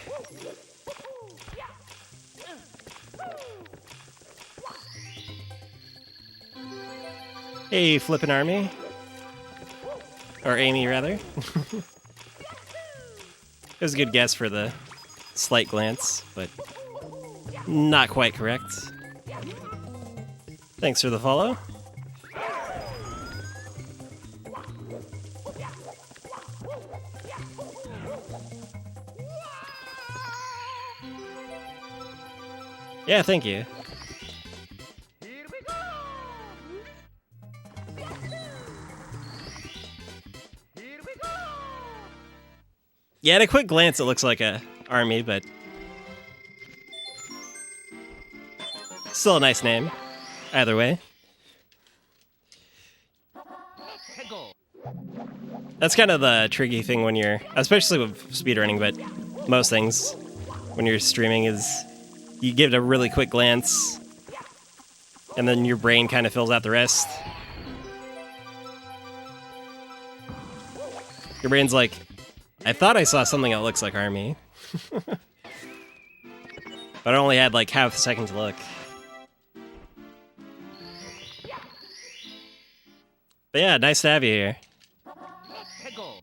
Speaker 1: Hey, flippin' army. Or Amy, rather. It was a good guess for the slight glance, but not quite correct. Thanks for the follow. Yeah, thank you.
Speaker 2: Here we go. Here we go.
Speaker 1: Yeah, at a quick glance, it looks like a army, but still a nice name. Either way.
Speaker 2: 해고.
Speaker 1: That's kind of the tricky thing when you're, especially with speedrunning, but most things when you're streaming is you give it a really quick glance and then your brain kind of fills out the rest. Your brain's like, I thought I saw something that looks like army. But I only had like half a second to look. But yeah, nice to have you here.
Speaker 2: 해고.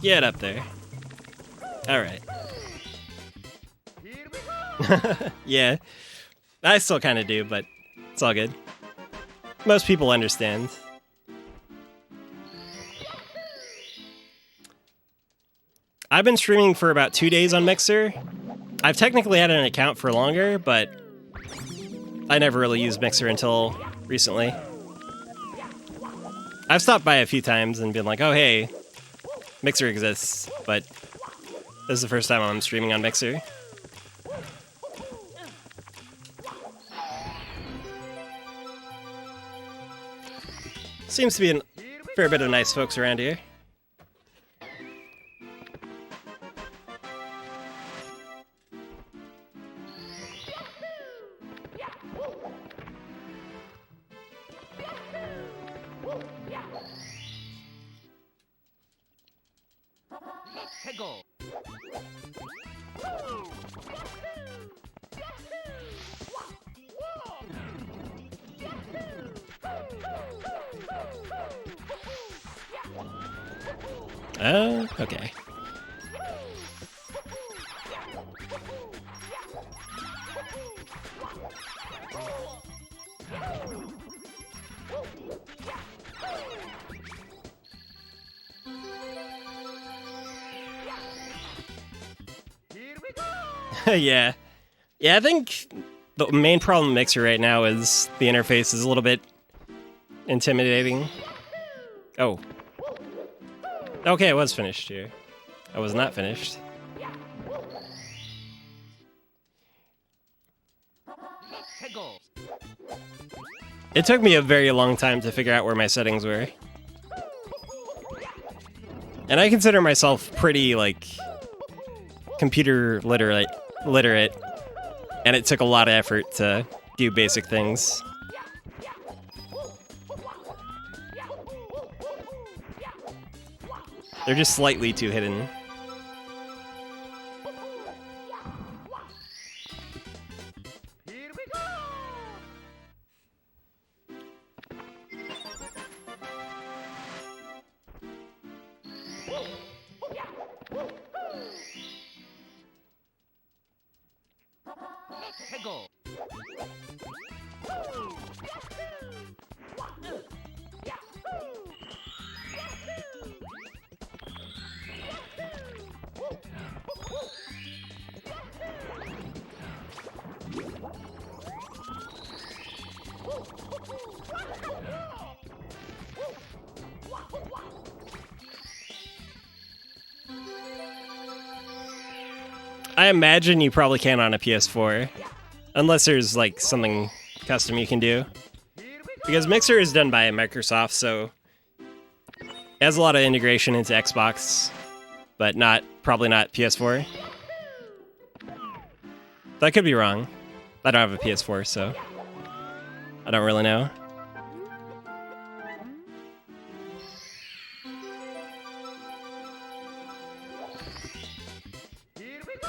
Speaker 1: Get up there. Alright.
Speaker 2: Here we go.
Speaker 1: Yeah. I still kind of do, but it's all good. Most people understand. I've been streaming for about 2 days on Mixer. I've technically had an account for longer, but I never really used Mixer until recently. I've stopped by a few times and been like, oh hey, Mixer exists, but this is the first time I'm streaming on Mixer. Seems to be a fair bit of nice folks around here.
Speaker 2: 해고.
Speaker 1: Oh, okay. Yeah. Yeah, I think the main problem with Mixer right now is the interface is a little bit intimidating. Oh. Okay, I was finished here. I was not finished.
Speaker 2: Hegel.
Speaker 1: It took me a very long time to figure out where my settings were. And I consider myself pretty, like, computer literate, and it took a lot of effort to do basic things. They're just slightly too hidden.
Speaker 2: Here we go. Hegel.
Speaker 1: I imagine you probably can on a PS4, unless there's like something custom you can do. Because Mixer is done by Microsoft, so it has a lot of integration into Xbox, but probably not PS4. That could be wrong. I don't have a PS4, so I don't really know.
Speaker 2: Here we go.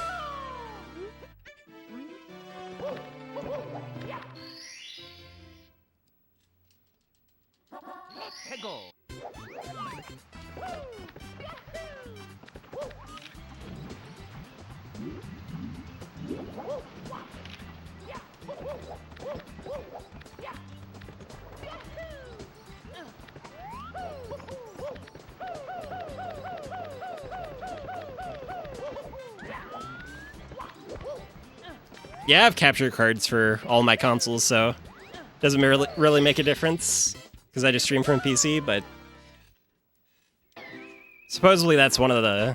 Speaker 2: Hegel.
Speaker 1: Yeah, I have capture cards for all my consoles, so it doesn't really make a difference because I just stream from PC, but supposedly that's one of the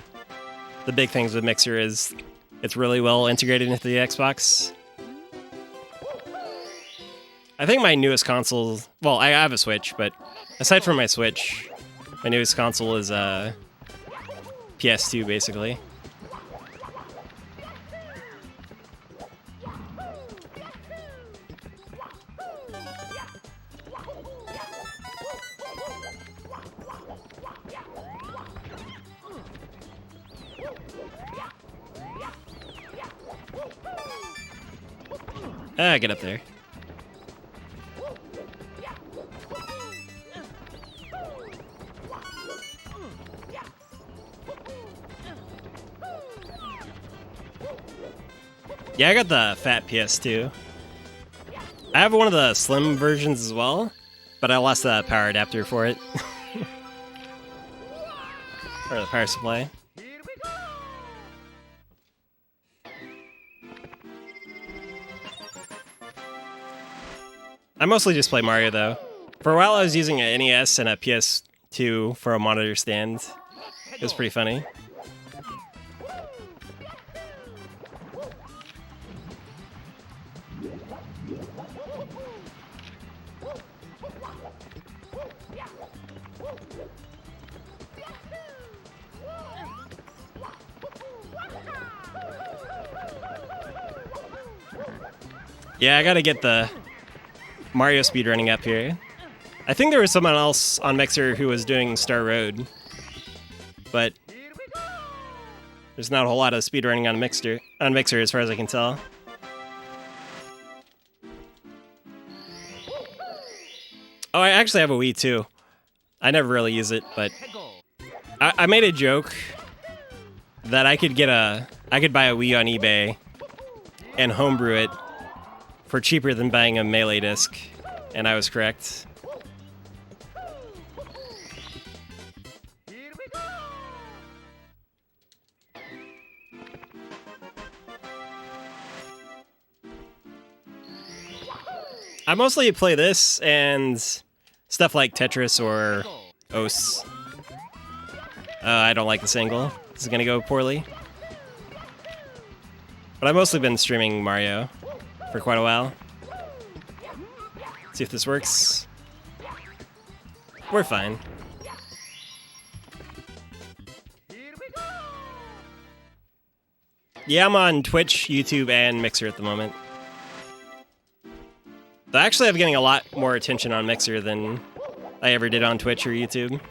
Speaker 1: big things with Mixer is it's really well integrated into the Xbox. I think my newest console, well, I have a Switch, but aside from my Switch, my newest console is PS2 basically. Ah, get up there. Yeah, I got the fat PS2. I have one of the slim versions as well, but I lost the power adapter for it. Or the power supply.
Speaker 2: Here we go.
Speaker 1: I mostly just play Mario though. For a while I was using an NES and a PS2 for a monitor stand. It was pretty funny. Yeah, I gotta get the Mario speedrunning up here. I think there was someone else on Mixer who was doing Star Road, but there's not a whole lot of speedrunning on Mixer as far as I can tell. Oh, I actually have a Wii too. I never really use it, but I made a joke that I could buy a Wii on eBay and homebrew it for cheaper than buying a Melee disc, and I was correct.
Speaker 2: Here we go.
Speaker 1: I mostly play this and stuff like Tetris or OS. I don't like this angle. This is gonna go poorly. But I've mostly been streaming Mario for quite a while. See if this works. We're fine.
Speaker 2: Here we go.
Speaker 1: Yeah, I'm on Twitch, YouTube, and Mixer at the moment. Though actually, I'm getting a lot more attention on Mixer than I ever did on Twitch or YouTube.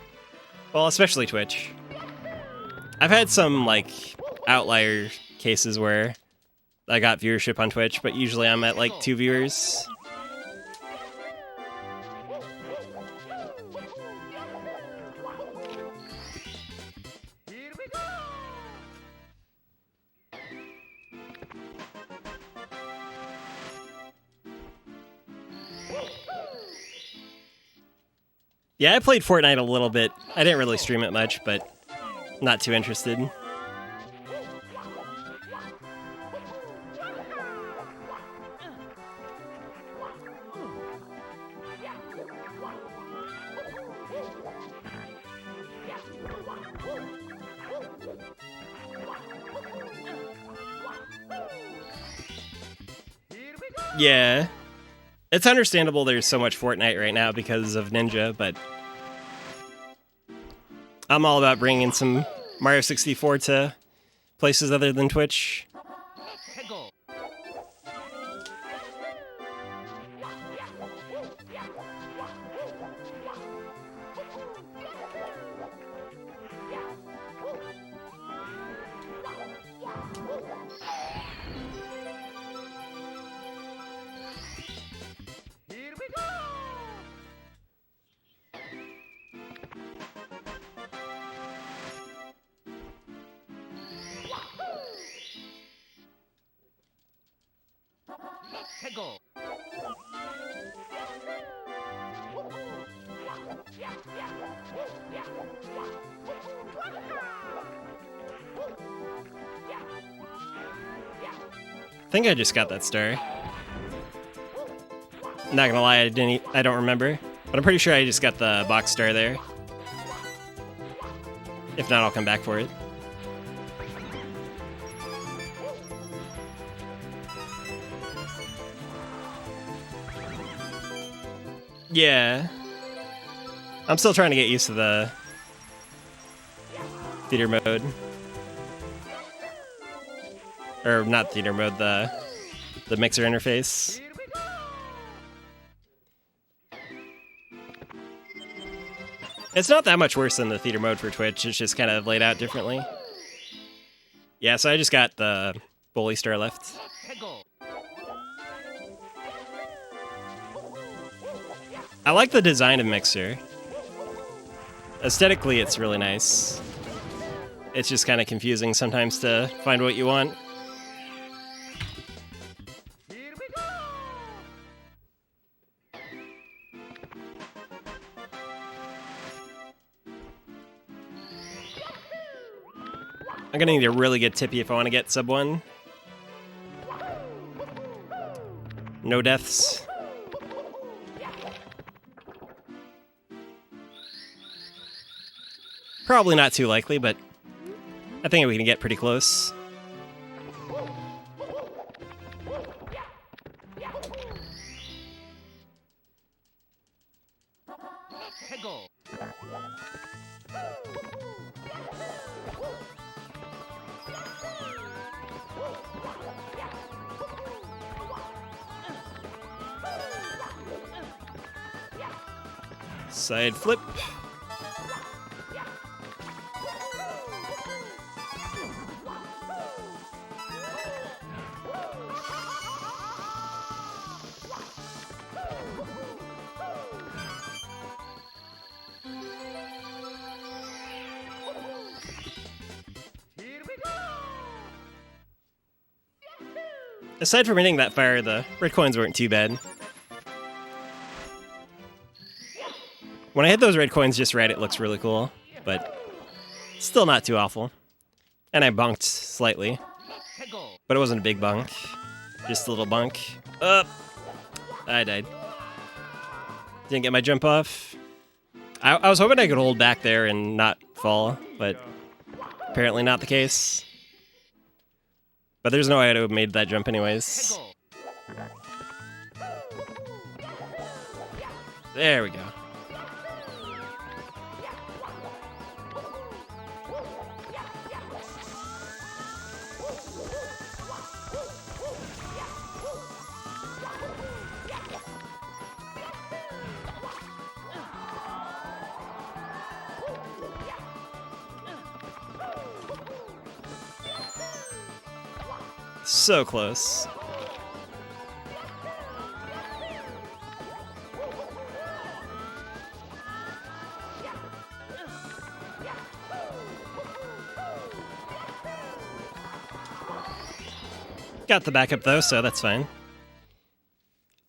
Speaker 1: Well, especially Twitch. I've had some, like, outlier cases where I got viewership on Twitch, but usually I'm at, like, 2 viewers.
Speaker 2: Here we go.
Speaker 1: Yeah, I played Fortnite a little bit. I didn't really stream it much, but not too interested.
Speaker 2: Here we go.
Speaker 1: Yeah. It's understandable there's so much Fortnite right now because of Ninja, but I'm all about bringing some Mario 64 to places other than Twitch.
Speaker 2: Hey, go. Here we go. Hey, go.
Speaker 1: I think I just got that star. Not gonna lie, I don't remember, but I'm pretty sure I just got the box star there. If not, I'll come back for it. Yeah. I'm still trying to get used to the theater mode. Or not theater mode, the mixer interface.
Speaker 2: Here we go.
Speaker 1: It's not that much worse than the theater mode for Twitch, it's just kind of laid out differently. Yeah, so I just got the bully star left.
Speaker 2: Hey, go.
Speaker 1: I like the design of Mixer. Aesthetically, it's really nice. It's just kind of confusing sometimes to find what you want.
Speaker 2: Here we go.
Speaker 1: I'm gonna need a really good tippy if I want to get sub 1. No deaths. Probably not too likely, but I think we can get pretty close.
Speaker 2: Hey, go.
Speaker 1: Side flip. aside from hitting that fire, the red coins weren't too bad. When I hit those red coins just right, it looks really cool, but still not too awful. And I bunked slightly, but it wasn't a big bunk, just a little bunk. Up, I died. Didn't get my jump off. I was hoping I could hold back there and not fall, but apparently not the case. But there's no way I'd have made that jump anyways. There we go. So close. Got the backup though, so that's fine.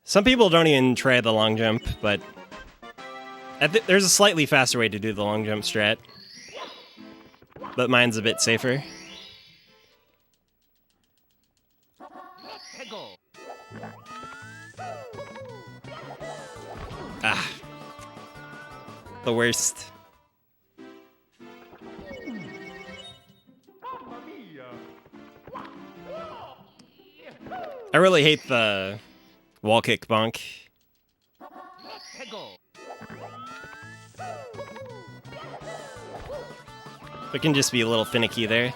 Speaker 1: Some people don't even try the long jump, but there's a slightly faster way to do the long jump strat. But mine's a bit safer. Ah. The worst. I really hate the wall kick bonk. It can just be a little finicky there.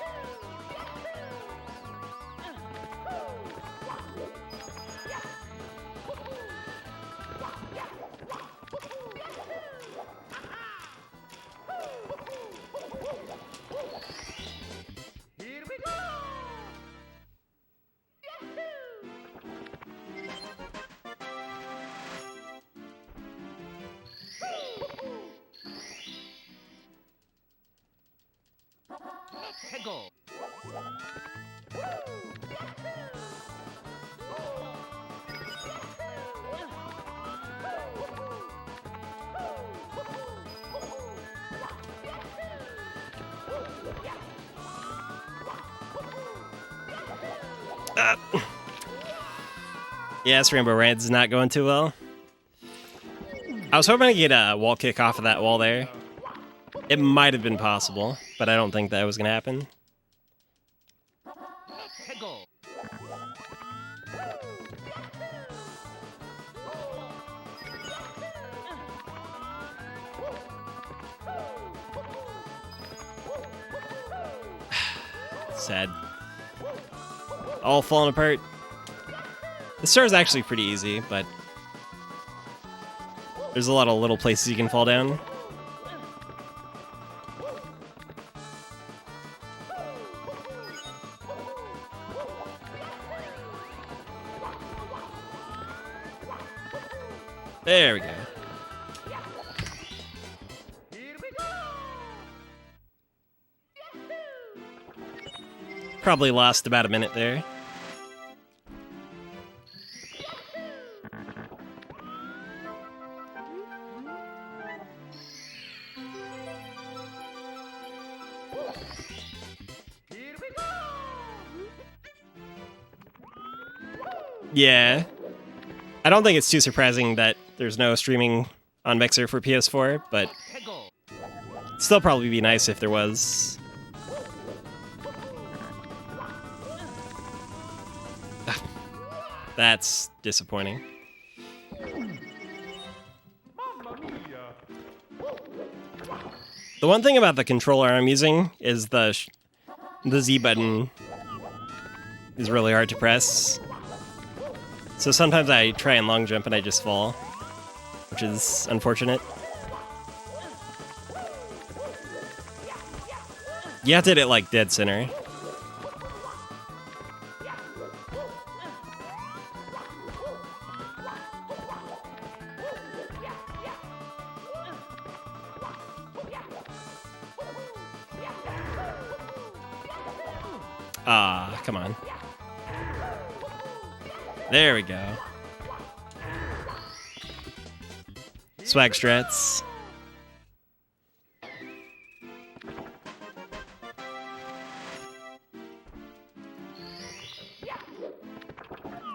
Speaker 1: Yes, Rainbow Red's not going too well. I was hoping to get a wall kick off of that wall there. It might have been possible, but I don't think that was going to happen. Sad. All falling apart. The star is actually pretty easy, but there's a lot of little places you can fall down. There we go. Probably lost about a minute there. Yeah. I don't think it's too surprising that there's no streaming on Mixer for PS4, but it'd still probably be nice if there was. That's disappointing. The one thing about the controller I'm using is the Z button is really hard to press. So sometimes I try and long jump and I just fall, which is unfortunate. You have to hit it like dead center. Ah, come on. There we go. Swag strats.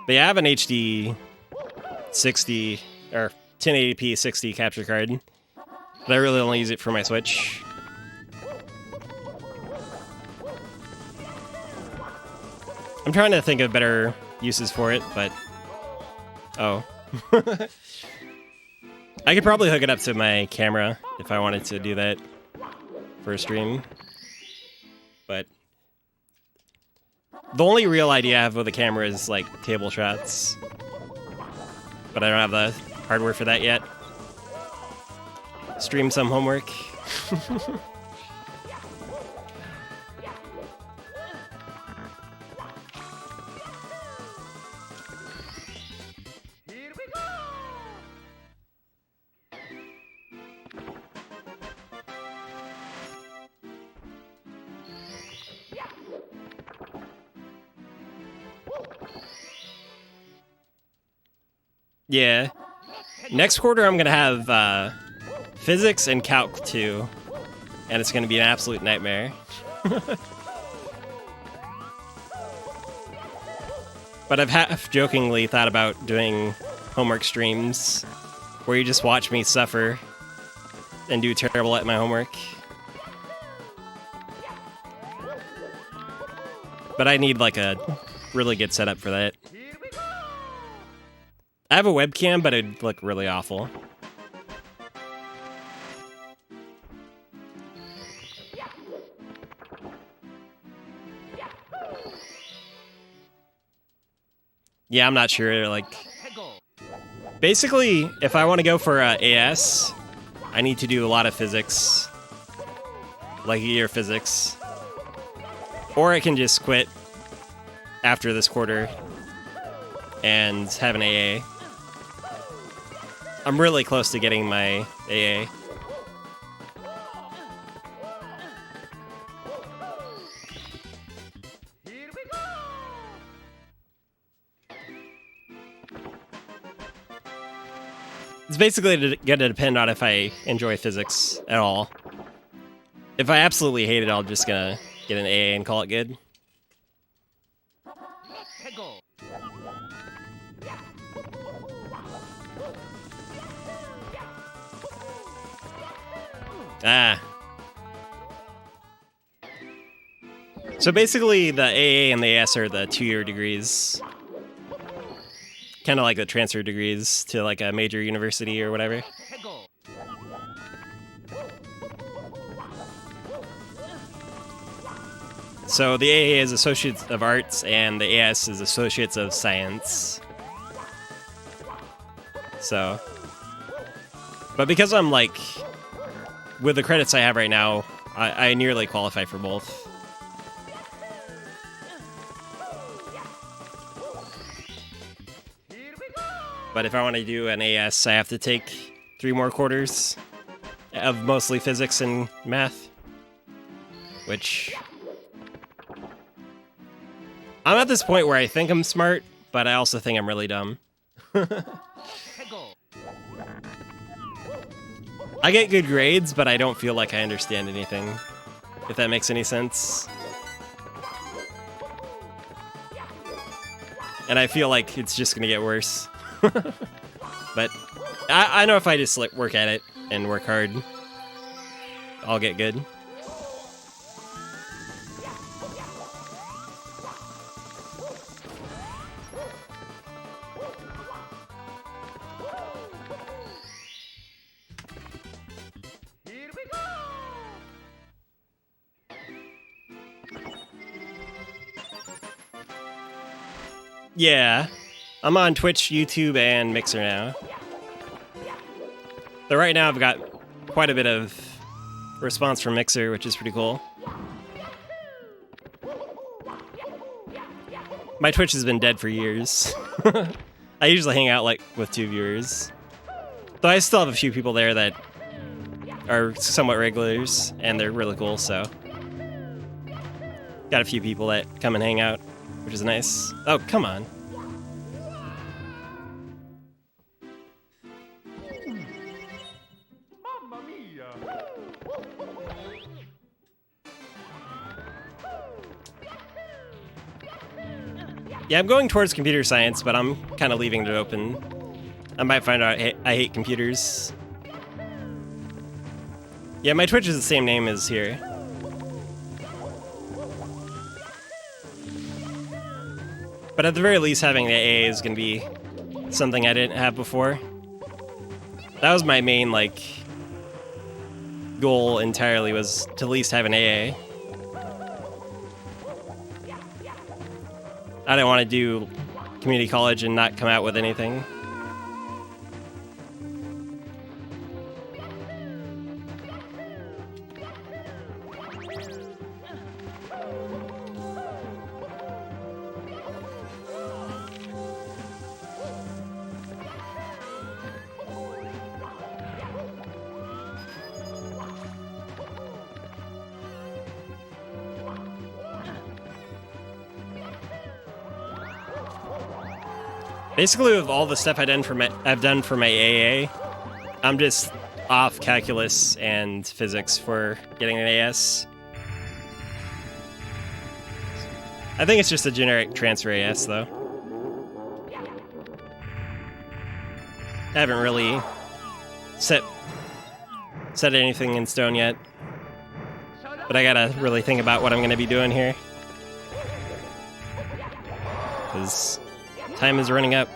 Speaker 1: But yeah, I have an HD 60 or 1080p 60 capture card, but I really only use it for my Switch. I'm trying to think of better uses for it, but oh. I could probably hook it up to my camera if I wanted to do that for a stream. But the only real idea I have with the camera is like table shots. But I don't have the hardware for that yet. Stream some homework.
Speaker 2: Here we go!
Speaker 1: Yeah. Next quarter I'm gonna have physics and calc 2. And it's gonna be an absolute nightmare. But I've half jokingly thought about doing homework streams where you just watch me suffer and do terrible at my homework. But I need like a really good setup for that.
Speaker 2: Here we go!
Speaker 1: I have a webcam, but it'd look really awful. Yeah, I'm not sure, like...
Speaker 2: Hegel!
Speaker 1: Basically, if I want to go for AS, I need to do a lot of physics. Like a year of physics. Or I can just quit after this quarter and have an AA. I'm really close to getting my AA.
Speaker 2: Here we go!
Speaker 1: It's basically gonna depend on if I enjoy physics at all. If I absolutely hate it, I'll just gonna get an AA and call it good.
Speaker 2: Hegel!
Speaker 1: Ah. So basically, the AA and the AS are the 2-year degrees. Kind of like the transfer degrees to like a major university or whatever.
Speaker 2: Hegel!
Speaker 1: So the AA is Associates of Arts and the AS is Associates of Science. So, but because I'm like, with the credits I have right now, I nearly qualify for both.
Speaker 2: Here we go!
Speaker 1: But if I want to do an AS, I have to take 3 more quarters of mostly physics and math. Which... I'm at this point where I think I'm smart, but I also think I'm really dumb.
Speaker 2: Hegel!
Speaker 1: I get good grades, but I don't feel like I understand anything. If that makes any sense. And I feel like it's just gonna get worse. But I know if I just like work at it and work hard, I'll get good.
Speaker 2: Here we go!
Speaker 1: Yeah, I'm on Twitch, YouTube, and Mixer now. Though right now I've got quite a bit of response from Mixer, which is pretty cool. My Twitch has been dead for years. I usually hang out like with 2 viewers. Though I still have a few people there that are somewhat regulars, and they're really cool, so. Got a few people that come and hang out, which is nice. Oh, come on. Yeah, I'm going towards computer science, but I'm kind of leaving it open. I might find out I hate computers. Yeah, my Twitch is the same name as here. But at the very least, having the AA is going to be something I didn't have before. That was my main, like, goal entirely, was to at least have an AA. I didn't want to do community college and not come out with anything. Basically, with all the stuff I've done for my AA, I'm just off calculus and physics for getting an AS. I think it's just a generic transfer AS, though. I haven't really set anything in stone yet, but I gotta really think about what I'm gonna be doing here, because time is running up.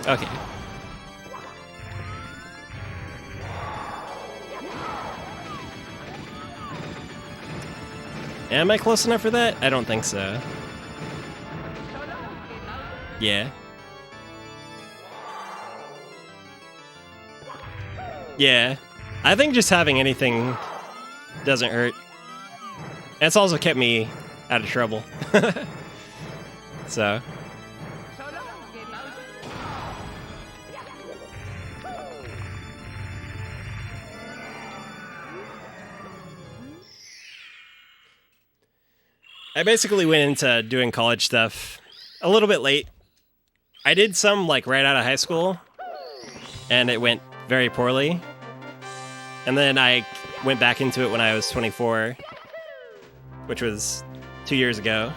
Speaker 1: Okay. Am I close enough for that? I don't think so. Yeah. Yeah. I think just having anything doesn't hurt. It's also kept me out of trouble. So. I basically went into doing college stuff a little bit late. I did some like right out of high school, and it went very poorly. And then I went back into it when I was 24, which was 2 years ago,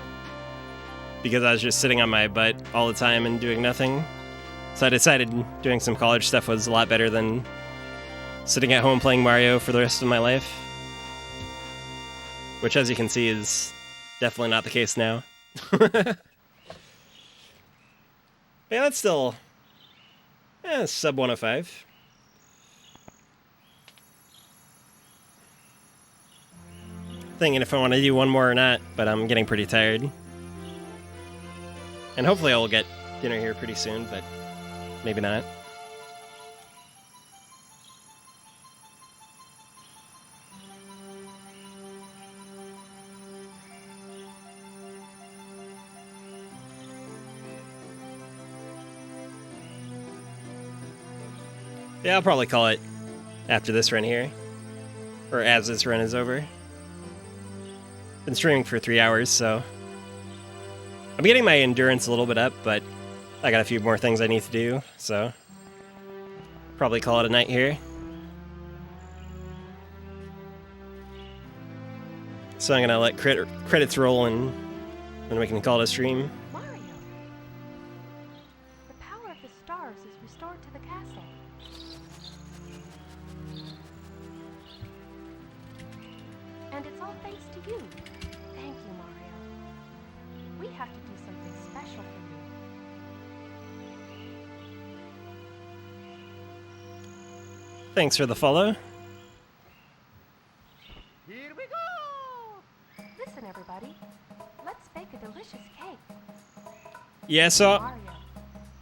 Speaker 1: because I was just sitting on my butt all the time and doing nothing. So I decided doing some college stuff was a lot better than sitting at home playing Mario for the rest of my life. Which, as you can see, is definitely not the case now. Yeah, that's still sub 105. Thinking if I want to do one more or not, but I'm getting pretty tired. And hopefully I'll get dinner here pretty soon, but maybe not. Yeah, I'll probably call it after this run here. Or as this run is over. Been streaming for 3 hours, so I'm getting my endurance a little bit up, but I got a few more things I need to do, so probably call it a night here. So I'm gonna let credits roll, and then we can call it a stream.
Speaker 3: Mario! The power of the stars is restored to the castle. And it's all thanks to you. Thank you, Mario. We have to do something special for you.
Speaker 1: Thanks for the follow.
Speaker 2: Here we go!
Speaker 3: Listen, everybody. Let's bake a delicious cake.
Speaker 1: Yeah, so
Speaker 3: Mario.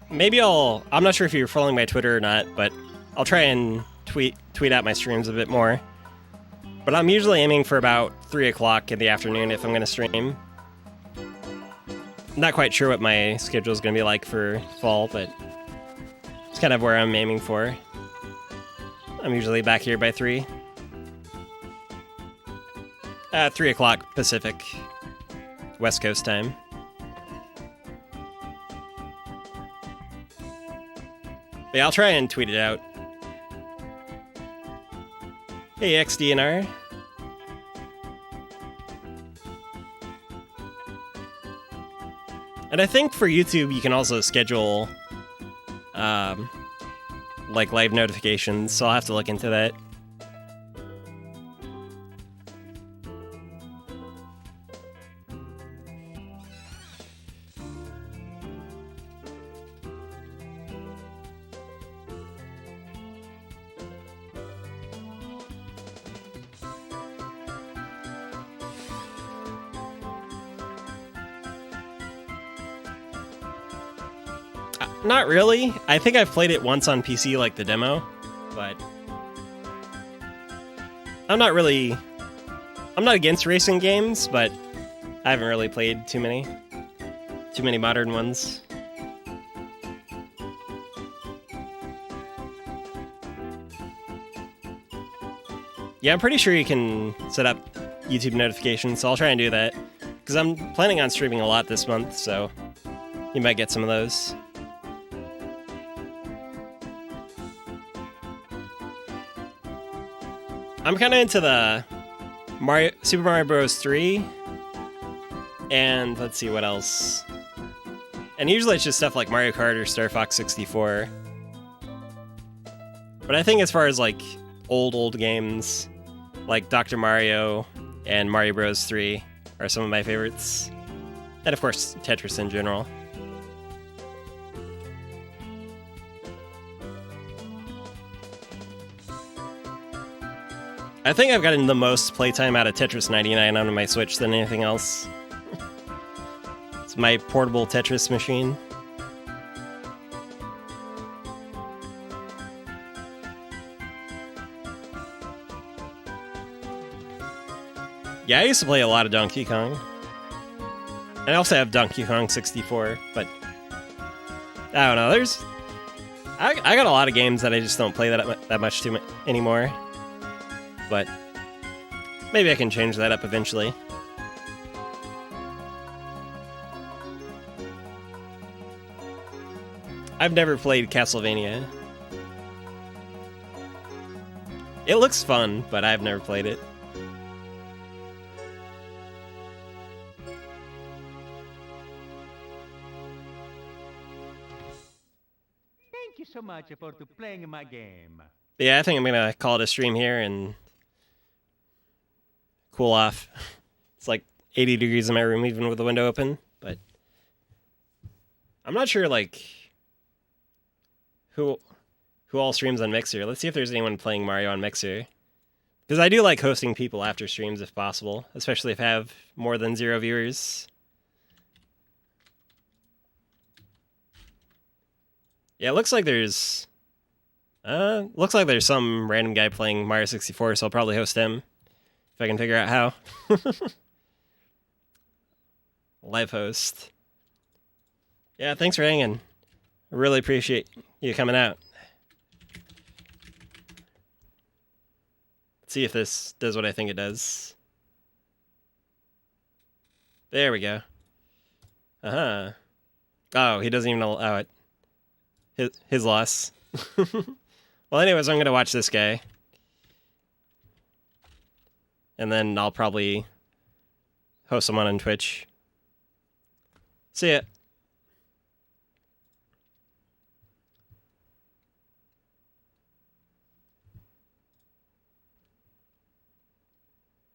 Speaker 1: maybe I'm not sure if you're following my Twitter or not, but I'll try and tweet out my streams a bit more. But I'm usually aiming for about 3 o'clock in the afternoon if I'm going to stream. Not quite sure what my schedule is going to be like for fall, but it's kind of where I'm aiming for. I'm usually back here by 3. 3 o'clock Pacific, West Coast time. But yeah, I'll try and tweet it out. Hey, XDNR. And I think for YouTube, you can also schedule, like, live notifications, so I'll have to look into that. Not really. I think I've played it once on PC, like the demo, but I'm not against racing games, but I haven't really played too many modern ones. Yeah, I'm pretty sure you can set up YouTube notifications, so I'll try and do that, because I'm planning on streaming a lot this month, so you might get some of those. I'm kind of into the Super Mario Bros. 3, and let's see what else. And usually it's just stuff like Mario Kart or Star Fox 64. But I think as far as like old games, like Dr. Mario and Mario Bros. 3 are some of my favorites. And of course, Tetris in general. I think I've gotten the most playtime out of Tetris 99 on my Switch than anything else. It's my portable Tetris machine. Yeah, I used to play a lot of Donkey Kong. And I also have Donkey Kong 64, but I don't know, I got a lot of games that I just don't play that much anymore. But maybe I can change that up eventually. I've never played Castlevania. It looks fun, but I've never played it.
Speaker 2: Thank you so much for playing my game.
Speaker 1: Yeah, I think I'm gonna call it a stream here and cool off. It's like 80 degrees in my room even with the window open, but I'm not sure like who all streams on Mixer. Let's see if there's anyone playing Mario on Mixer. Because I do like hosting people after streams if possible, especially if I have more than 0 viewers. Yeah, it looks like there's some random guy playing Mario 64, so I'll probably host him. If I can figure out how. Live host. Yeah, thanks for hanging. I really appreciate you coming out. Let's see if this does what I think it does. There we go. Uh-huh. Oh, he doesn't even allow it. His loss. Well, anyways, I'm going to watch this guy. And then I'll probably host someone on Twitch. See ya.